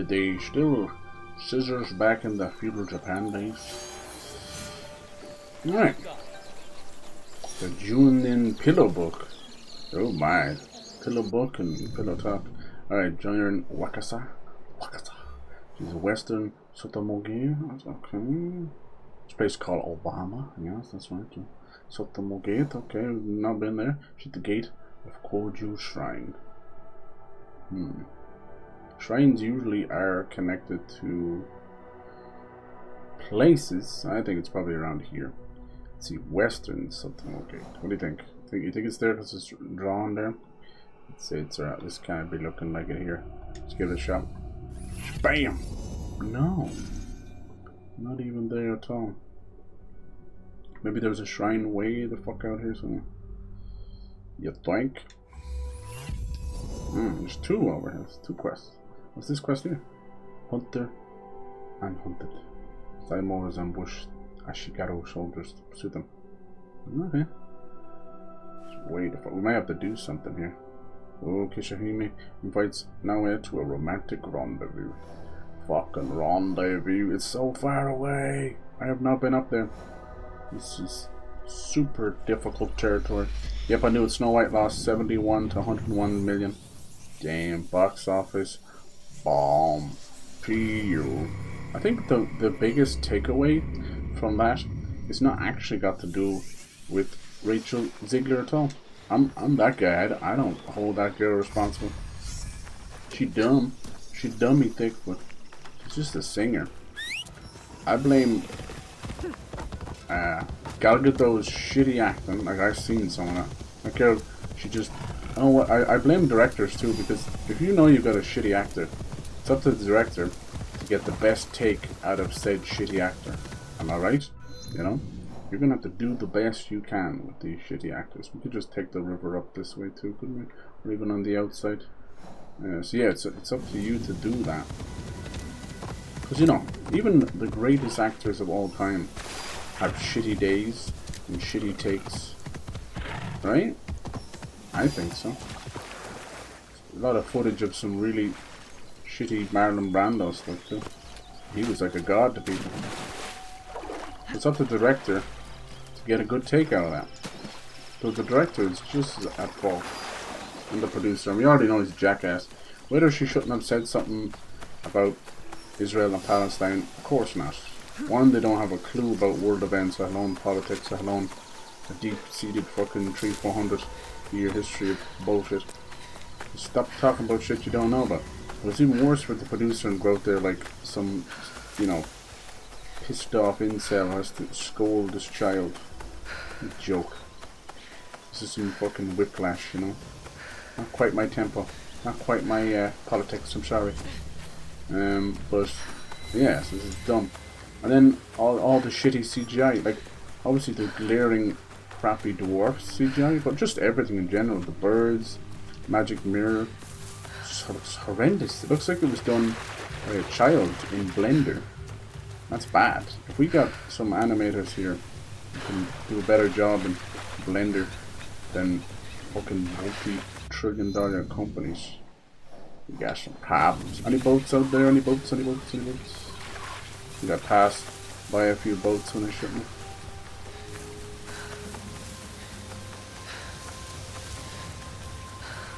they still scissors back in the feudal Japan days? Alright. The Junin Pillow Book. Oh my. Pillow Book and Pillow Talk. Alright, join Wakasa. She's a Western Sotomoge. Okay. This place called Obama. Yes, that's right. Sotomoge. Okay, we've not been there. She's at the gate of Koju Shrine. Shrines usually are connected to places. I think it's probably around here. Let's see, Western Sotomoge. What do you think? You think it's there because it's drawn there? Let's say it's this can't be looking like it here. Let's give it a shot. Bam! No, not even there at all. Maybe there's a shrine way the fuck out here somewhere. You think? There's two over here. There's two quests. What's this quest here? Hunter and hunted. Saimon has ambushed Ashigaru soldiers to pursue them. Okay. Wait, we might have to do something here. Oh, KATSUHIME invites Naoe to a romantic rendezvous. Fucking rendezvous. It's so far away. I have not been up there. This is super difficult territory. Yep, I knew it. Snow White lost 71 to 101 million. Damn, box office. Bomb. Peel. I think the biggest takeaway from that is not actually got to do with Rachel Ziegler at all. I'm that guy. I don't hold that girl responsible. She dumb. She dummy thick, but she's just a singer. I blame Gal Gadot's shitty acting. Like, I've seen some of that. That girl, she just... I don't know what, I blame directors too, because if you know you've got a shitty actor, it's up to the director to get the best take out of said shitty actor. Am I right? You know? You're gonna have to do the best you can with these shitty actors. We could just take the river up this way too, couldn't we? Or even on the outside. So yeah, it's up to you to do that. Because, you know, even the greatest actors of all time have shitty days and shitty takes. Right? I think so. A lot of footage of some really shitty Marlon Brando stuff too. He was like a god to people. It's up to the director to get a good take out of that. So the director is just at fault. And the producer, and we already know he's a jackass. Whether she shouldn't have said something about Israel and Palestine, of course not. One, they don't have a clue about world events, let alone politics, let alone a deep-seated fucking 300-400 year history of bullshit. Just stop talking about shit you don't know about. But it's even worse for the producer and go out there like some, you know, pissed off incel has to scold this child. Joke. This is some fucking whiplash, you know. Not quite my tempo. Not quite my politics, I'm sorry. But yeah, so this is dumb. And then all the shitty CGI, like obviously the glaring crappy dwarf CGI, but just everything in general. The birds, magic mirror, just looks horrendous. It looks like it was done by a child in Blender. That's bad. If we got some animators here who can do a better job in Blender than fucking multi-trillion-dollar companies, we got some problems. Any boats out there? Any boats? Any boats? Any boats? We got passed by a few boats when I shouldn't.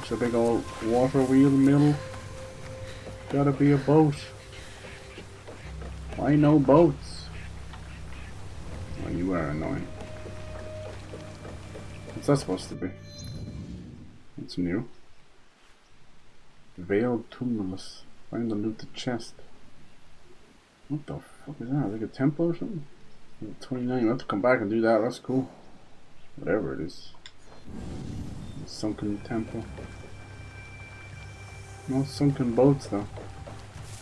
It's a big old water wheel mill. Gotta be a boat. Why no boats? Oh, you are annoying. What's that supposed to be? It's new. Veiled tumulus. Find the looted chest. What the fuck is that? Like a temple or something? 29. We'll have to come back and do that. That's cool. Whatever it is. A sunken temple. No sunken boats though.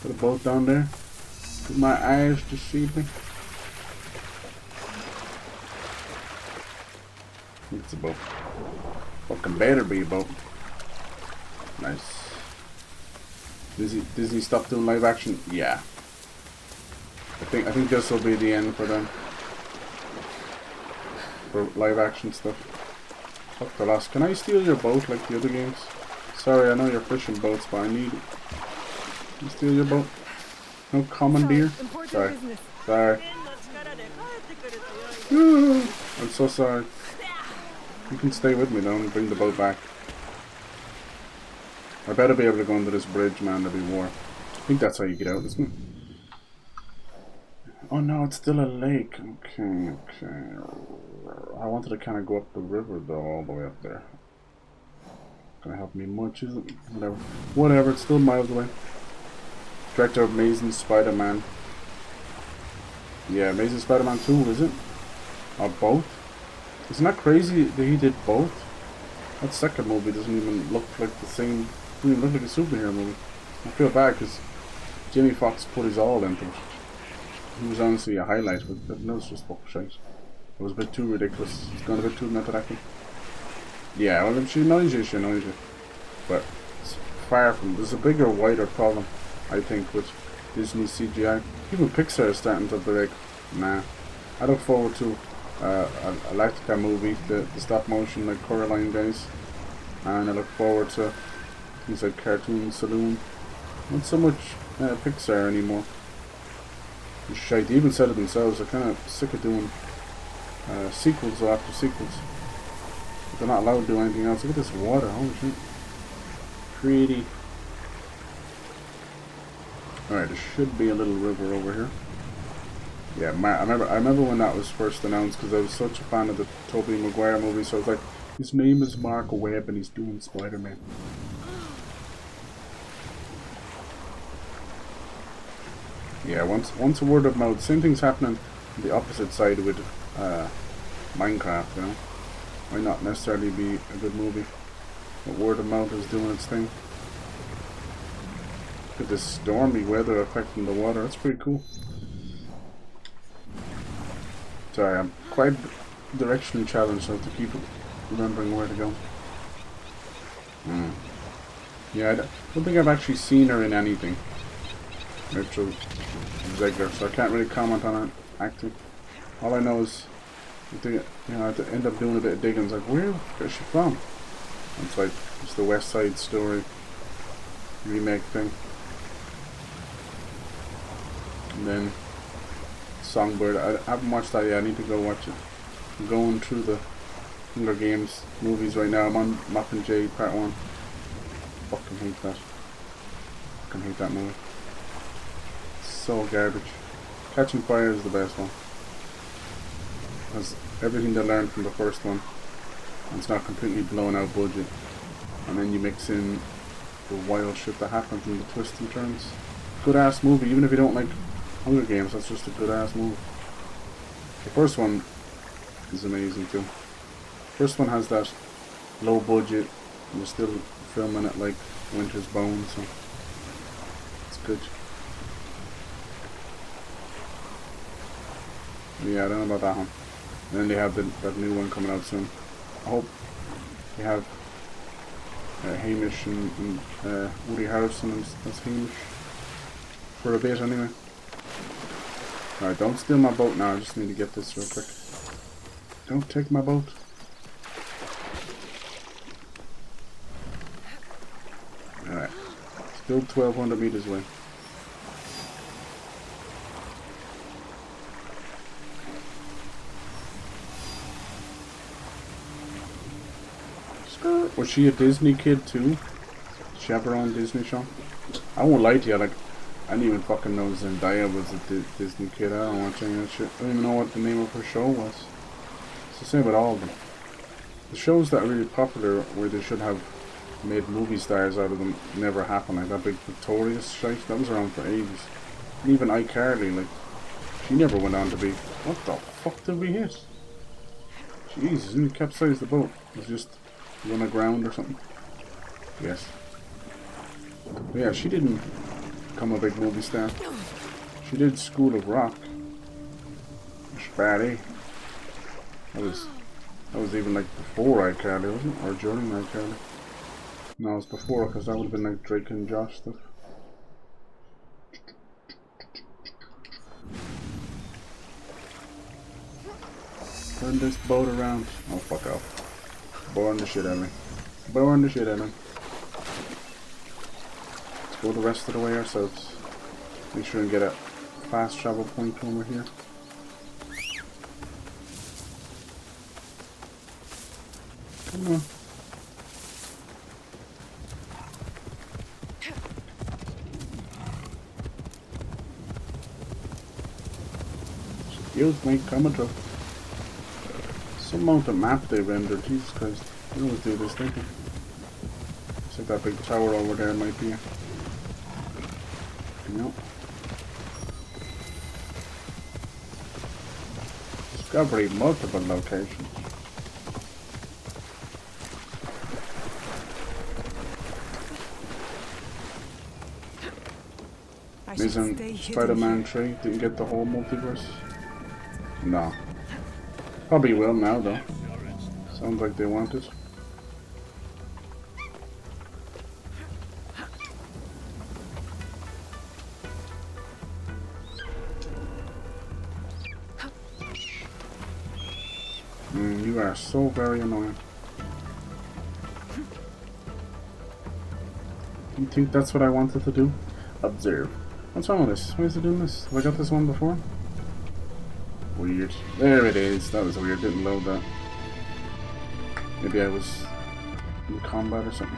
Got a boat down there. Did my eyes deceive me? It's a boat. Fucking better be a boat. Nice. Disney stopped doing live action? Yeah. I think this will be the end for them. For live action stuff. Fuck the loss. Can I steal your boat like the other games? Sorry, I know you're fishing boats, but I need it. Can I steal your boat? No commandeer? Sorry. Sorry. I'm so sorry. You can stay with me though and bring the boat back. I better be able to go under this bridge, man. There'll be war. I think that's how you get out, isn't it? Oh no, it's still a lake. Okay, okay. I wanted to kind of go up the river though, all the way up there. Gonna help me much, is it? Whatever. Whatever, it's still miles away. Director of Amazing Spider-Man. Yeah, Amazing Spider-Man 2, is it? Or both? Isn't that crazy that he did both? That second movie doesn't even look like the same. Doesn't even look like a superhero movie. I feel bad because Jimmy Fox put his all into it. He was honestly a highlight, but no, it's just fucking shite. It was a bit too ridiculous. It's gone a bit too method acting. Yeah, well, she annoys you. But it's far from. There's a bigger, wider problem, I think, with Disney CGI. Even Pixar is starting to be like, nah. I look forward to a Lactica movie, the stop motion like Coraline guys, and I look forward to things like Cartoon Saloon. Not so much Pixar anymore. It's shite. They even said it themselves. They're kind of sick of doing sequels after sequels. They're not allowed to do anything else. Look at this water. Holy shit. Pretty. Alright, there should be a little river over here. Yeah, I remember when that was first announced because I was such a fan of the Tobey Maguire movie, so I was like, his name is Mark Webb and he's doing Spider-Man. Yeah, once a word of mouth, same thing's happening on the opposite side with Minecraft, you know. Might not necessarily be a good movie, but word of mouth is doing its thing. Look at this stormy weather affecting the water, that's pretty cool. Sorry, I'm quite directionally challenged, so I have to keep remembering where to go. Yeah, I don't think I've actually seen her in anything. Rachel Zegler, so I can't really comment on her acting. All I know is, I have to end up doing a bit of digging. It's like, where is she from? It's like, it's the West Side Story remake thing. And then Songbird, I haven't watched that yet. I need to go watch it. I'm going through the Hunger Games movies right now. I'm on Mockingjay Part 1. Fucking hate that. Fucking hate that movie. So garbage. Catching Fire is the best one. Has everything they learned from the first one. And it's not completely blown out budget. And then you mix in the wild shit that happens and the twists and turns. Good ass movie, even if you don't like Hunger Games, that's just a good ass movie. The first one is amazing too. First one has that low budget and you're still filming it like Winter's Bone, so it's good. Yeah, I don't know about that one. And then they have that new one coming out soon. I hope they have Hamish and Woody Harrelson as Hamish for a bit anyway. Alright, don't steal my boat now, I just need to get this real quick. Don't take my boat. Alright, still 1200 meters away. Was she a Disney kid too? Did she have her own Disney show? I won't lie to you, like, I didn't even fucking know Zendaya was a Disney kid. I don't watch any of that shit. I don't even know what the name of her show was. It's the same with all of them. The shows that are really popular, where they should have made movie stars out of them, never happen. Like that big Victorious shite, that was around for ages. And even iCarly, like, she never went on to be. What the fuck did we hit? Jesus, we capsized the boat. It was just run aground or something. Yes. But yeah, she didn't become a big movie star. She did School of Rock. Spatty. That was even like before iCarly, wasn't it? Or during iCarly. No, it was before, because that would have been like Drake and Josh stuff. Turn this boat around. Oh, fuck off. Boring the shit out of me. Boring the shit out of me. Let's go the rest of the way ourselves. Make sure and get a fast travel point when we're here. Come on. Excuse me, coming through. Some amount of map they rendered, Jesus Christ. They always do this, don't they? Looks like that big tower over there might be. Nope. Discovery multiple locations. Isn't Spider-Man 3 didn't get the whole multiverse? No. Probably will now though. Sounds like they want it. You are so very annoying. You think that's what I wanted to do? Observe. What's wrong with this? Why is it doing this? Have I got this one before? Weird. There it is. That was weird. Didn't load that. Maybe I was in combat or something.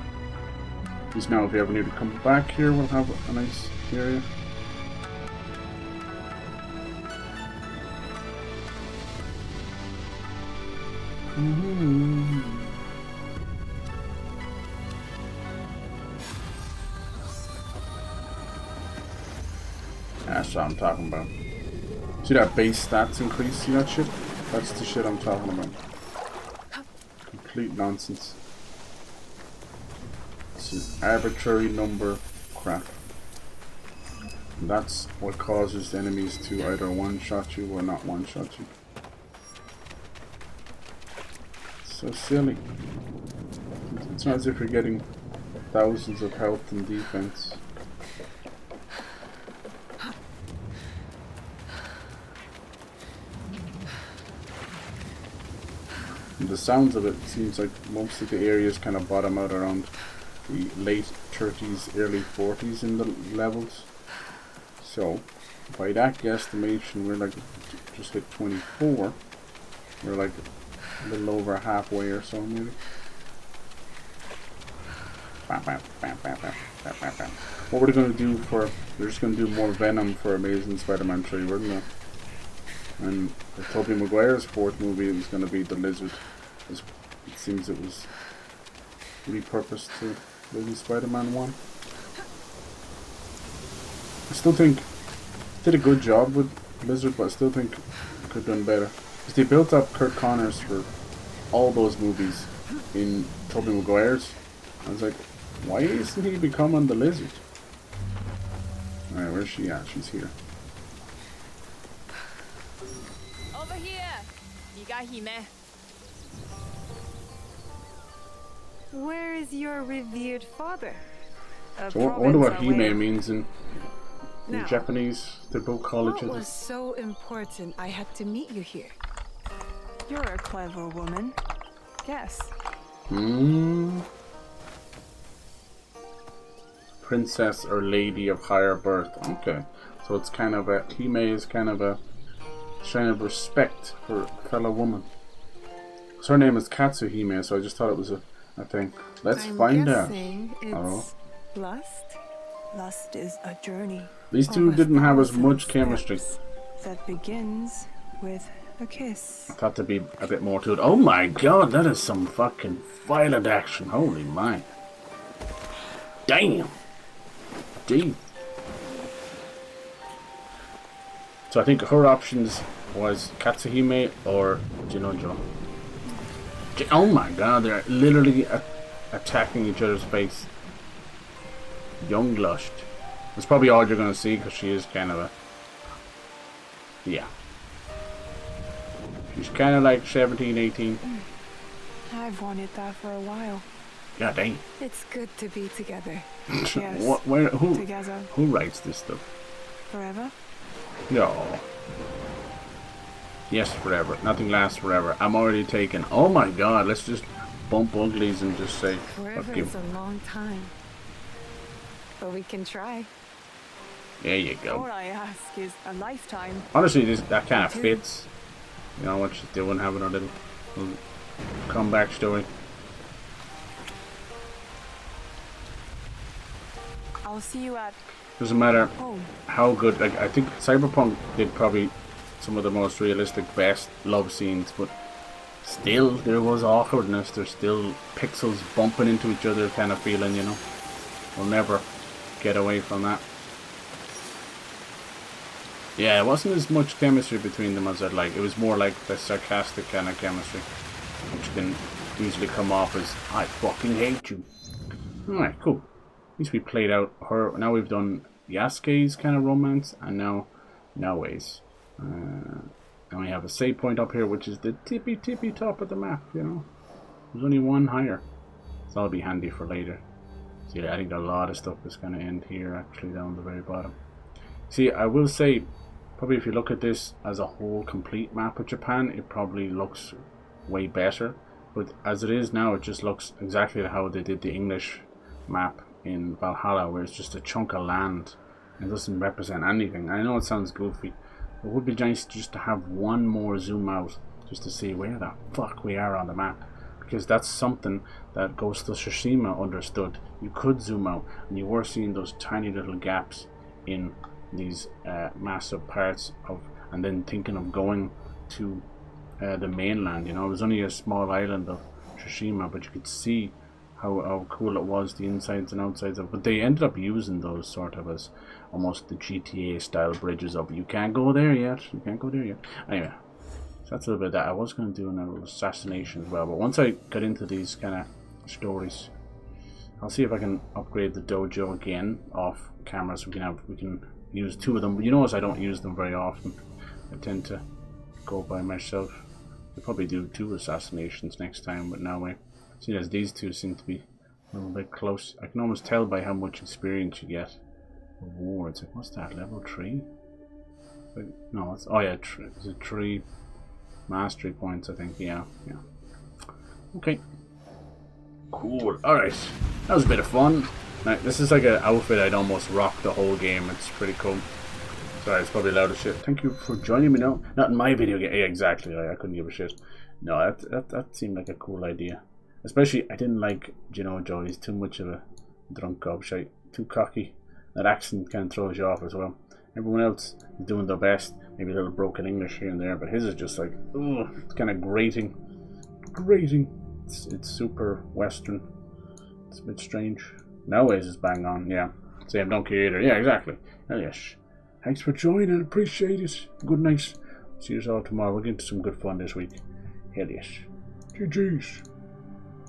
At least now if you ever need to come back here, we'll have a nice area. That's what I'm talking about. See that base stats increase? See that shit? That's the shit I'm talking about. Complete nonsense. It's an arbitrary number crap. And that's what causes enemies to either one-shot you or not one-shot you. So silly. It's not as if you're getting thousands of health and defense. And the sounds of it seems like most of the areas kind of bottom out around the late 30s, early 40s in the levels. So by that guesstimation, we're like just hit 24. We're like a little over halfway or so maybe. What we're going to do we're just going to do more Venom for Amazing Spider-Man 3, weren't we? And the Tobey Maguire's fourth movie was going to be The Lizard. It seems it was repurposed to Amazing Spider-Man 1. I still think did a good job with Lizard, but I still think it could have done better. Because they built up Kurt Connors for all those movies in Tobey Maguire's. I was like, why isn't he becoming the Lizard? Alright, where's she at? She's here. Over here! KATSUHIME. Where is your revered father? So I wonder what Hime means in Japanese. They both call each What other. was so important I had to meet you here? You're a clever woman. Yes. Princess or lady of higher birth. Okay. So it's kind of a Hime is kind of a sign of respect for a fellow woman. So her name is KATSUHIME, so I just thought it was a thing. Let's find out. It's lust. Lust is a journey. These two didn't have as much chemistry. That begins with a kiss. I thought there'd be a bit more to it. Oh my god, that is some fucking violent action. Holy my. Damn. Gee. So I think her options was KATSUHIME or GENNOJO. Oh my god, they're literally attacking each other's face. Young Lust. That's probably all you're gonna see because she is kind of a... Yeah. She's kind of like 17, 18. I've wanted that for a while. God dang. It's good to be together. Yes. Together. Who writes this stuff? Forever? No. Yes, forever. Nothing lasts forever. I'm already taken. Oh my god, let's just bump uglies and just say, Forever fuck you. is a long time. But we can try. There you All go. I ask is a lifetime. Honestly, that kind of fits. You know what she's doing, having her little comeback story. I'll see you at Doesn't matter home. how good. Like I think Cyberpunk did probably some of the most realistic, best love scenes, but still there was awkwardness. There's still pixels bumping into each other, kind of feeling. You know, we'll never get away from that. Yeah, it wasn't as much chemistry between them as I'd like. It was more like the sarcastic kind of chemistry, which can easily come off as I fucking hate you. Alright, cool. At least we played out her. Now we've done Yasuke's kind of romance, and now Naoe's. And we have a save point up here, which is the tippy top of the map, you know. There's only one higher. So that'll be handy for later. See, I think a lot of stuff is going to end here, actually, down the very bottom. See, I will say, probably if you look at this as a whole complete map of Japan, it probably looks way better. But as it is now, it just looks exactly how they did the English map in Valhalla, where it's just a chunk of land and it doesn't represent anything. I know it sounds goofy. It would be nice just to have one more zoom out just to see where the fuck we are on the map. Because that's something that Ghost of Tsushima understood. You could zoom out and you were seeing those tiny little gaps in these massive parts of, and then thinking of going to the mainland. You know, it was only a small island of Tsushima, but you could see how cool it was, the insides and outsides of it. But they ended up using those sort of as almost the GTA style bridges of you can't go there yet. You can't go there yet. Anyway, so that's a little bit of that. I was going to do an assassination as well, but once I get into these kind of stories, I'll see if I can upgrade the dojo again off camera so we can use 2 of them. But you notice I don't use them very often. I tend to go by myself. I'll probably do 2 assassinations next time with Naoe. See, as these 2 seem to be a little bit close. I can almost tell by how much experience you get. Rewards. Like, what's that? Level 3? Wait, no, it's, oh yeah, is it 3 mastery points? I think. Yeah. Okay. Cool. All right, that was a bit of fun. Now, this is like an outfit I'd almost rock the whole game. It's pretty cool. Sorry, it's probably loud as shit. Thank you for joining me now. Not in my video game. Yeah, exactly. I couldn't give a shit. No, that seemed like a cool idea. Especially, I didn't like GENNOJO. He's too much of a drunk gobshite. Too cocky. That accent kind of throws you off as well. Everyone else is doing their best. Maybe a little broken English here and there, but his is just like, ugh, it's kind of grating. It's super Western. It's a bit strange. Nowadays is bang on. Yeah. Same, don't care either. Yeah, exactly. Hell yes. Thanks for joining. Appreciate it. Good night. See you all tomorrow. We'll get into some good fun this week. Hell yes. GG's.